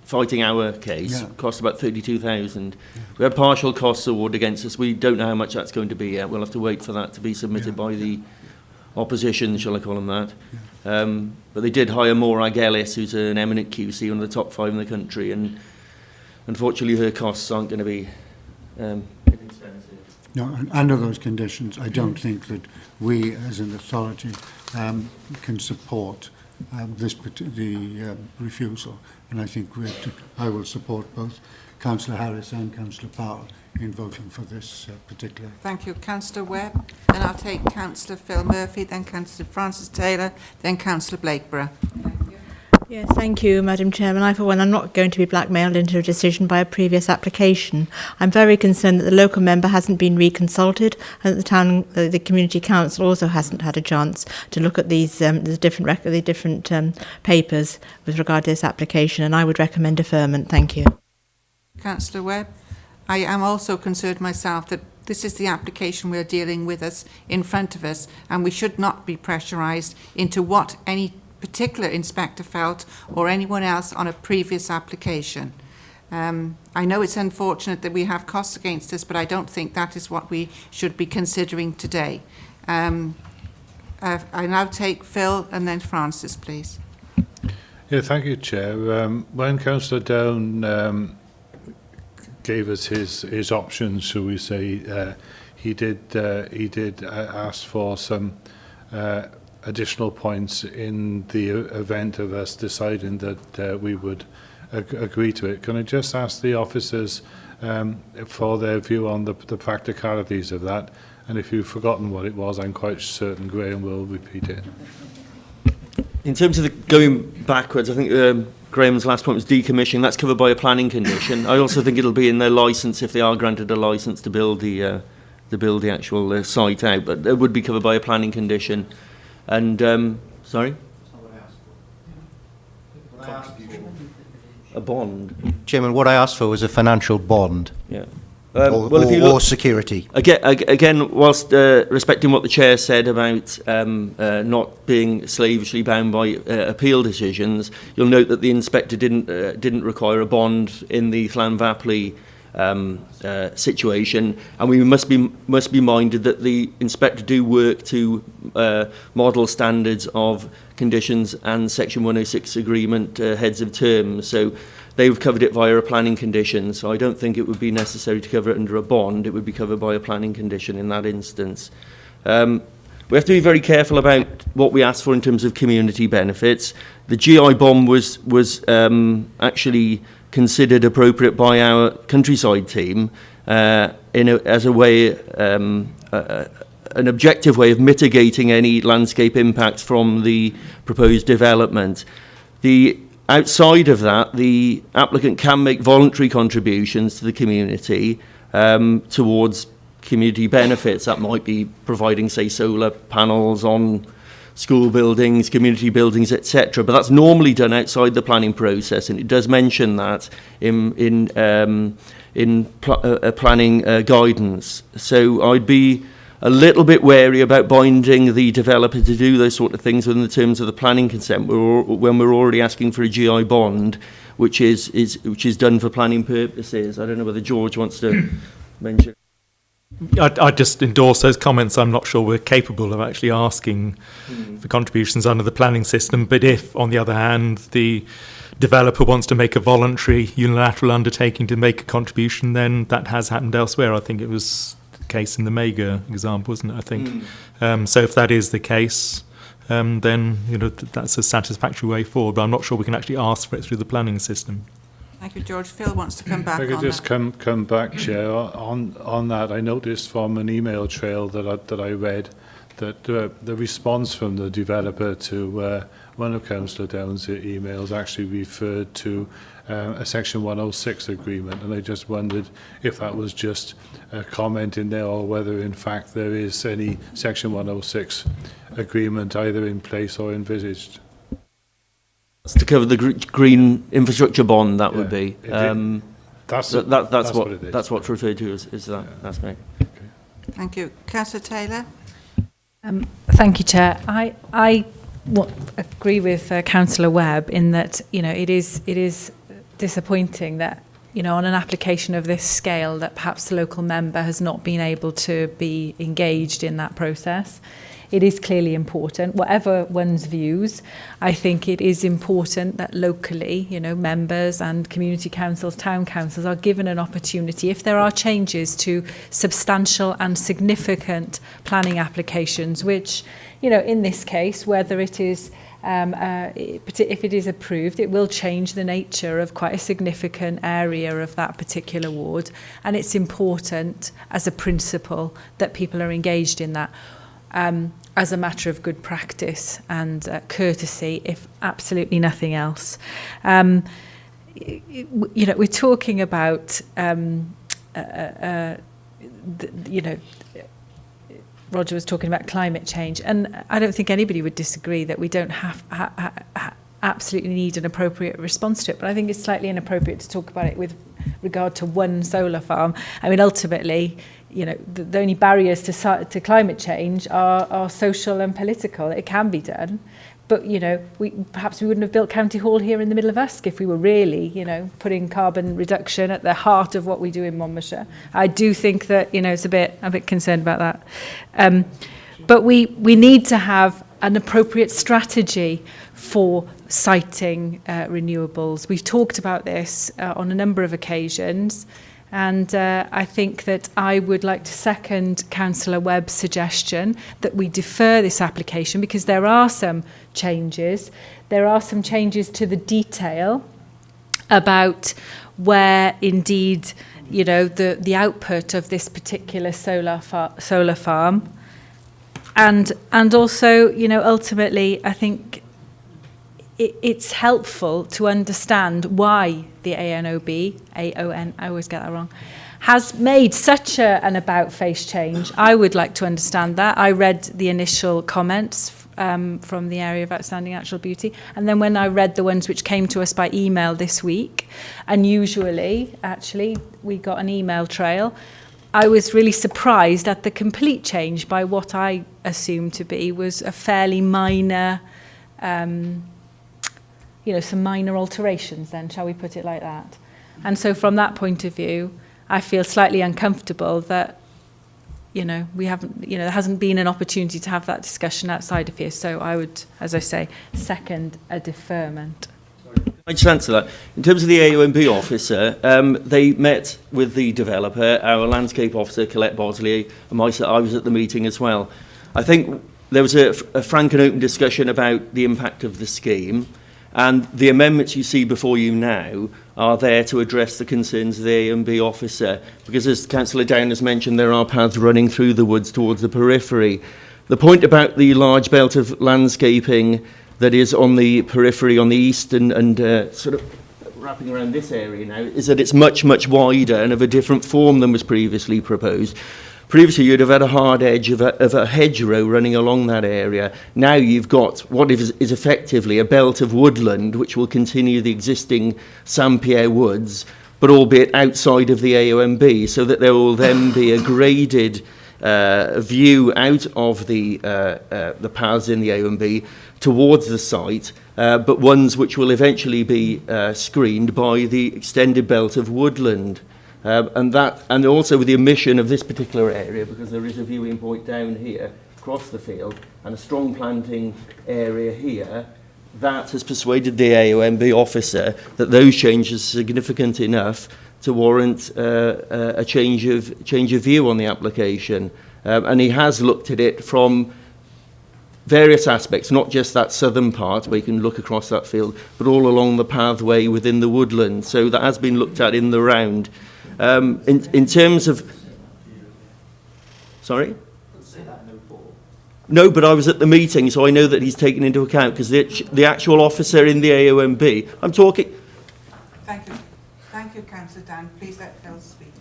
fighting our case cost about 32,000. We had partial costs awarded against us. We don't know how much that's going to be yet. We'll have to wait for that to be submitted by the opposition, shall I call them that. But they did hire Morag Ellis, who's an eminent QC, one of the top 5 in the country, and unfortunately her costs aren't going to be inexpensive. No, and under those conditions, I don't think that we, as an authority, can support the refusal. And I think I will support both Councillor Harris and Councillor Powell in voting for this particular. Thank you. Councillor Webb. Then I'll take Councillor Phil Murphy, then Councillor Francis Taylor, then Councillor Blakeborough. Yes, thank you, Madam Chairman. I, for one, am not going to be blackmailed into a decision by a previous application. I'm very concerned that the local member hasn't been reconsulted, and that the community council also hasn't had a chance to look at these the different papers with regard to this application. And I would recommend deferment. Thank you. Councillor Webb. I am also concerned myself that this is the application we're dealing with us in front of us, and we should not be pressurised into what any particular inspector felt or anyone else on a previous application. I know it's unfortunate that we have costs against us, but I don't think that is what we should be considering today. I now take Phil and then Francis, please. Yeah, thank you, Chair. When Councillor Down gave us his options, shall we say, he did ask for some additional points in the event of us deciding that we would agree to it. Can I just ask the officers for their view on the practicalities of that? And if you've forgotten what it was, I'm quite certain Graham will repeat it. In terms of the going backwards, I think Graham's last point was decommissioning. That's covered by a planning condition. I also think it'll be in their licence if they are granted a licence to build the actual site out, but it would be covered by a planning condition. And, sorry? A bond. Chairman, what I asked for was a financial bond. Yeah. Or security. Again, whilst respecting what the Chair said about not being slavishly bound by appeal decisions, you'll note that the inspector didn't require a bond in the Llanfapley situation, and we must be minded that the inspector do work to model standards of conditions and Section 106 agreement heads of terms. So they've covered it via a planning condition. So I don't think it would be necessary to cover it under a bond. It would be covered by a planning condition in that instance. We have to be very careful about what we ask for in terms of community benefits. The GI bond was actually considered appropriate by our countryside team as a way, an objective way of mitigating any landscape impacts from the proposed development. Outside of that, the applicant can make voluntary contributions to the community towards community benefits. That might be providing, say, solar panels on school buildings, community buildings, etc. But that's normally done outside the planning process, and it does mention that in planning guidance. So I'd be a little bit wary about binding the developer to do those sort of things within the terms of the planning consent when we're already asking for a GI bond, which is done for planning purposes. I don't know whether George wants to mention. I'd just endorse those comments. I'm not sure we're capable of actually asking for contributions under the planning system, but if, on the other hand, the developer wants to make a voluntary unilateral undertaking to make a contribution, then that has happened elsewhere. I think it was the case in the Mega example, wasn't it, I think? So if that is the case, then that's a satisfactory way forward, but I'm not sure we can actually ask for it through the planning system. Thank you, George. Phil wants to come back on that. If I could just come back, Chair, on that. I noticed from an email trail that I read that the response from the developer to one of Councillor Down's emails actually referred to a Section 106 agreement, and I just wondered if that was just a comment in there or whether in fact there is any Section 106 agreement either in place or envisaged. To cover the green infrastructure bond, that would be. That's what it is. That's what's referred to as that. Yeah. That's me. Okay. Thank you. Councillor Taylor. Thank you, Chair. I agree with Councillor Webb in that it is disappointing that on an application of this scale that perhaps the local member has not been able to be engaged in that process. it is clearly important, whatever one's views. I think it is important that locally, you know, members and community councils, town councils are given an opportunity, if there are changes to substantial and significant planning applications, which, you know, in this case, whether it is if it is approved, it will change the nature of quite a significant area of that particular ward, and it's important as a principle that people are engaged in that as a matter of good practice and courtesy, if absolutely nothing else. You know, we're talking about you know, Roger was talking about climate change, and I don't think anybody would disagree that we don't absolutely need an appropriate response to it, but I think it's slightly inappropriate to talk about it with regard to one solar farm. I mean, ultimately, you know, the only barriers to climate change are social and political. It can be done, but, you know, perhaps we wouldn't have built County Hall here in the middle of Usk if we were really, you know, putting carbon reduction at the heart of what we do in Monmouthshire. I do think that, you know, I'm a bit concerned about that. But we need to have an appropriate strategy for siting renewables. We've talked about this on a number of occasions. And I think that I would like to second Councillor Webb's suggestion that we defer this application, because there are some changes. There are some changes to the detail about where indeed, you know, the output of this particular solar farm. And also, you know, ultimately, I think it's helpful to understand why the AONB, I always get that wrong, has made such an about-face change. I would like to understand that. I read the initial comments from the area of outstanding natural beauty, and then when I read the ones which came to us by email this week, unusually, actually, we got an email trail, I was really surprised at the complete change by what I assumed to be was a fairly minor, you know, some minor alterations then, shall we put it like that? And so from that point of view, I feel slightly uncomfortable that, you know, we haven't, you know, there hasn't been an opportunity to have that discussion outside of here. So I would, as I say, second a deferment. I just answer that. In terms of the AONB officer, they met with the developer, our landscape officer, Colette Bosley, and myself. I was at the meeting as well. I think there was a frank and open discussion about the impact of the scheme. And the amendments you see before you now are there to address the concerns of the AONB officer, because as Councillor Down has mentioned, there are paths running through the woods towards the periphery. The point about the large belt of landscaping that is on the periphery on the east and sort of wrapping around this area now is that it's much, much wider and of a different form than was previously proposed. Previously, you'd have had a hard edge of a hedgerow running along that area. Now you've got what is effectively a belt of woodland, which will continue the existing Saint-Pierre woods, but albeit outside of the AONB, so that there will then be a graded view out of the paths in the AONB towards the site, but ones which will eventually be screened by the extended belt of woodland. And also with the omission of this particular area, because there is a viewing point down here across the field and a strong planting area here, that has persuaded the AONB officer that those changes are significant enough to warrant a change of view on the application. And he has looked at it from various aspects, not just that southern part where you can look across that field, but all along the pathway within the woodland. So that has been looked at in the round. In terms of... Sorry? No, but I was at the meeting, so I know that he's taken into account, because the actual officer in the AONB... I'm talking... Thank you. Thank you, Councillor Dan. Please let Phil speak.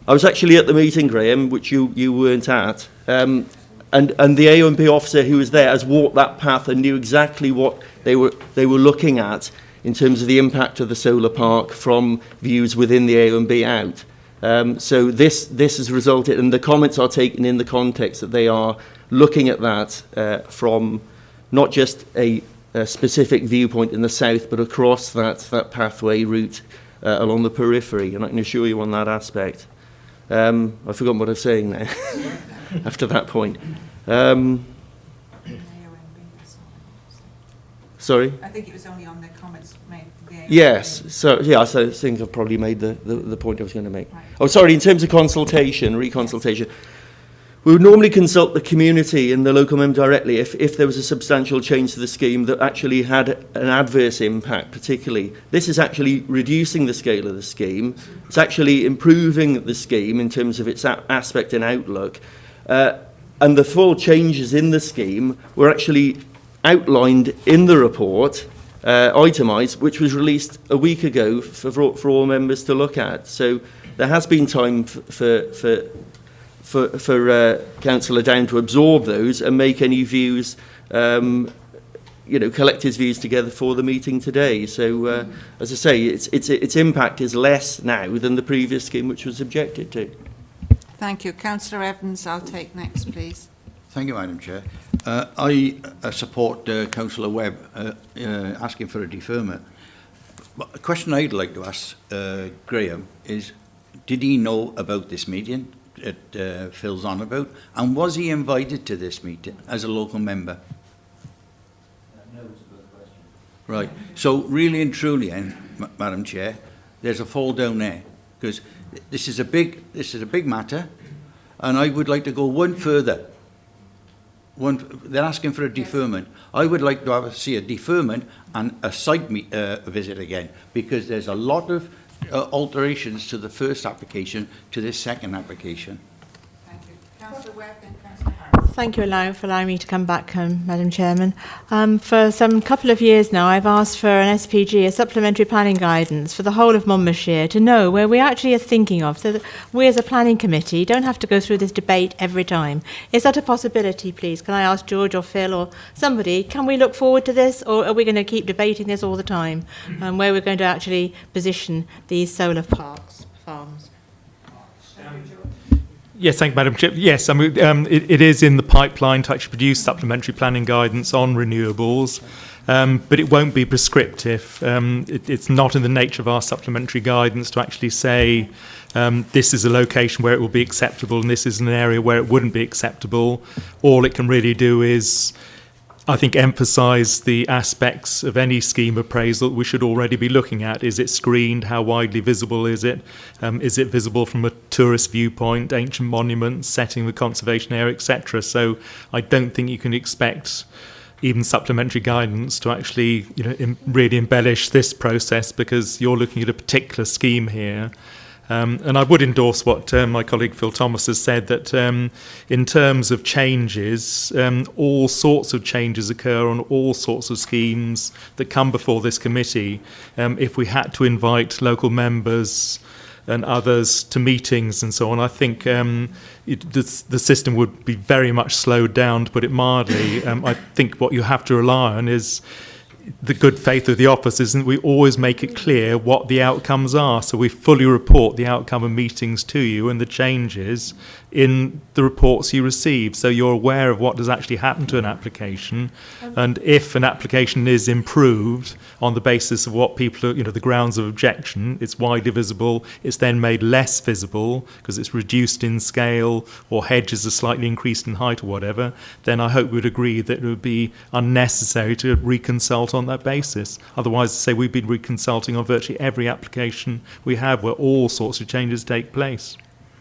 I was actually at the meeting, Graham, which you weren't at. And the AONB officer who was there has walked that path and knew exactly what they were looking at in terms of the impact of the solar park from views within the AONB out. So this has resulted, and the comments are taken in the context that they are looking at that from not just a specific viewpoint in the south, but across that pathway route along the periphery, and I can assure you on that aspect. I've forgotten what I was saying now after that point. Sorry? I think it was only on the comments made. Yes, so yeah, so I think I've probably made the point I was going to make. Right. Oh, sorry, in terms of consultation, reconsultation, we would normally consult the community and the local member directly if there was a substantial change to the scheme that actually had an adverse impact, particularly. This is actually reducing the scale of the scheme. It's actually improving the scheme in terms of its aspect and outlook. And the full changes in the scheme were actually outlined in the report, itemised, which was released a week ago for all members to look at. So there has been time for Councillor Down to absorb those and make any views, collect his views together for the meeting today. So, as I say, its impact is less now than the previous scheme, which was objected to. Thank you. Councillor Evans, I'll take next, please. Thank you, Madam Chair. I support Councillor Webb asking for a deferment. But the question I'd like to ask Graham is, did he know about this meeting that Phil's on about, and was he invited to this meeting as a local member? No, it's a good question. Right. So really and truly, Madam Chair, there's a fall down there, because this is a big matter, and I would like to go one further. They're asking for a deferment. I would like to see a deferment and a site visit again, because there's a lot of alterations to the first application to this second application. Thank you. Councillor Webb, then Councillor Harris. Thank you for allowing me to come back, Madam Chairman. For some couple of years now, I've asked for an SPG, a supplementary planning guidance for the whole of Monmouthshire, to know where we actually are thinking of, so that we as a planning committee don't have to go through this debate every time. Is that a possibility, please? Can I ask George or Phil or somebody, can we look forward to this, or are we going to keep debating this all the time, where we're going to actually position these solar farms? Yes, thank you, Madam Chair. Yes, I mean, it is in the pipeline to actually produce supplementary planning guidance on renewables, but it won't be prescriptive. It's not in the nature of our supplementary guidance to actually say this is a location where it will be acceptable and this is an area where it wouldn't be acceptable. All it can really do is, I think, emphasise the aspects of any scheme appraisal that we should already be looking at. Is it screened? How widely visible is it? Is it visible from a tourist viewpoint, ancient monuments, setting the conservation area, etc.? So I don't think you can expect even supplementary guidance to actually, really embellish this process, because you're looking at a particular scheme here. And I would endorse what my colleague Phil Thomas has said, that in terms of changes, all sorts of changes occur on all sorts of schemes that come before this committee. If we had to invite local members and others to meetings and so on, I think the system would be very much slowed down, to put it mildly. I think what you have to rely on is the good faith of the office, isn't we always make it clear what the outcomes are, so we fully report the outcome of meetings to you and the changes in the reports you receive, so you're aware of what has actually happened to an application, and if an application is improved on the basis of what people are, the grounds of objection, it's widely visible, it's then made less visible because it's reduced in scale or hedges are slightly increased in height or whatever, then I hope we'd agree that it would be unnecessary to reconsult on that basis. Otherwise, say we've been reconsulting on virtually every application we have where all sorts of changes take place.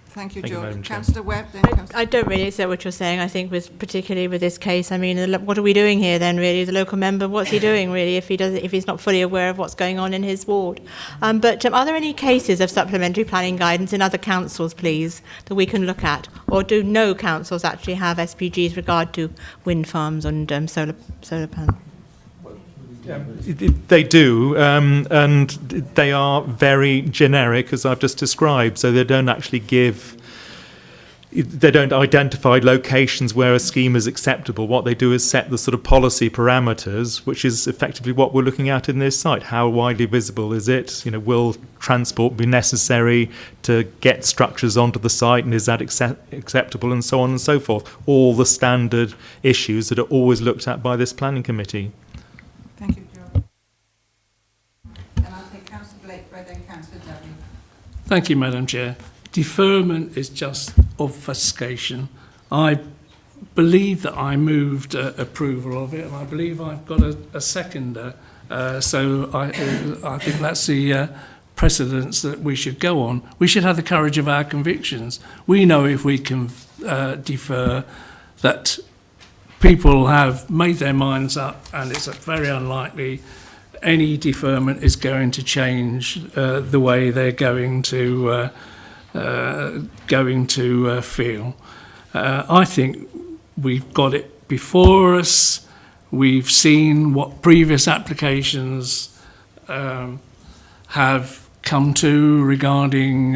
Thank you, George. Councillor Webb, then. I don't really accept what you're saying. I think, particularly with this case, I mean, what are we doing here then? Really, the local member, what's he doing really if he's not fully aware of what's going on in his ward? But are there any cases of supplementary planning guidance in other councils, please, that we can look at, or do no councils actually have SPGs regard to wind farms and solar panels? They do, and they are very generic, as I've just described, so they don't actually they don't identify locations where a scheme is acceptable. What they do is set the sort of policy parameters, which is effectively what we're looking at in this site. How widely visible is it? Will transport be necessary to get structures onto the site, and is that acceptable, and so on and so forth. All the standard issues that are always looked at by this planning committee. Thank you, George. And I'll take Councillor Blake, then Councillor Dudley. Thank you, Madam Chair. Deferment is just obfuscation. I believe that I moved approval of it, and I believe I've got a seconder. So I think that's the precedence that we should go on. We should have the courage of our convictions. We know if we can defer that people have made their minds up, and it's very unlikely any deferment is going to change the way they're going to feel. I think we've got it before us. We've seen what previous applications have come to regarding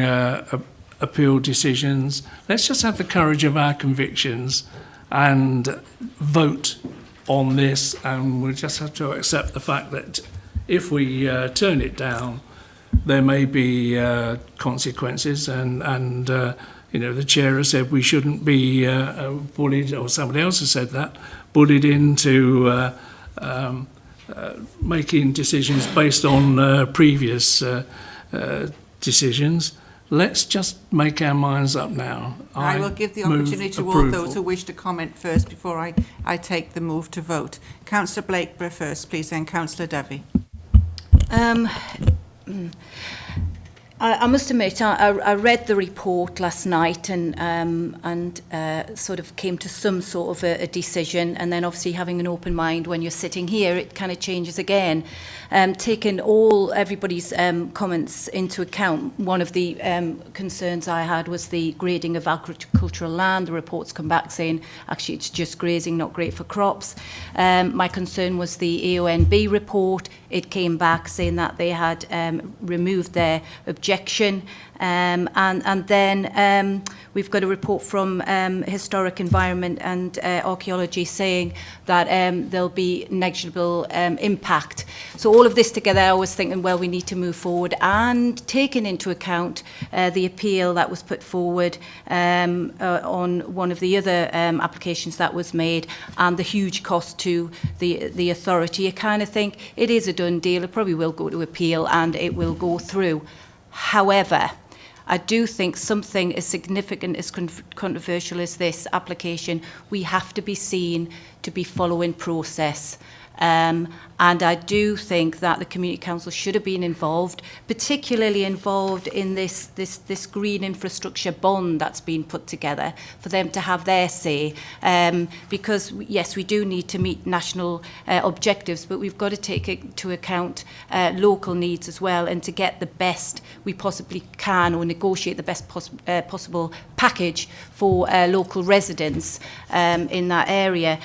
appeal decisions. Let's just have the courage of our convictions and vote on this, and we'll just have to accept the fact that if we turn it down, there may be consequences, and you know, the chair has said we shouldn't be bullied, or somebody else has said that, bullied into making decisions based on previous decisions. Let's just make our minds up now. I will give the opportunity to all those who wish to comment first before I take the move to vote. Councillor Blakeborough first, please, then Councillor Dovey. I must admit, I read the report last night and sort of came to some sort of a decision, and then obviously having an open mind when you're sitting here, it kind of changes again. Taking everybody's comments into account, one of the concerns I had was the grading of agricultural land. The reports come back saying actually it's just grazing, not great for crops. My concern was the AONB report. It came back saying that they had removed their objection, and then we've got a report from Historic Environment and Archaeology saying that there'll be negligible impact. So all of this together, I was thinking, well, we need to move forward, and taking into account the appeal that was put forward on one of the other applications that was made, and the huge cost to the authority. I kind of think it is a done deal. It probably will go to appeal and it will go through. However, I do think something as significant, as controversial as this application, we have to be seen to be following process. And I do think that the Community Council should have been involved, particularly involved in this green infrastructure bond that's been put together, for them to have their say. Because, yes, we do need to meet national objectives, but we've got to take into account local needs as well, and to get the best we possibly can, or negotiate the best possible package for local residents in that area.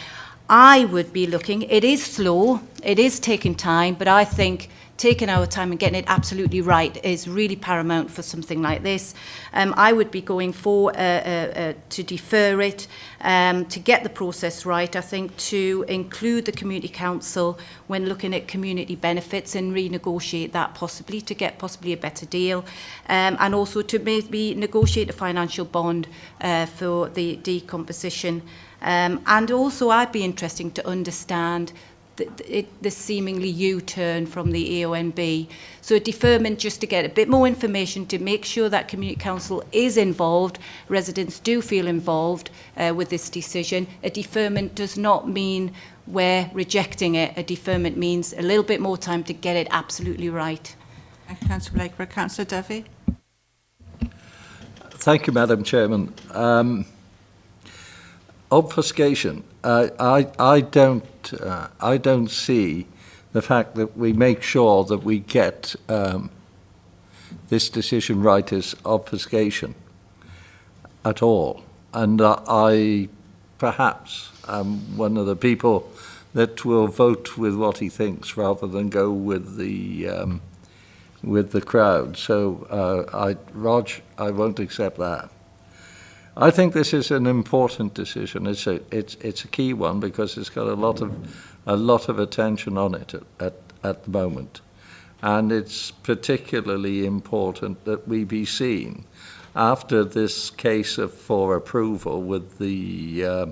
I would be looking, it is slow, it is taking time, but I think taking our time and getting it absolutely right is really paramount for something like this. I would be going for to defer it, to get the process right. I think to include the Community Council when looking at community benefits and renegotiate that possibly, to get possibly a better deal, and also to maybe negotiate a financial bond for the decomposition. And also I'd be interested to understand the seemingly U-turn from the AONB. So a deferment just to get a bit more information, to make sure that Community Council is involved, residents do feel involved with this decision. A deferment does not mean we're rejecting it. A deferment means a little bit more time to get it absolutely right. Thank you, Councillor Blakeborough. Councillor Duffy. Thank you, Madam Chairman. Obfuscation. I don't see the fact that we make sure that we get this decision right as obfuscation at all. And I perhaps am one of the people that will vote with what he thinks rather than go with the crowd. So, Rog, I won't accept that. I think this is an important decision. It's a key one because it's got a lot of attention on it at the moment, and it's particularly important that we be seen after this case for approval with the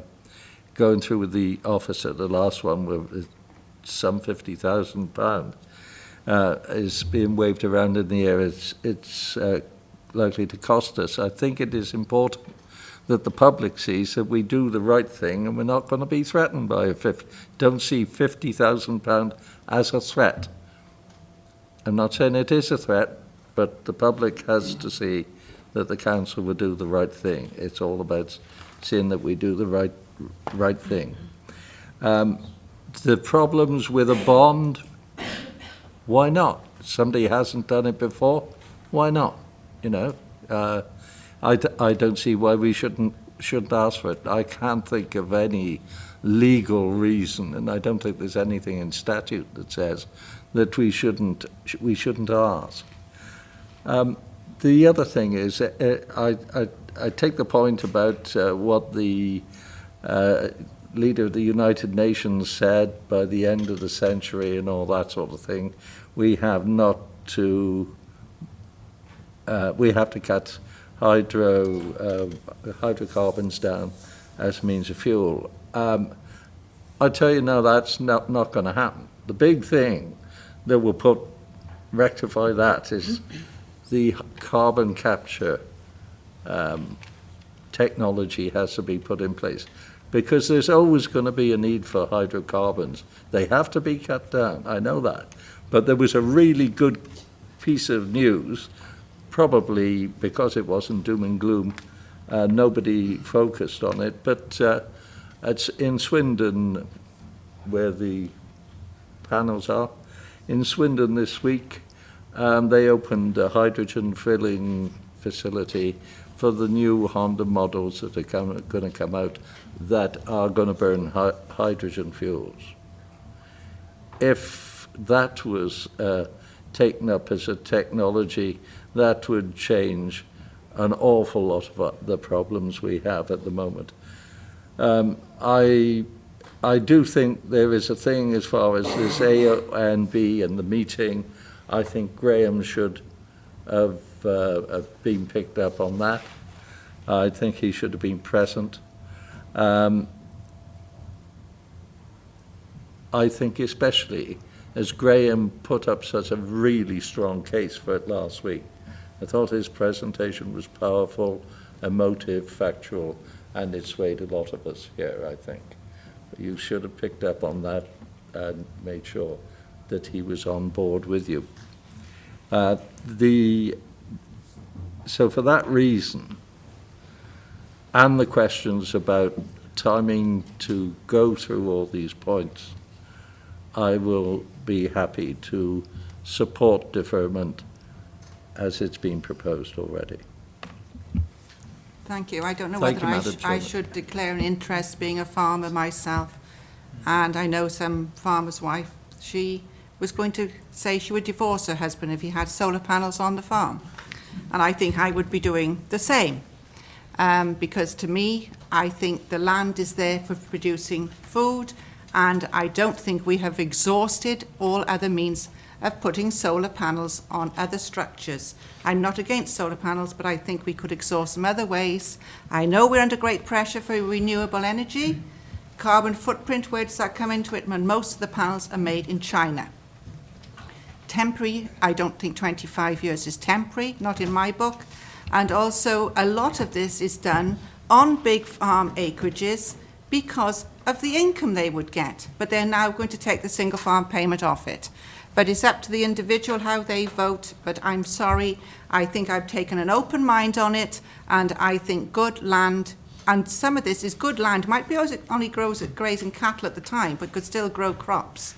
going through with the officer. The last one with some £50,000 is being waved around in the air. It's likely to cost us. I think it is important that the public sees that we do the right thing and we're not going to be threatened by don't see £50,000 as a threat. I'm not saying it is a threat, but the public has to see that the council will do the right thing. It's all about seeing that we do the right thing. The problems with a bond, why not? Somebody hasn't done it before, why not? You know, I don't see why we shouldn't ask for it. I can't think of any legal reason, and I don't think there's anything in statute that says that we shouldn't ask. The other thing is, I take the point about what the leader of the United Nations said by the end of the century and all that sort of thing. We have to cut hydrocarbons down as means of fuel. I tell you now, that's not going to happen. The big thing that will rectify that is the carbon capture technology has to be put in place, because there's always going to be a need for hydrocarbons. They have to be cut down, I know that. But there was a really good piece of news, probably because it wasn't doom and gloom, nobody focused on it, but it's in Swindon, where the panels are. In Swindon this week, they opened a hydrogen filling facility for the new Honda models that are going to come out that are going to burn hydrogen fuels. If that was taken up as a technology, that would change an awful lot of the problems we have at the moment. I do think there is a thing as far as this A and B and the meeting. I think Graham should have been picked up on that. I think he should have been present. I think especially as Graham put up such a really strong case for it last week. I thought his presentation was powerful, emotive, factual, and it swayed a lot of us here, I think. You should have picked up on that and made sure that he was on board with you. So for that reason, and the questions about timing to go through all these points, I will be happy to support deferment as it's been proposed already. Thank you. I don't know Thank whether you, Madam I Chairman. should declare an interest, being a farmer myself. And I know some farmer's wife, she was going to say she would divorce her husband if he had solar panels on the farm. And I think I would be doing the same. Because to me, I think the land is there for producing food, and I don't think we have exhausted all other means of putting solar panels on other structures. I'm not against solar panels, but I think we could exhaust some other ways. I know we're under great pressure for renewable energy. Carbon footprint, where does that come into it? When most of the panels are made in China. Temporary, I don't think 25 years is temporary, not in my book. And also, a lot of this is done on big farm acreages because of the income they would get. But they're now going to take the single farm payment off it. But it's up to the individual how they vote. But I'm sorry, I think I've taken an open mind on it, and I think good land, and some of this is good land, might be only grazing cattle at the time, but could still grow crops.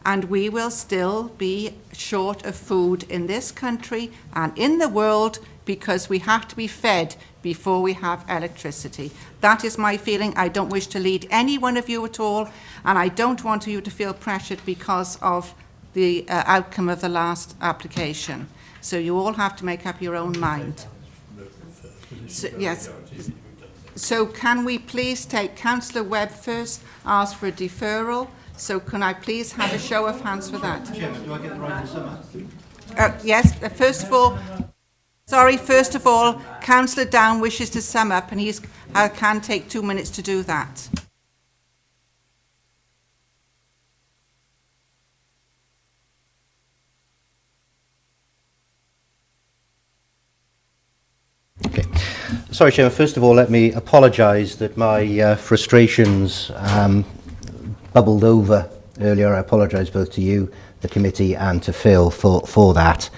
And we will still be short of food in this country and in the world because we have to be fed before we have electricity. That is my feeling. I don't wish to lead any one of you at all, and I don't want you to feel pressured because of the outcome of the last application. So you all have to make up your own mind. So, yes. So can we please take Councillor Webb first, ask for a deferral? So can I please have a show of hands for that? Chairman, do I get the right to sum up? Yes, first of all, Councillor Down wishes to sum up, and he can take 2 minutes to do that. Sorry, Chairman. First of all, let me apologise that my frustrations bubbled over earlier. I apologise both to you, the committee, and to Phil for that.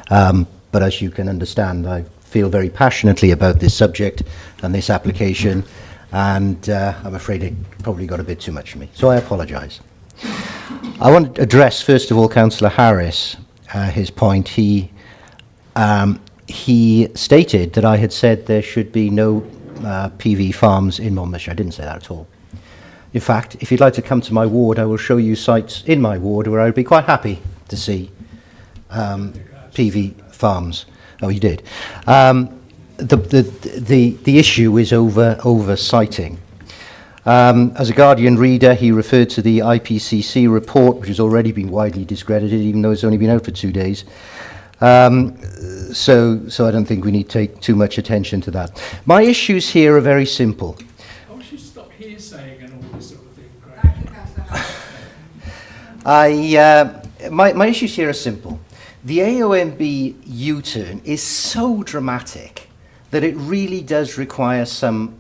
But as you can understand, I feel very passionately about this subject and this application, and I'm afraid it probably got a bit too much for me. So I apologise. I want to address, first of all, Councillor Harris, his point. He stated that I had said there should be no PV farms in Monmouthshire. I didn't say that at all. In fact, if you'd like to come to my ward, I will show you sites in my ward where I would be quite happy to see PV farms. Oh, you did. The issue is over siting. As a Guardian reader, he referred to the IPCC report, which has already been widely discredited, even though it's only been out for 2 days. So I don't think we need to take too much attention to that. My issues here are very simple. Oh, she stopped hearsaying and all this sort of thing, Craig. My issues here are simple. The AONB U-turn is so dramatic that it really does require some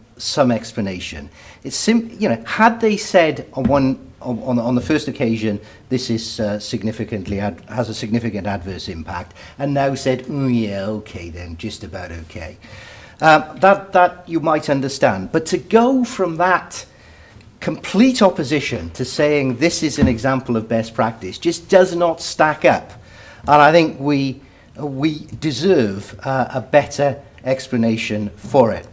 explanation. It's had they said on the first occasion this is significantly has a significant adverse impact, and now said, yeah, okay then, just about okay, that you might understand. But to go from that complete opposition to saying this is an example of best practice just does not stack up, and I think we deserve a better explanation for it.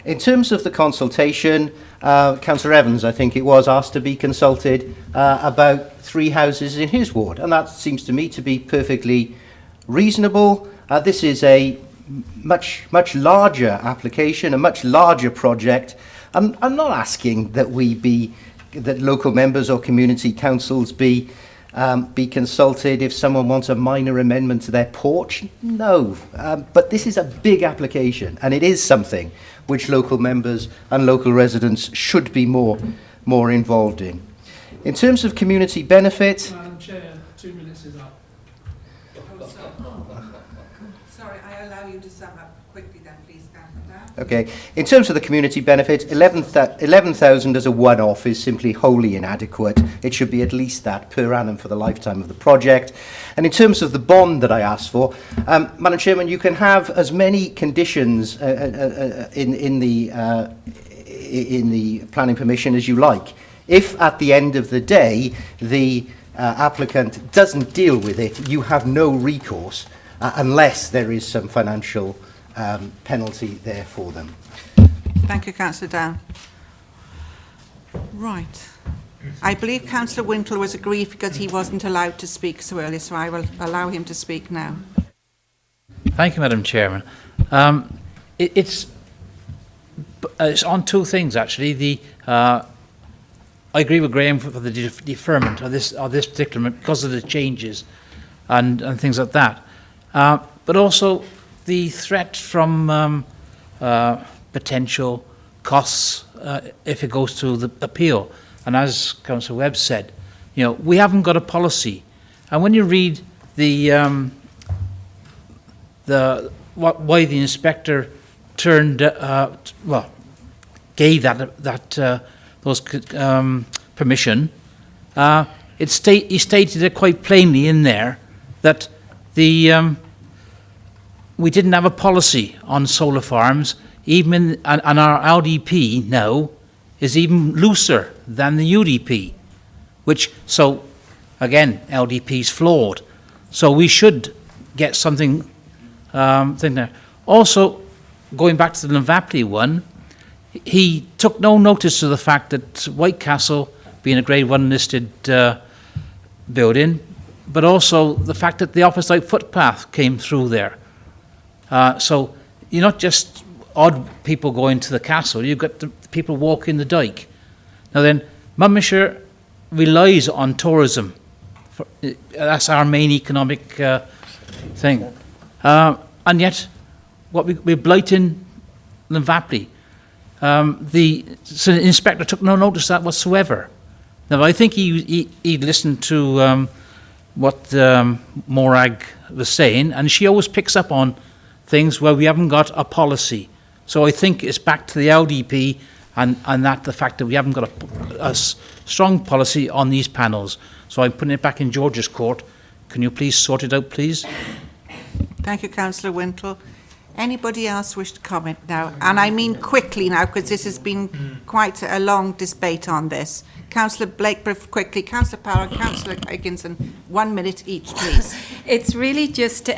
In terms of the consultation, Councillor Evans, I think it was, asked to be consulted about 3 houses in his ward, and that seems to me to be perfectly reasonable. This is a much larger application, a much larger project. I'm not asking that that local members or community councils be consulted if someone wants a minor amendment to their porch. No, but this is a big application, and it is something which local members and local residents should be more involved in. In terms of community benefit... Madam Chair, 2 minutes is up. Sorry, I allow you to sum up quickly then, please, Councillor. Okay. In terms of the community benefit, 11,000 as a one-off is simply wholly inadequate. It should be at least that per annum for the lifetime of the project. And in terms of the bond that I asked for, Madam Chairman, you can have as many conditions in the planning permission as you like. If at the end of the day the applicant doesn't deal with it, you have no recourse unless there is some financial penalty there for them. Thank you, Councillor Down. Right. I believe Councillor Winkle was aggrieved because he wasn't allowed to speak so early, so I will allow him to speak now. Thank you, Madam Chairman. It's on 2 things, actually. I agree with Graham for the deferment of this particular, because of the changes and things like that. But also the threat from potential costs if it goes to the appeal. And as Councillor Webb said, we haven't got a policy. And when you read why the inspector gave those permission, he stated it quite plainly in there that we didn't have a policy on solar farms, and our LDP now is even looser than the UDP, so again, LDP is flawed. So we should get something thing there. Also, going back to the Navapley one, he took no notice of the fact that White Castle, being a Grade 1 listed building, but also the fact that the Office Light footpath came through there. So you're not just odd people going to the castle, you've got the people walking the dyke. Now then, Monmouthshire relies on tourism. That's our main economic thing. And yet, we're blighting Navapley. So the inspector took no notice of that whatsoever. Now, I think he listened to what Morag was saying, and she always picks up on things where we haven't got a policy. So I think it's back to the LDP and that the fact that we haven't got a strong policy on these panels. So I'm putting it back in George's court. Can you please sort it out, please? Thank you, Councillor Wintle. Anybody else wish to comment now? And I mean quickly now, because this has been quite a long debate on this. Councillor Blakeborough, quickly. Councillor Power and Councillor Higginson, 1 minute each, please. It's really just to,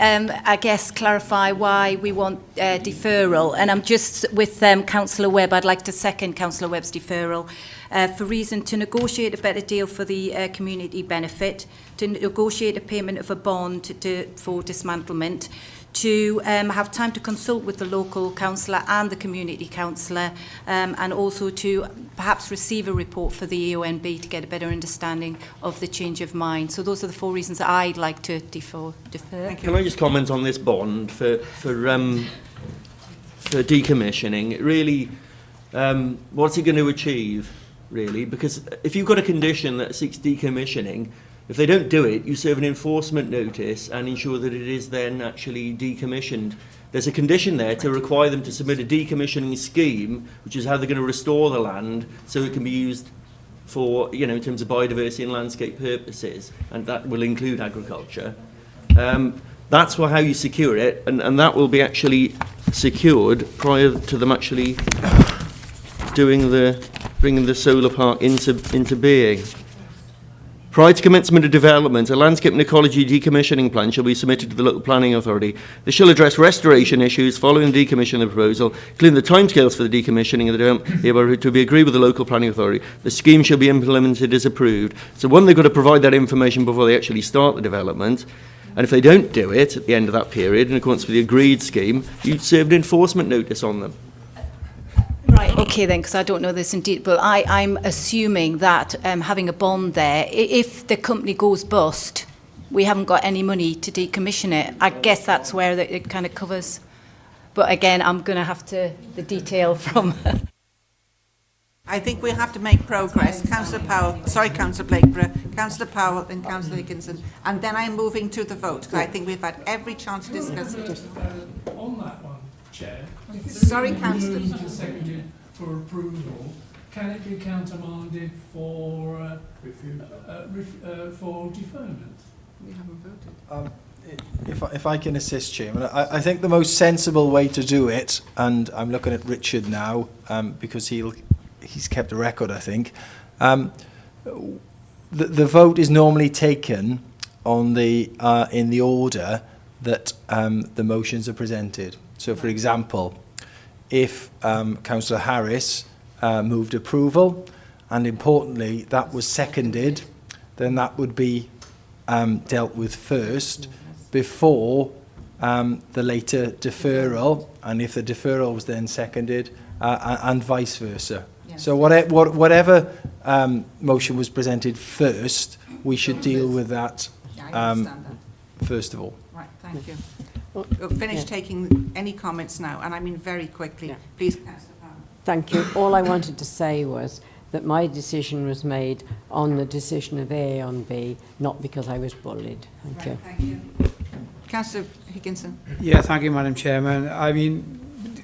I guess, clarify why we want deferral. And I'm just with Councillor Webb. I'd like to second Councillor Webb's deferral for reason to negotiate a better deal for the community benefit, to negotiate a payment of a bond for dismantlement, to have time to consult with the local councillor and the community councillor, and also to perhaps receive a report for the EONB to get a better understanding of the change of mind. So those are the 4 reasons that I'd like to defer. Can I just comment on this bond for decommissioning? It really, what's it going to achieve, really? Because if you've got a condition that seeks decommissioning, if they don't do it, you serve an enforcement notice and ensure that it is then actually decommissioned. There's a condition there to require them to submit a decommissioning scheme, which is how they're going to restore the land so it can be used for, you know, in terms of biodiversity and landscape purposes, and that will include agriculture. That's how you secure it, and that will be actually secured prior to them actually bringing the solar park into being. Prior to commencement of development, a landscape and ecology decommissioning plan shall be submitted to the local planning authority. This shall address restoration issues following the decommissioning of the proposal, including the timescales for the decommissioning of the development, to be agreed with the local planning authority. The scheme shall be implemented as approved. So one, they've got to provide that information before they actually start the development. And if they don't do it at the end of that period, in accordance with the agreed scheme, you serve an enforcement notice on them. Right, okay then, because I don't know this in detail, but I'm assuming that having a bond there, if the company goes bust, we haven't got any money to decommission it. I guess that's where it kind of covers. But again, I'm going to have the detail from... I think we have to make progress. Councillor Powell, sorry, Councillor Blakeborough, Councillor Powell and Councillor Higginson. And then I'm moving to the vote, because I think we've had every chance to discuss it. On that one, Chair, Sorry, Councillor. Seconded for approval. Can it be countermanded for deferment? We haven't voted. If I can assist, Chairman, I think the most sensible way to do it, and I'm looking at Richard now, because he's kept a record, I think. The vote is normally taken on in the order that the motions are presented. So, for example, if Councillor Harris moved approval, and importantly that was seconded, then that would be dealt with first before the later deferral, and if the deferral was then seconded, and vice versa. Yes. So whatever motion was presented first, we should deal with that, first of all. Right, thank you. We'll finish taking any comments now, and I mean very quickly. Yeah. Please, Councillor Powell. Thank you. All I wanted to say was that my decision was made on the decision of A on B, not because I was bullied. Thank you. Thank you. Councillor Higginson. Yeah, thank you, Madam Chairman. I mean,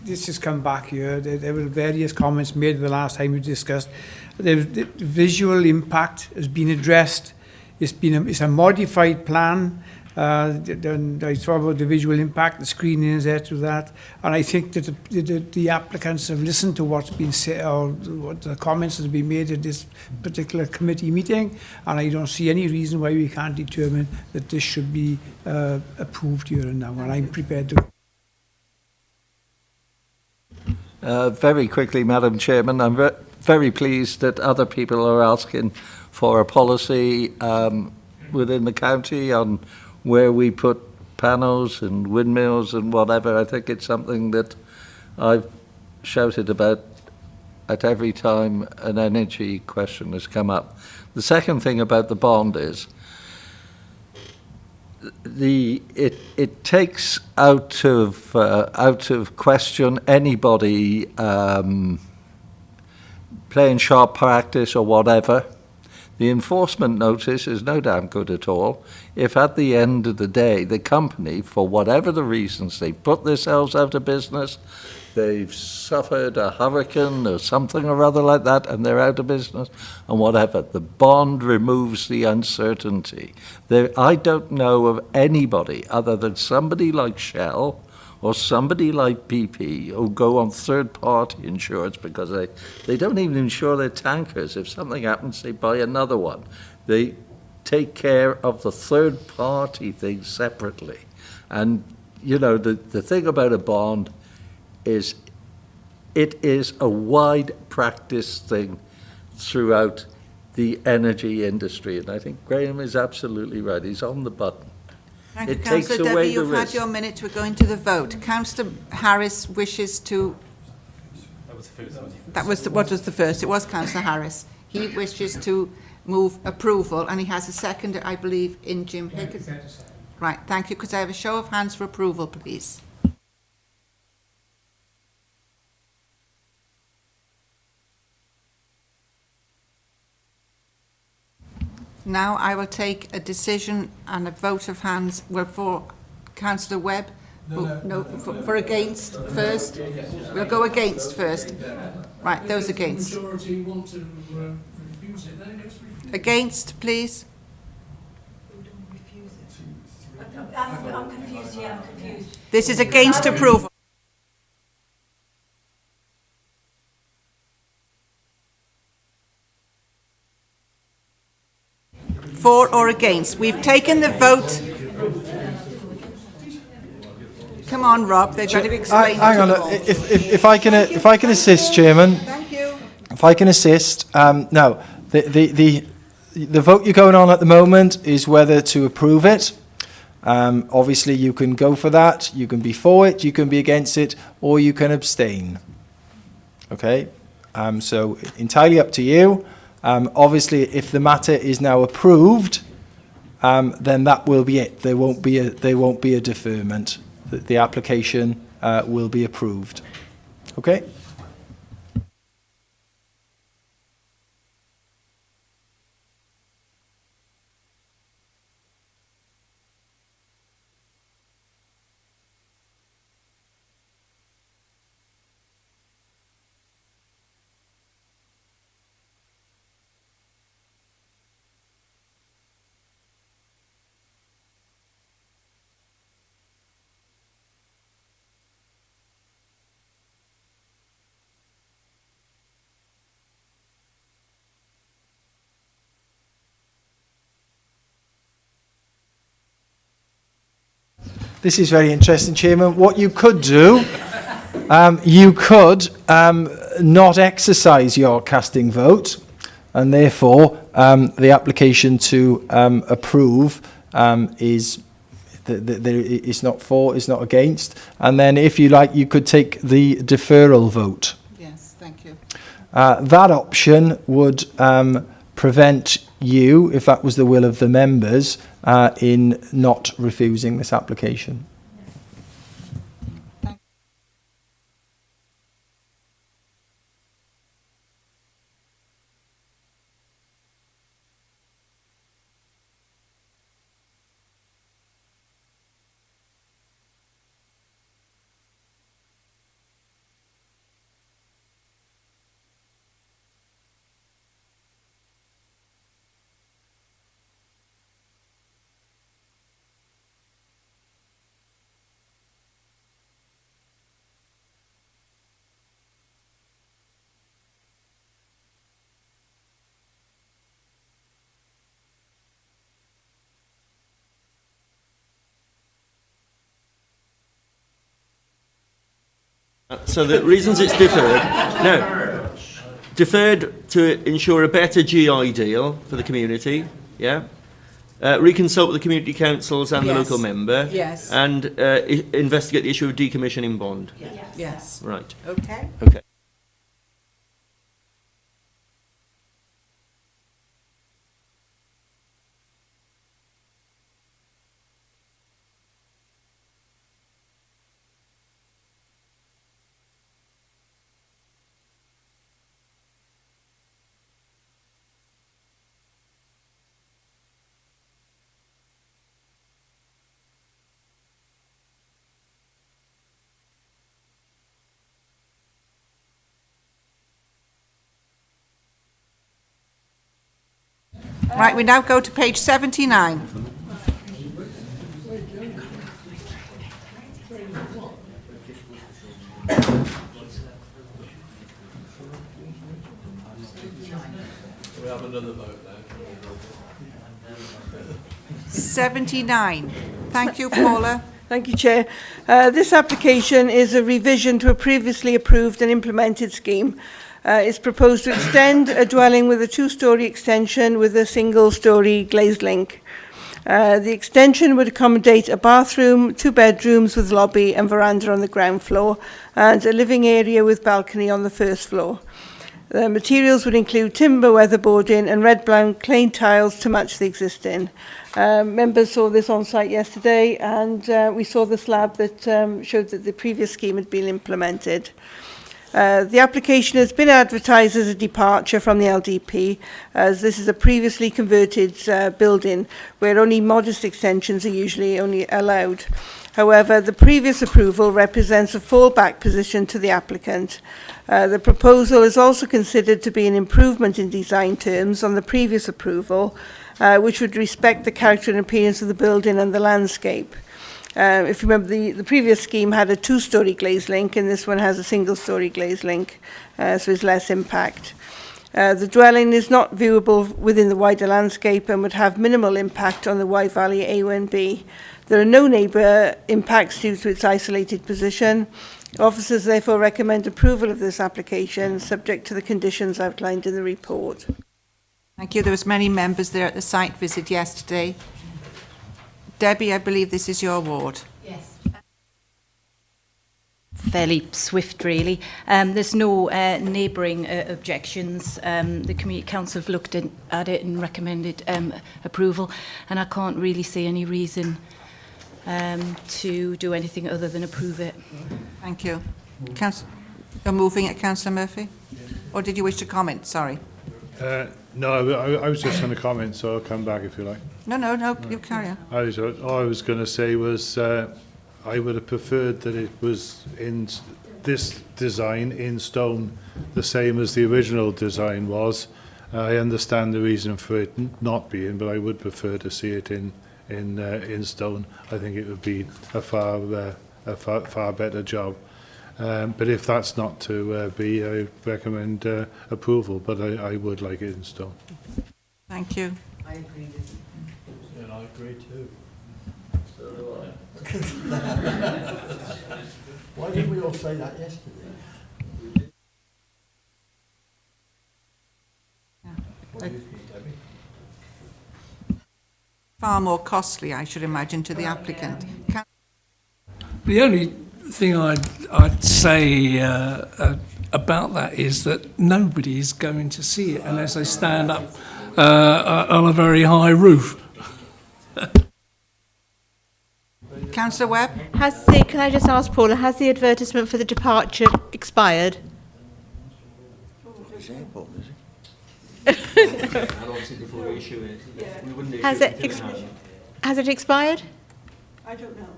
this has come back here. There were various comments made the last time we discussed. The visual impact has been addressed. It's a modified plan. I thought about the visual impact, the screening is there to that, and I think that the applicants have listened to what's been said, or what the comments that have been made at this particular committee meeting, and I don't see any reason why we can't determine that this should be approved here and now, and I'm prepared to. Very quickly, Madam Chairman, I'm very pleased that other people are asking for a policy within the county on where we put panels and windmills and whatever. I think it's something that I've shouted about at every time an energy question has come up. The second thing about the bond is it takes out of question anybody playing sharp practice or whatever The enforcement notice is no damn good at all if at the end of the day the company, for whatever the reasons, they put themselves out of business, they've suffered a hurricane or something or other like that, and they're out of business, and whatever. The bond removes the uncertainty. I don't know of anybody other than somebody like Shell or somebody like BP who go on third-party insurance because they don't even insure their tankers. If something happens, they buy another one. They take care of the third-party thing separately. And, you know, the thing about a bond is it is a wide practice thing throughout the energy industry. And I think Graham is absolutely right. He's on the button. Thank you, It takes Councillor away Debbie. the You've had risk. your minute. We're going to the vote. Councillor Harris wishes to... That was the first one. That was what was the first? It was Councillor Harris. He wishes to move approval, and he has a second, I believe, in Jim Higgins. Right, thank you. Could I have a show of hands for approval, please? Now I will take a decision and a vote of hands. Well, for Councillor Webb. For against first. We'll go against first. Right, those against. Majority want to refuse it, then just refuse it. Against, please. I'm confused, yeah, I'm confused. This is against approval. For or against? We've taken the vote. Come on, Rob, they've got to explain. Hang on, if I can assist, Chairman. Thank you. If I can assist, no, the vote you're going on at the moment is whether to approve it. Obviously, you can go for that, you can be for it, you can be against it, or you can abstain. Okay, so entirely up to you. Obviously, if the matter is now approved, then that will be it. There won't be a deferment. The application will be approved. Okay. This is very interesting, Chairman. What you could do, you could not exercise your casting vote, and therefore the application to approve is not against. And then, if you like, you could take the deferral vote. Yes, thank you. That option would prevent you, if that was the will of the members, in not refusing this application. So the reasons it's deferred, deferred to ensure a better GI deal for the community, yeah? Reconsult with the community councils and the Yes. local member. Yes. And investigate the issue of decommissioning bond. Yes. Right. Okay. Okay. Right, we now go to page 79. We have another vote now. 79. Thank you, Paula. Thank you, Chair. This application is a revision to a previously approved and implemented scheme. It's proposed to extend a dwelling with a two-storey extension with a single-storey glazed link. The extension would accommodate a bathroom, 2 bedrooms with lobby and veranda on the ground floor, and a living area with balcony on the first floor. The materials would include timber weatherboarding and red-brown clay tiles to match the existing. Members saw this on site yesterday, and we saw the slab that showed that the previous scheme had been implemented. The application has been advertised as a departure from the LDP, as this is a previously converted building where only modest extensions are usually only allowed. However, the previous approval represents a fallback position to the applicant. The proposal is also considered to be an improvement in design terms on the previous approval, which would respect the character and appearance of the building and the landscape. If you remember, the previous scheme had a 2-storey glazed link, and this one has a single-storey glazed link, so there's less impact. The dwelling is not viewable within the wider landscape and would have minimal impact on the Wye Valley A1B. There are no neighbour impacts due to its isolated position. Officers therefore recommend approval of this application, subject to the conditions outlined in the report. Thank you. There was many members there at the site visit yesterday. Debbie, I believe this is your ward. Yes. Fairly swift, really. There's no neighbouring objections. The Community Council have looked at it and recommended approval, and I can't really see any reason to do anything other than approve it. Thank you. You're moving it, Councillor Murphy? Or did you wish to comment? Sorry. No, I was just going to comment, so I'll come back if you like. No, you carry on. All I was going to say was I would have preferred that it was in this design in stone, the same as the original design was. I understand the reason for it not being, but I would prefer to see it in stone. I think it would be a far better job. But if that's not to be, I recommend approval, but I would like it in stone. Thank you. I agree with you. And I agree too. So do I. Why didn't we all say that yesterday? What do you think, Debbie? Far more costly, I should imagine, to the applicant. The only thing I'd say about that is that nobody is going to see it unless they stand up on a very high roof. Councillor Webb? Can I just ask Paula, has the advertisement for the departure expired? Has it expired? I don't know.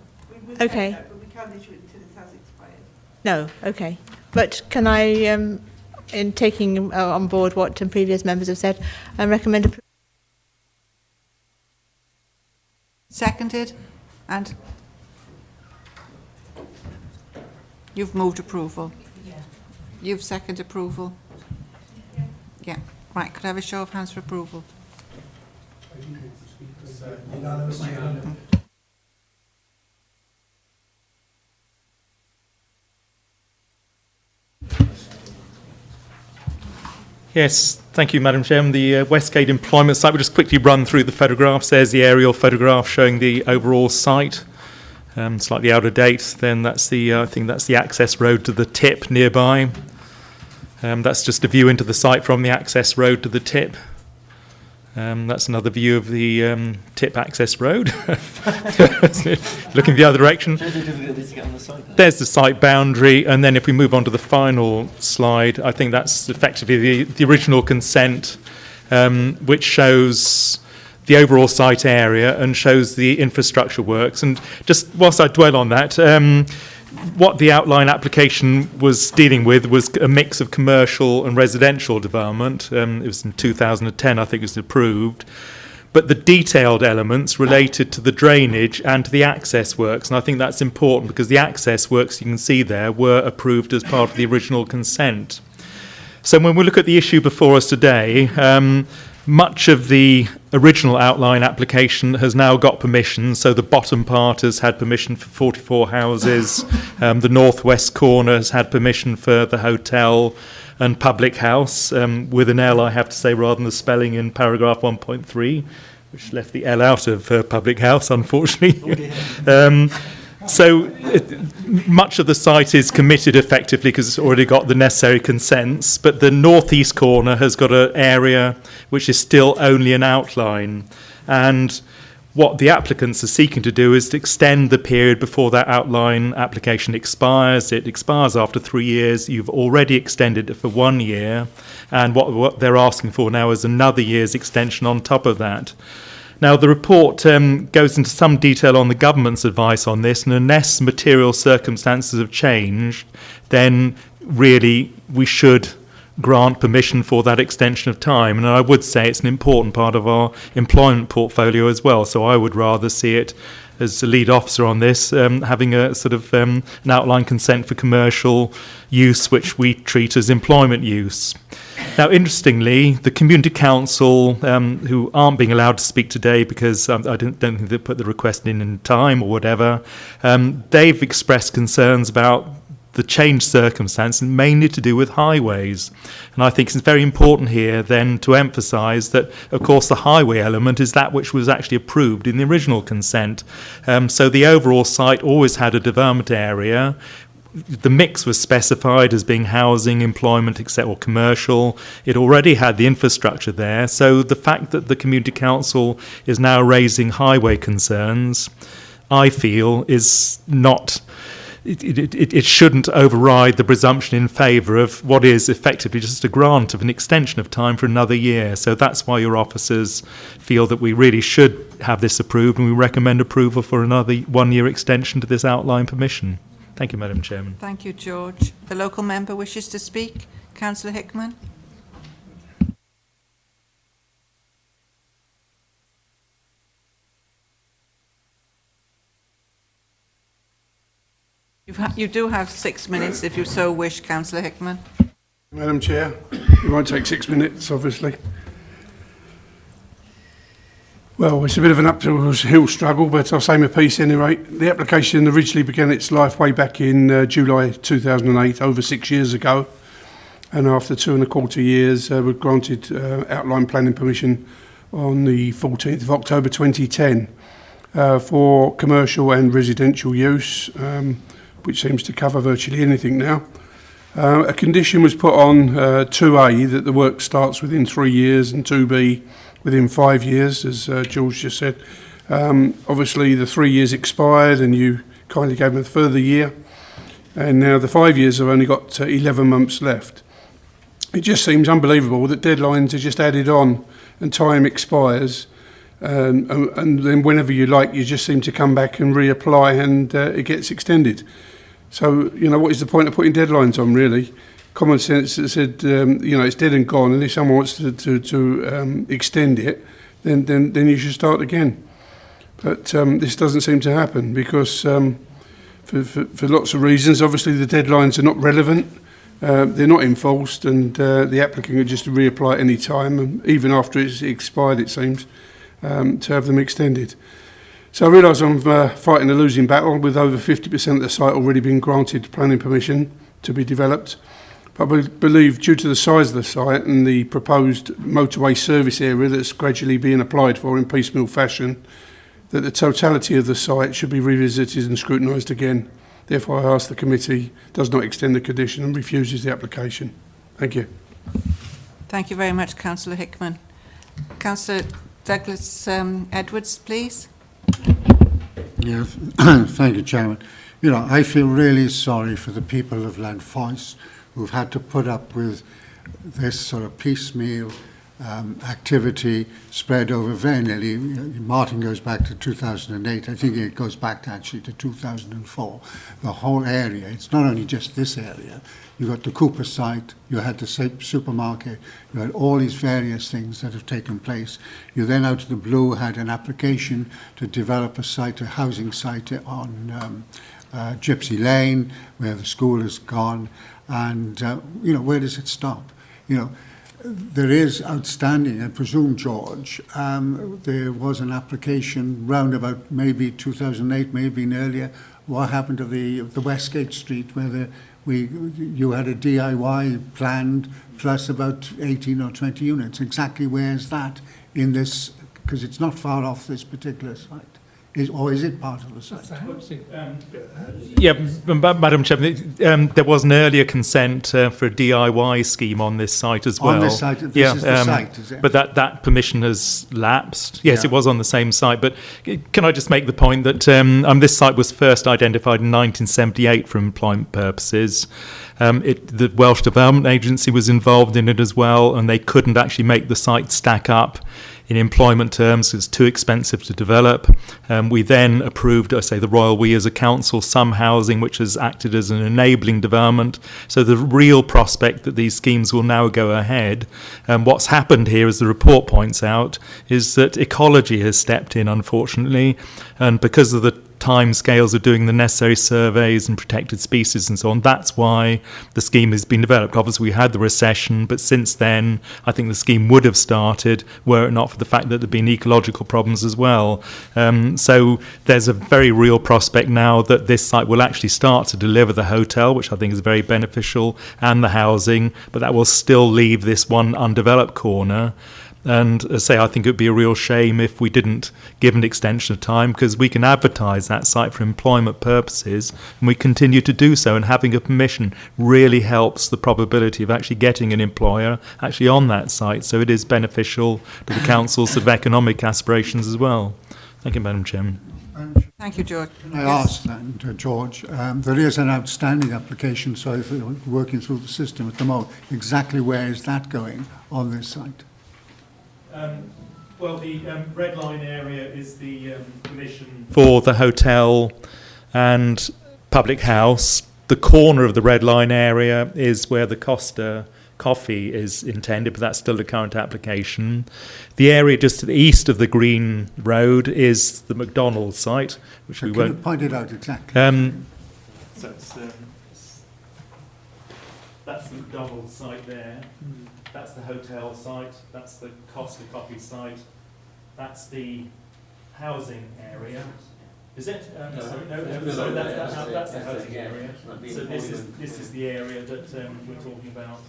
Okay. But we can't issue it until it has expired. No, okay. But can I, in taking on board what previous members have said, recommend approval? Seconded? And? You've moved approval? Yeah. You've seconded approval? Yeah. Right, could I have a show of hands for approval? Unanimous. Yes, thank you, Madam Chairman. The Westgate employment site, we'll just quickly run through the photographs. There's the aerial photograph showing the overall site, slightly out of date. Then that's the, I think that's the access road to the tip nearby. That's just a view into the site from the access road to the tip. That's another view of the tip access road. Looking the other direction. There's the site boundary, and then if we move on to the final slide, I think that's effectively the original consent, which shows the overall site area and shows the infrastructure works. And just whilst I dwell on that, what the outline application was dealing with was a mix of commercial and residential development. It was in 2010, I think it was approved. But the detailed elements related to the drainage and to the access works. And I think that's important because the access works, you can see there, were approved as part of the original consent. So when we look at the issue before us today, much of the original outline application has now got permission. So the bottom part has had permission for 44 houses. The northwest corner has had permission for the hotel and public house, with an L, I have to say, rather than the spelling in paragraph 1.3, which left the L out of public house, unfortunately. Much of the site is committed effectively because it's already got the necessary consents, but the northeast corner has got an area which is still only an outline. And what the applicants are seeking to do is to extend the period before that outline application expires. It expires after 3 years. You've already extended it for 1 year. And what they're asking for now is another year's extension on top of that. Now, the report goes into some detail on the government's advice on this, and unless material circumstances have changed, then really we should grant permission for that extension of time. And I would say it's an important part of our employment portfolio as well. So I would rather see it as a lead officer on this, having a sort of an outline consent for commercial use, which we treat as employment use. Now, interestingly, the Community Council, who aren't being allowed to speak today because I don't think they put the request in time or whatever, they've expressed concerns about the changed circumstance, and mainly to do with highways. And I think it's very important here then to emphasise that, of course, the highway element is that which was actually approved in the original consent. So the overall site always had a development area. The mix was specified as being housing, employment, etc., or commercial. It already had the infrastructure there. So the fact that the Community Council is now raising highway concerns, I feel, is not... It shouldn't override the presumption in favour of what is effectively just a grant of an extension of time for another year. So that's why your officers feel that we really should have this approved, and we recommend approval for another 1 year extension to this outline permission. Thank you, Madam Chairman. Thank you, George. The local member wishes to speak. Councillor Hickman. You do have 6 minutes if you so wish, Councillor Hickman. Madam Chair, it won't take 6 minutes, obviously. Well, it's a bit of an uphill struggle, but I'll say my piece anyway. The application originally began its life way back in July 2008, over 6 years ago. And after 2.25 years, we were granted outline planning permission on the 14th of October 2010 for commercial and residential use, which seems to cover virtually anything now. A condition was put on 2A that the work starts within 3 years and 2B within 5 years, as George just said. Obviously, the 3 years expired and you kindly gave them a further year. And now the 5 years have only got 11 months left. It just seems unbelievable that deadlines are just added on and time expires. And then whenever you like, you just seem to come back and reapply and it gets extended. So, you know, what is the point of putting deadlines on, really? Common sense that said, you know, it's dead and gone, and if someone wants to extend it, then you should start again. But this doesn't seem to happen because for lots of reasons, obviously the deadlines are not relevant, they're not enforced, and the applicant can just reapply at any time, and even after it's expired, it seems, to have them extended. So I realise I'm fighting a losing battle with over 50% of the site already being granted planning permission to be developed. But I believe due to the size of the site and the proposed motorway service area that's gradually being applied for in piecemeal fashion, that the totality of the site should be revisited and scrutinised again. Therefore, I ask the committee does not extend the condition and refuses the application. Thank you. Thank you very much, Councillor Hickman. Councillor Douglas Edwards, please. Yeah, thank you, Chairman. You know, I feel really sorry for the people of Llanfaes who've had to put up with this sort of piecemeal activity spread over very nearly, Martin goes back to 2008, I think it goes back actually to 2004. The whole area, it's not only just this area, you got the Cooper site, you had the supermarket, you had all these various things that have taken place. You then out of the blue had an application to develop a site, a housing site on Gypsy Lane, where the school has gone, and where does it stop? There is outstanding, I presume, George, there was an application round about maybe 2008, maybe earlier. What happened to the Westgate Street, where you had a DIY planned plus about 18 or 20 units? Exactly where is that in this? Because it's not far off this particular site. Or is it part of the site? Madam Chairman, there was an earlier consent for a DIY scheme on this site as well. On this site, this is the site, is it? But that permission has lapsed. Yes, it was on the same site. But can I just make the point that this site was first identified in 1978 for employment purposes. The Welsh Development Agency was involved in it as well, and they couldn't actually make the site stack up in employment terms. It's too expensive to develop. We then approved, the Royal We as a council, some housing, which has acted as an enabling development. So the real prospect that these schemes will now go ahead. What's happened here, as the report points out, is that ecology has stepped in, unfortunately, and because of the time scales of doing the necessary surveys and protected species and so on, that's why the scheme has been developed. Obviously we had the recession, but since then I think the scheme would have started were it not for the fact that there have been ecological problems as well. So there's a very real prospect now that this site will actually start to deliver the hotel, which I think is very beneficial, and the housing, but that will still leave this one undeveloped corner. And as I say, I think it would be a real shame if we didn't give an extension of time, because we can advertise that site for employment purposes, and we continue to do so. And having a permission really helps the probability of actually getting an employer actually on that site. So it is beneficial to the council's sort of economic aspirations as well. Thank you, Madam Chairman. Thank you, George. I asked then, George, there is an outstanding application, so if we're working through the system at the moment, exactly where is that going on this site? Well, the red line area is the permission for the hotel and public house. The corner of the red line area is where the Costa Coffee is intended, but that's still the current application. The area just to the east of the Green Road is the McDonald's site, which we won't... Can you point it out exactly? So that's the McDonald's site there. That's the hotel site, that's the Costa Coffee site, that's the housing area. Is it? Sorry, that's the housing area. So this is the area that we're talking about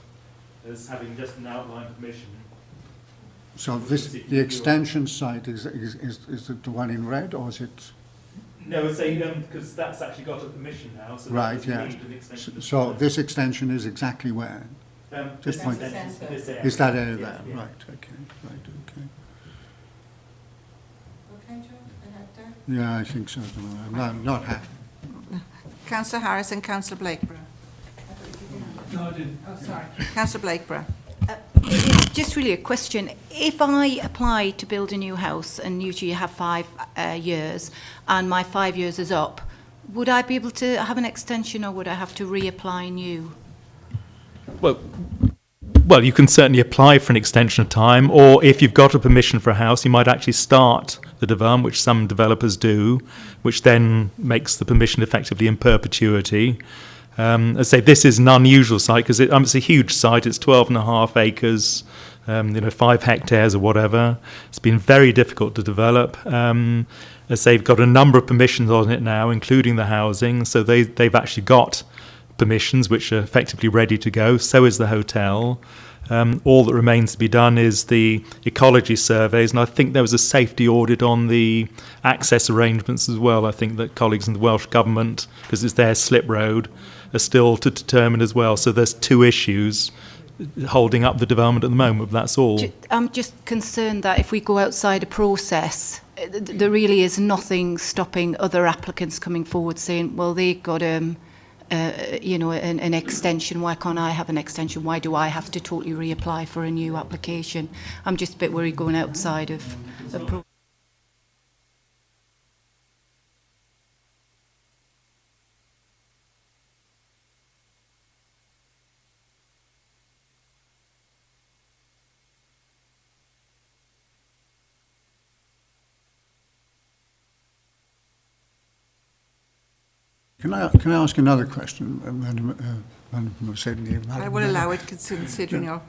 as having just an outline permission. So the extension site, is it the one in red, or is it? No, it's because that's actually got a permission now. So right, yeah. So this extension is exactly where? Just point. Is that area there? Yeah. Right. Okay. Right. Okay. Okay, George. Yeah, I think so. I'm not happy. Councillor Harris and Councillor Blakeborough. No, I didn't. Oh, sorry. Councillor Blakeborough. It's just really a question. If I apply to build a new house, and usually you have 5 years, and my 5 years is up, would I be able to have an extension, or would I have to reapply new? Well, you can certainly apply for an extension of time, or if you've got a permission for a house, you might actually start the development, which some developers do, which then makes the permission effectively in perpetuity. As I say, this is an unusual site because it's a huge site. It's 12.5 acres, 5 hectares or whatever. It's been very difficult to develop. As I say, they've got a number of permissions on it now, including the housing. So they've actually got permissions which are effectively ready to go. So is the hotel. All that remains to be done is the ecology surveys, and I think there was a safety audit on the access arrangements as well. I think that colleagues in the Welsh Government, because it's their slip road, are still to determine as well. So there's 2 issues holding up the development at the moment, but that's all. I'm just concerned that if we go outside a process, there really is nothing stopping other applicants coming forward saying, well, they've got an extension? Why can't I have an extension? Why do I have to totally reapply for a new application? I'm just a bit worried going outside of the Can I ask another question, Madam Sedney? I will allow it considering your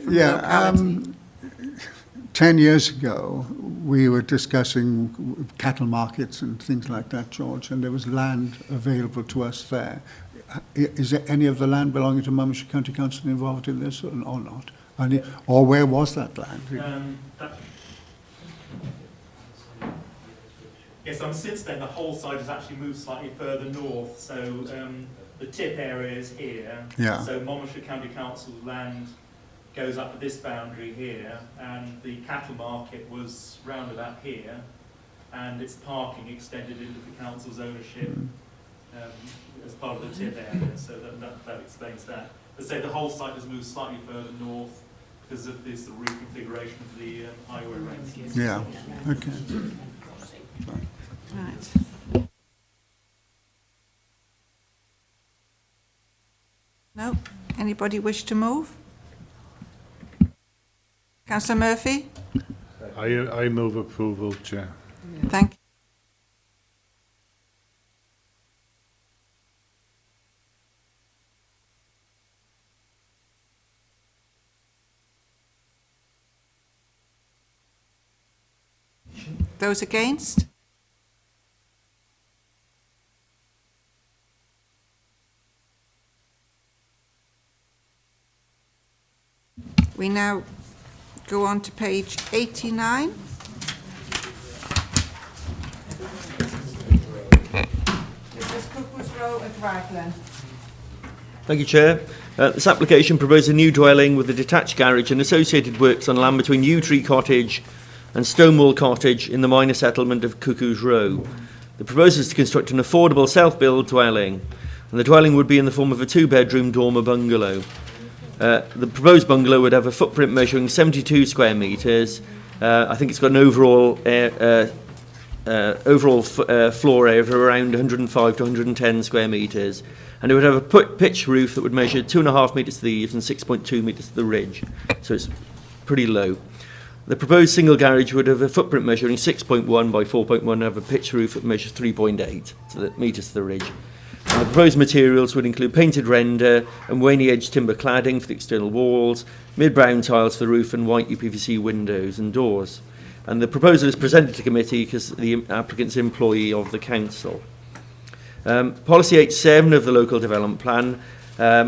Yeah, locality. 10 years ago, we were discussing cattle markets and things like that, George, and there was land available to us there. Is there any of the land belonging to Monmouthshire County Council involved in this or not? Or where was that land? Yes, since then the whole side has actually moved slightly further north. So the tip area is here. Yeah. So Monmouthshire County Council land goes up to this boundary here, and the cattle market was round about here, and its parking extended into the council's ownership as part of the tip area. So that explains that. But say the whole site has moved slightly further north because of this reconfiguration of the highway range. Yeah. Okay. Right. No? Anybody wish to move? Councillor Murphy? I move approval, Chair. Thank you. Those against? We now go on to page 89. This is Cuckoo's Row at Raglan. Thank you, Chair. This application proposes a new dwelling with a detached garage and associated works on land between Yew Tree Cottage and Stonewall Cottage in the minor settlement of Cuckoo's Row. The proposal is to construct an affordable self-built dwelling, and the dwelling would be in the form of a two-bedroom dormer bungalow. The proposed bungalow would have a footprint measuring 72 square metres. I think it's got an overall floor area of around 105 to 110 square metres. And it would have a pitch roof that would measure 2.5 metres to the eaves and 6.2 metres to the ridge. So it's pretty low. The proposed single garage would have a footprint measuring 6.1 by 4.1 and have a pitch roof that measures 3.8 metres to the ridge. And the proposed materials would include painted render and Waney edge timber cladding for the external walls, mid-brown tiles for the roof and white UPVC windows and doors. And the proposal is presented to committee because the applicant's employee of the council. Policy H7 of the local development plan,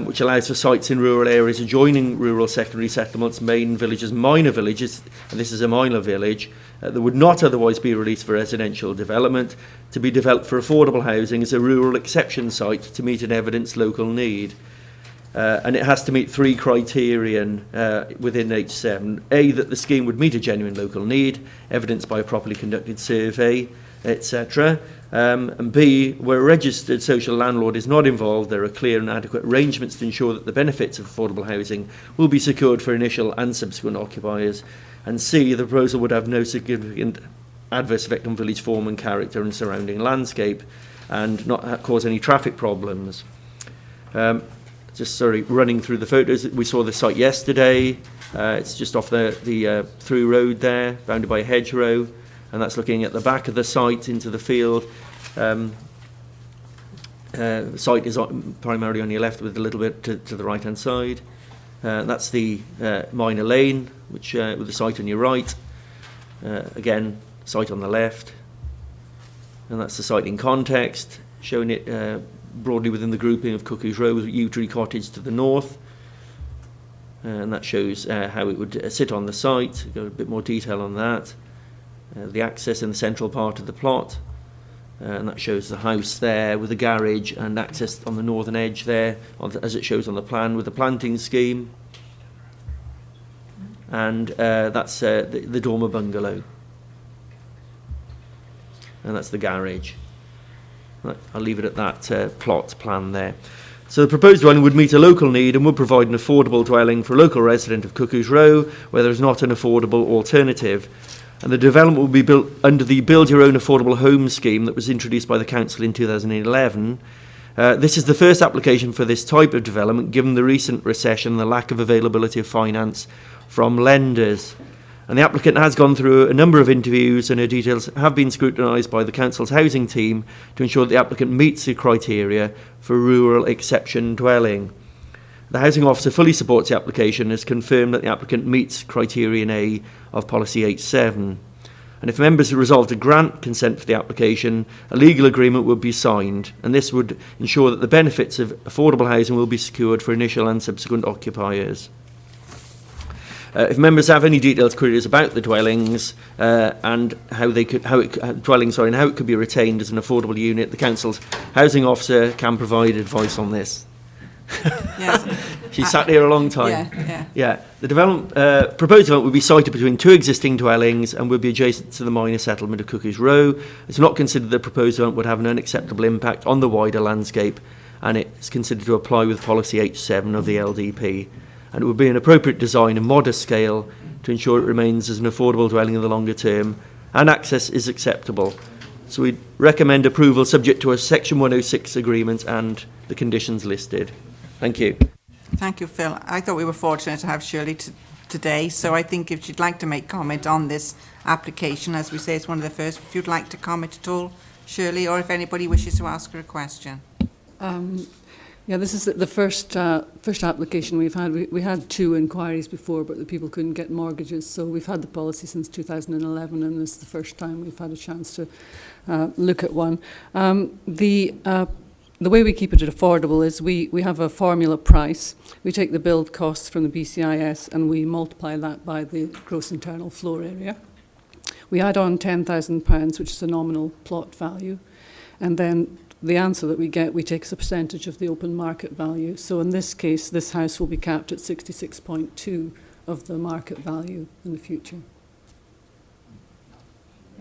which allows for sites in rural areas adjoining rural secondary settlements, main villages, minor villages, and this is a minor village, that would not otherwise be released for residential development, to be developed for affordable housing as a rural exception site to meet an evidenced local need. And it has to meet three criterion within H7. A, that the scheme would meet a genuine local need, evidenced by a properly conducted survey, etc. And B, where a registered social landlord is not involved, there are clear and adequate arrangements to ensure that the benefits of affordable housing will be secured for initial and subsequent occupiers. And C, the proposal would have no significant adverse effect on village form and character and surrounding landscape and not cause any traffic problems. Just running through the photos, we saw the site yesterday. It's just off the through road there, bounded by a hedgerow, and that's looking at the back of the site into the field. The site is primarily on your left with a little bit to the right-hand side. That's the minor lane, which with the site on your right. Again, site on the left. And that's the site in context, showing it broadly within the grouping of Cuckoo's Row with Yew Tree Cottage to the north. And that shows how it would sit on the site. Got a bit more detail on that. The access in the central part of the plot. And that shows the house there with the garage and access on the northern edge there, as it shows on the plan with the planting scheme. And that's the dormer bungalow. And that's the garage. Right, I'll leave it at that plot plan there. So the proposed dwelling would meet a local need and would provide an affordable dwelling for a local resident of Cuckoo's Row where there is not an affordable alternative. And the development will be built under the Build Your Own Affordable Home scheme that was introduced by the Council in 2011. This is the first application for this type of development given the recent recession and the lack of availability of finance from lenders. And the applicant has gone through a number of interviews and her details have been scrutinised by the Council's housing team to ensure that the applicant meets the criteria for rural exception dwelling. The housing officer fully supports the application and has confirmed that the applicant meets criterion A of policy 87. And if members resolve to grant consent for the application, a legal agreement would be signed, and this would ensure that the benefits of affordable housing will be secured for initial and subsequent occupiers. If members have any detailed queries about the dwellings and how it could be retained as an affordable unit, the council's housing officer can provide advice on this. Yes. She sat here a long time. Yeah. The proposed development would be sited between two existing dwellings and would be adjacent to the minor settlement of Cuckoo's Row. It's not considered the proposed development would have an unacceptable impact on the wider landscape, and it's considered to apply with policy H7 of the LDP. And it would be an appropriate design and modest scale to ensure it remains as an affordable dwelling in the longer term, and access is acceptable. So we'd recommend approval subject to a Section 106 agreement and the conditions listed. Thank you. Thank you, Phil. I thought we were fortunate to have Shirley today, so I think if she'd like to make comment on this application, as we say, it's one of the first, if you'd like to comment at all, Shirley, or if anybody wishes to ask her a question. Yeah, this is the first application we've had. We had 2 inquiries before, but the people couldn't get mortgages. So we've had the policy since 2011, and this is the first time we've had a chance to look at one. The way we keep it affordable is we have a formula price. We take the build costs from the BCIS and we multiply that by the gross internal floor area. We add on £10,000, which is a nominal plot value, and then the answer that we get, we take as a percentage of the open market value. So in this case, this house will be capped at 66.2 of the market value in the future.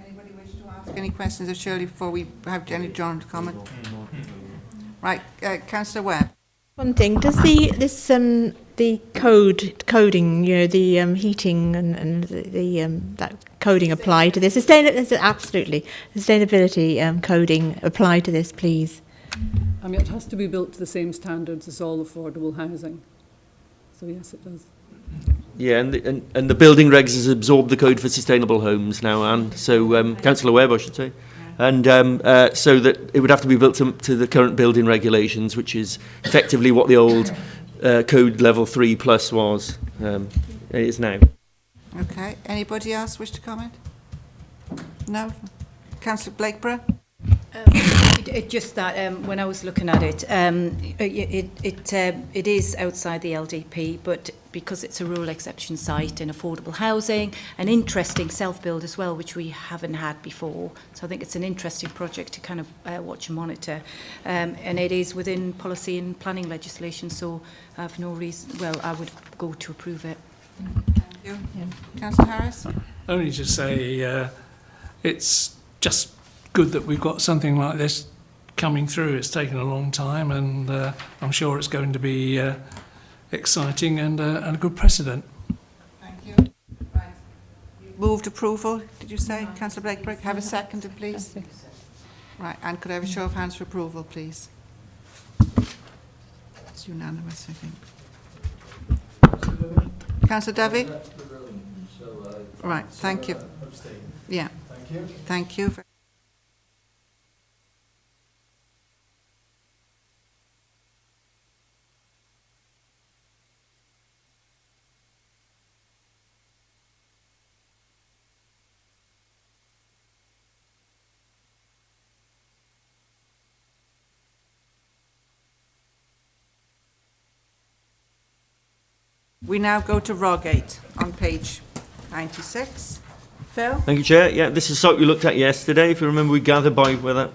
Anybody wish to ask any questions of Shirley before we have Jenny John to comment? Right, Councillor Webb. One thing, does the coding, you know, the heating and that coding apply to this? Absolutely. Sustainability coding apply to this, please? It has to be built to the same standards as all affordable housing. So yes, it does. Yeah, and the building regs has absorbed the code for sustainable homes now, and so Councillor Webb, I should say. And so that it would have to be built to the current building regulations, which is effectively what the old code level 3 plus was. It is now. Okay. Anybody else wish to comment? No? Councillor Blakeborough? It just that when I was looking at it, it is outside the LDP, but because it's a rural exception site and affordable housing, an interesting self-build as well, which we haven't had before. So I think it's an interesting project to kind of watch and monitor. And it is within policy and planning legislation, so I have no reason, well, I would go to approve it. Thank you. Yeah. Councillor Harris? Only to say it's just good that we've got something like this coming through. It's taken a long time, and I'm sure it's going to be exciting and a good precedent. Thank you. Right. Moved approval, did you say, Councillor Blakeborough? Have a second, please. Right, and could I have a show of hands for approval, please? It's unanimous, I think. Councillor Davey? Right, thank you. Yeah. Thank you. Thank you. We now go to Rogate on page 96. Phil? Thank you, Chair. Yeah, this is the site we looked at yesterday. If you remember, we gathered by where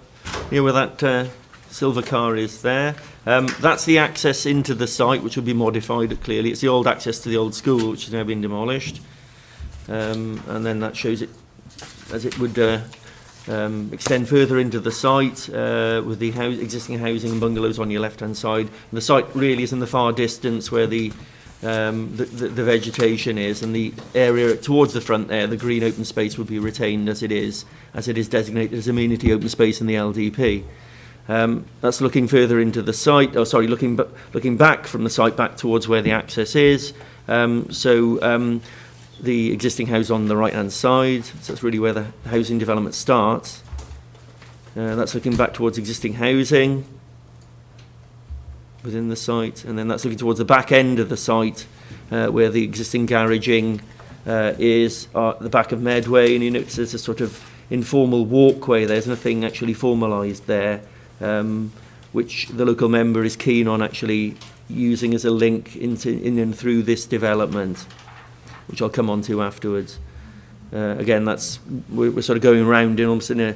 that silver car is there. That's the access into the site, which will be modified clearly. It's the old access to the old school, which has now been demolished. And then that shows it as it would extend further into the site with the existing housing and bungalows on your left-hand side. And the site really is in the far distance where the vegetation is, and the area towards the front there, the green open space, will be retained as it is designated as amenity open space in the LDP. That's looking further into the site, looking back from the site back towards where the access is. The existing house on the right-hand side, so that's really where the housing development starts. That's looking back towards existing housing within the site, and then that's looking towards the back end of the site where the existing garaging is at the back of Medway, and you notice there's a sort of informal walkway. There's nothing actually formalised there, which the local member is keen on actually using as a link in and through this development, which I'll come on to afterwards. Again, we're sort of going around almost in a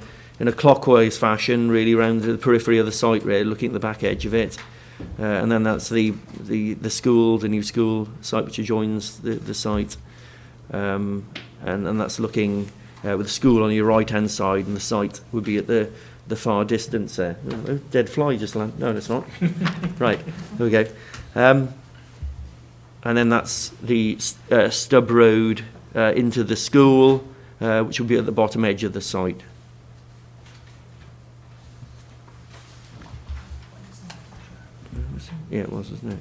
clockwise fashion, really around the periphery of the site, really looking at the back edge of it. And then that's the school, the new school site which adjoins the site. And that's looking with the school on your right-hand side, and the site would be at the far distance there. Oh, dead fly just landed. No, it's not. Right, here we go. And then that's the stub road into the school, which will be at the bottom edge of the site. Yeah, it was, wasn't it?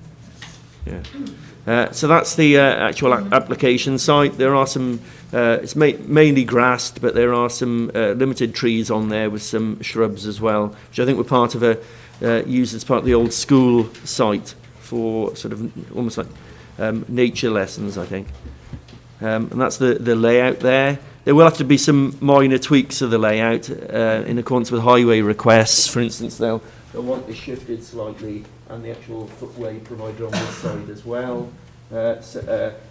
Yeah. So that's the actual application site. There are some, it's mainly grassed, but there are some limited trees on there with some shrubs as well, which I think were part of used as part of the old school site for sort of almost like nature lessons, I think. And that's the layout there. There will have to be some minor tweaks of the layout in accordance with highway requests. For instance, they'll want this shifted slightly, and the actual footway provided on this side as well. And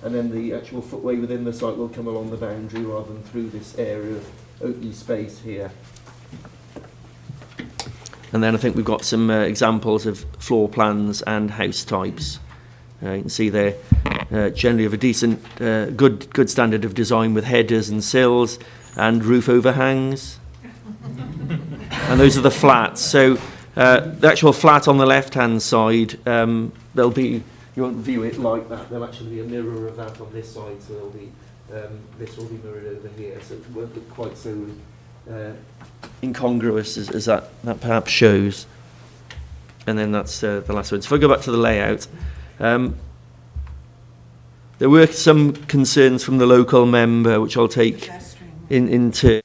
then the actual footway within the site will come along the boundary rather than through this area of open space here. And then I think we've got some examples of floor plans and house types. You can see they're generally of a decent, good standard of design with headers and sills and roof overhangs. And those are the flats. So the actual flat on the left-hand side, there'll be, you won't view it like that, there'll actually be a mirror of that on this side, so there'll be, this will be mirrored over here, so it won't look quite so incongruous as that perhaps shows. And then that's the last one. So if I go back to the layout, there were some concerns from the local member, which I'll take into.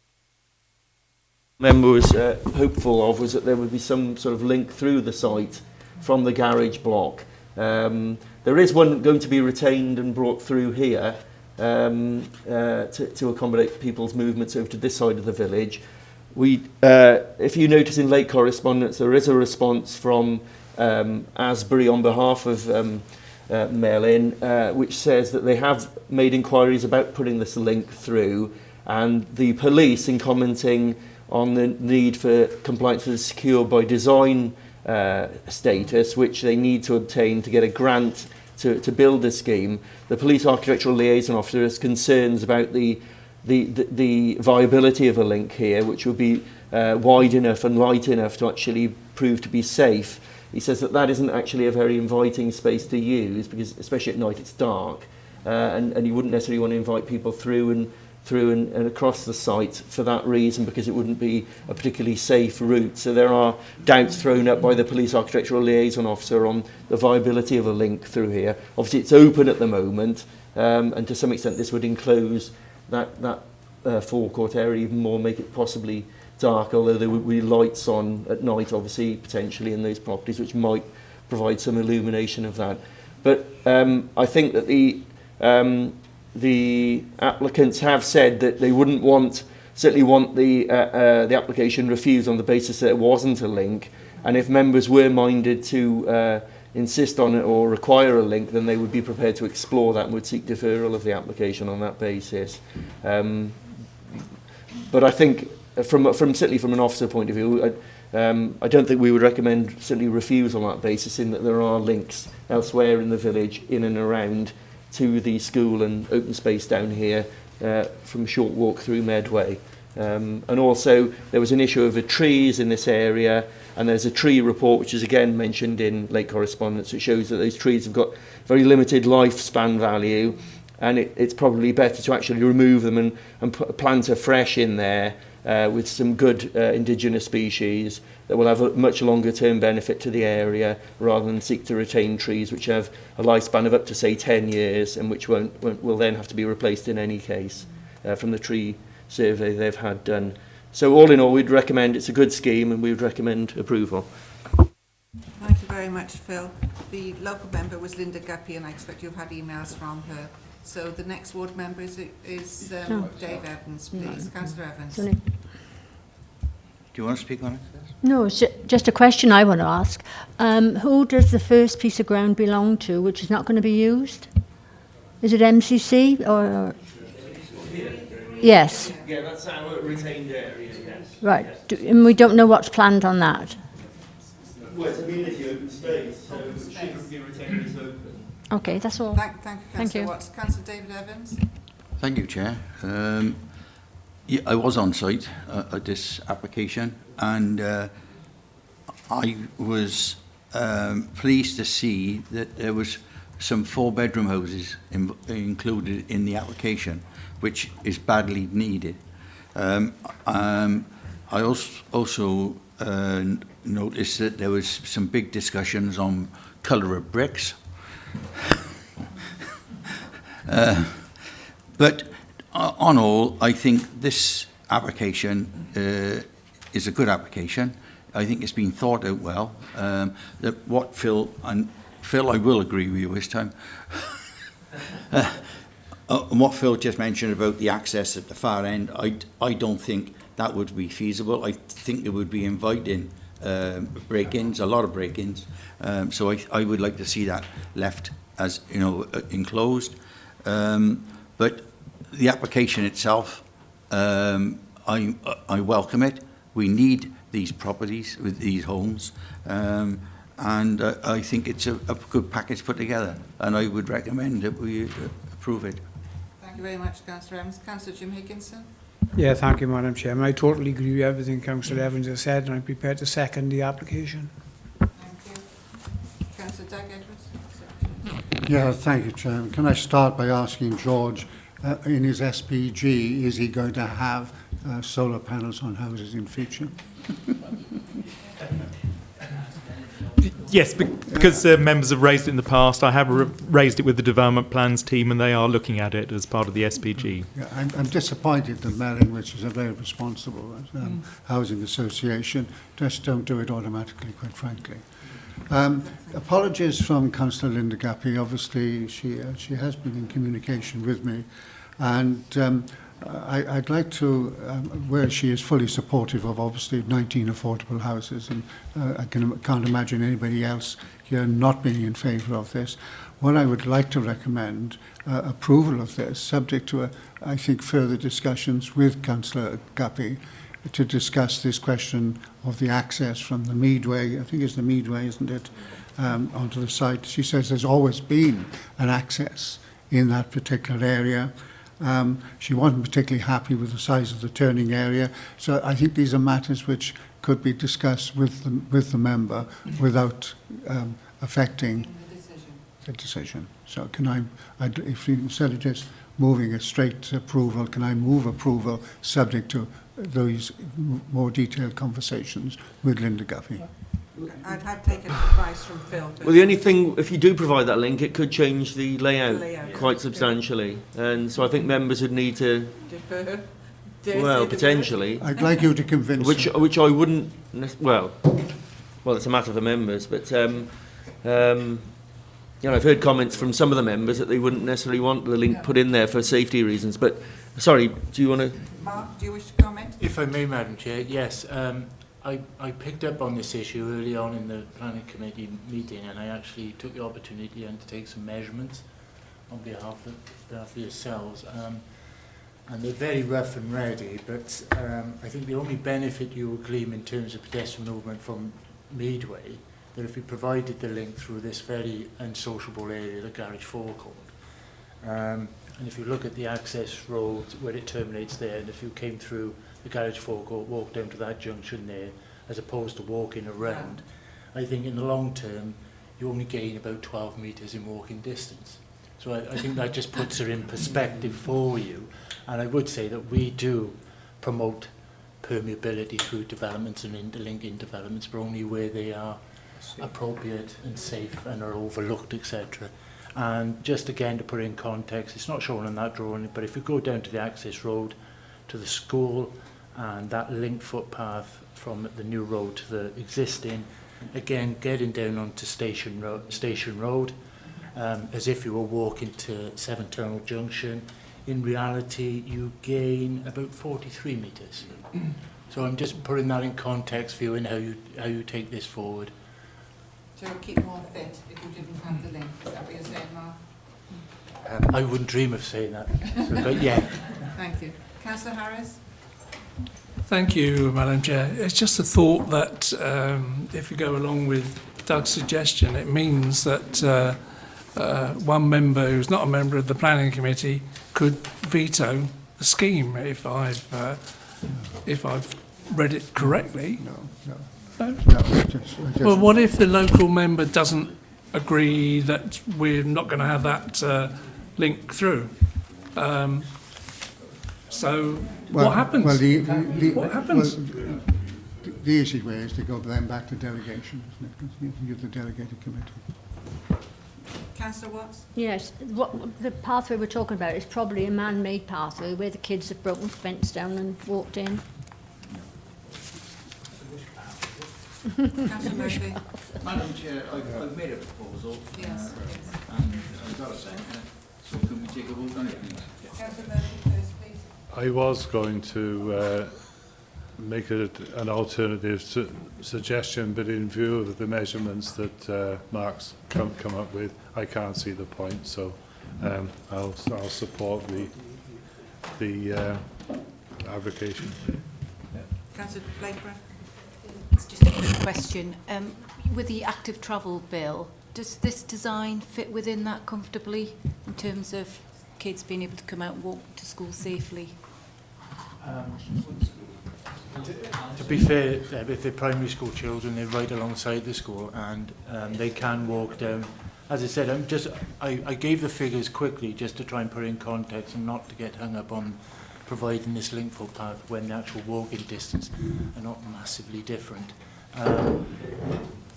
Member was hopeful of was that there would be some sort of link through the site from the garage block. There is one going to be retained and brought through here to accommodate people's movements over to this side of the village. If you notice in late correspondence, there is a response from Asbury on behalf of Melin, which says that they have made inquiries about putting this link through, and the police, in commenting on the need for compliance with the secure by design status, which they need to obtain to get a grant to build the scheme, the police architectural liaison officer has concerns about the viability of a link here, which will be wide enough and light enough to actually prove to be safe. He says that isn't actually a very inviting space to use, because especially at night it's dark, and you wouldn't necessarily want to invite people through and across the site for that reason, because it wouldn't be a particularly safe route. So there are doubts thrown up by the police architectural liaison officer on the viability of a link through here. Obviously it's open at the moment, and to some extent this would enclose that forecourt area even more, make it possibly dark, although there would be lights on at night, obviously, potentially in those properties, which might provide some illumination of that. But I think that the applicants have said that they wouldn't certainly want the application refused on the basis that it wasn't a link, and if members were minded to insist on it or require a link, then they would be prepared to explore that and would seek deferral of the application on that basis. But I think certainly from an officer point of view, I don't think we would recommend certainly refuse on that basis, in that there are links elsewhere in the village, in and around, to the school and open space down here from a short walk through Medway. And also, there was an issue over trees in this area, and there's a tree report, which is again mentioned in late correspondence, that shows that those trees have got very limited lifespan value, and it's probably better to actually remove them and plant afresh in there with some good indigenous species that will have a much longer term benefit to the area, rather than seek to retain trees which have a lifespan of up to, say, 10 years and which will then have to be replaced in any case from the tree survey they've had done. So all in all, we'd recommend, it's a good scheme, and we would recommend approval. Thank you very much, Phil. The local member was Linda Guppy, and I expect you've had emails from her. So the next ward member is Dave Evans, please. Councillor Evans. Do you want to speak on it? No, it's just a question I want to ask. Who does the first piece of ground belong to, which is not going to be used? Is it MCC or? Yes. Yeah, that's our retained area, yes. Right. And we don't know what's planned on that. Well, it's a community open space, so it should be retained as open. Okay, that's all. Thank you, Councillor Watts. Councillor David Evans. Thank you, Chair. Yeah, I was on site at this application, and I was pleased to see that there was some 4-bedroom houses included in the application, which is badly needed. I also noticed that there was some big discussions on colour of bricks. But on all, I think this application is a good application. I think it's been thought out well. That what Phil, I will agree with you this time. And what Phil just mentioned about the access at the far end, I don't think that would be feasible. I think it would be inviting break-ins, a lot of break-ins. So I would like to see that left as, you know, enclosed. But the application itself, I welcome it. We need these properties with these homes. And I think it's a good package put together. And I would recommend that we approve it. Thank you very much, Councillor Evans. Councillor Jim Higginson. Yeah, thank you, Madam Chairman. I totally agree with everything Councillor Evans has said, and I'm prepared to second the application. Thank you. Councillor Doug Edwards. Yeah, thank you, Chairman. Can I start by asking George, in his SPG, is he going to have solar panels on houses in future? Yes, because members have raised it in the past. I have raised it with the development plans team, and they are looking at it as part of the SPG. Yeah, I'm disappointed that Melling, which is a very responsible housing association, just don't do it automatically, quite frankly. Apologies from Councillor Linda Guppy. Obviously, she has been in communication with me, and I'd like to, where she is fully supportive of, obviously, 19 affordable houses, and I can't imagine anybody else here not being in favour of this. What I would like to recommend approval of this, subject to, I think, further discussions with Councillor Guppy to discuss this question of the access from the Meadway, I think it's the Meadway, isn't it, onto the site. She says there's always been an access in that particular area. She wasn't particularly happy with the size of the turning area. So I think these are matters which could be discussed with the member without affecting the decision. So can I if you, instead of just moving it straight to approval, can I move approval subject to those more detailed conversations with Linda Guppy? I'd have taken advice from Phil. Well, the only thing, if you do provide that link, it could change the layout quite substantially. And so I think members would need to, well, potentially. I'd like you to convince which I wouldn't, well, it's a matter for members, but, you know, I've heard comments from some of the members that they wouldn't necessarily want the link put in there for safety reasons. But, sorry, do you want to? Mark, do you wish to comment? If I may, Madam Chair, yes. I picked up on this issue early on in the planning committee meeting, and I actually took the opportunity to undertake some measurements on behalf of yourselves. And they're very rough and ready, but I think the only benefit you will glean in terms of pedestrian movement from Meadway, that if we provided the link through this very unsociable area, the garage forecourt, And if you look at the access road where it terminates there, and if you came through the garage forecourt, walk down to that junction there, as opposed to walking around, I think in the long term, you only gain about 12 metres in walking distance. So I think that just puts it in perspective for you. And I would say that we do promote permeability through developments and interlinking developments, but only where they are appropriate and safe and are overlooked, etc. And just again to put it in context, it's not shown on that drawing, but if you go down to the access road to the school and that linked footpath from the new road to the existing, again getting down onto Station Road, as if you were walking to Seven Tunnel Junction, in reality you gain about 43 metres. So I'm just putting that in context for you and how you take this forward. So you'll keep more fit if you didn't have the link. Is that what you're saying, Mark? I wouldn't dream of saying that, but yeah. Thank you. Councillor Harris? Thank you, Madam Chair. It's just a thought that if you go along with Doug's suggestion, it means that one member who's not a member of the planning committee could veto the scheme if I've read it correctly. No? Well, what if the local member doesn't agree that we're not going to have that link through? What happens? What happens? The easy way is to go then back to delegation, isn't it? Because you can give the delegated committee. Councillor Watts? Yes, what the pathway we're talking about is probably a man-made pathway where the kids have broken the fence down and walked in. Councillor Murphy? Madam Chair, I've made a proposal. Yes. And I've got a second. So can we take a vote on it, please? Councillor Murphy first, please. I was going to make it an alternative suggestion, but in view of the measurements that Mark's come up with, I can't see the point. So I'll support the application. Councillor Blakeburn? It's just a quick question. With the active travel bill, does this design fit within that comfortably in terms of kids being able to come out and walk to school safely? To be fair, if they're primary school children, they're right alongside the school and they can walk down. As I said, I gave the figures quickly just to try and put it in context and not to get hung up on providing this link footpath when the actual walking distance are not massively different.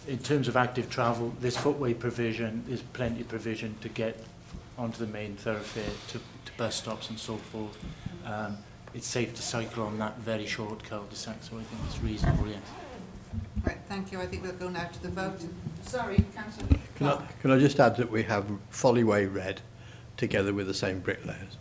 In terms of active travel, this footway provision, there's plenty of provision to get onto the main thoroughfare, to bus stops and so forth. It's safe to cycle on that very short cul-de-sac, so I think it's reasonable, yes. Right, thank you. I think we'll go now to the vote. Sorry, Councillor. Can I just add that we have Folly Red together with the same bricklayers?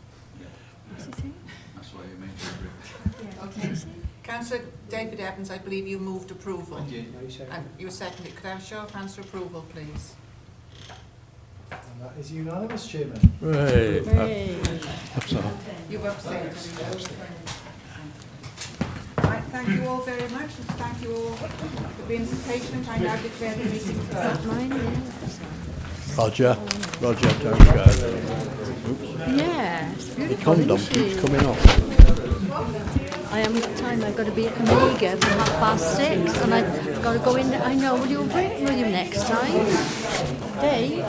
That's why you made it. Okay. Councillor David Evans, I believe you moved approval. I did. And you seconded. Could I have a show of hands for approval, please? And that is unanimous, Chairman. Hey. You've abstained. Right, thank you all very much, and thank you all for being so patient. I now declare the meeting closed. Roger, don't go. Oops. Yes, The beautiful. condom isn't keeps she? coming off. I haven't got time. I've got to be at Omega for 6:30, and I've got to go in. I know. Will you bring it with you next time? Dave?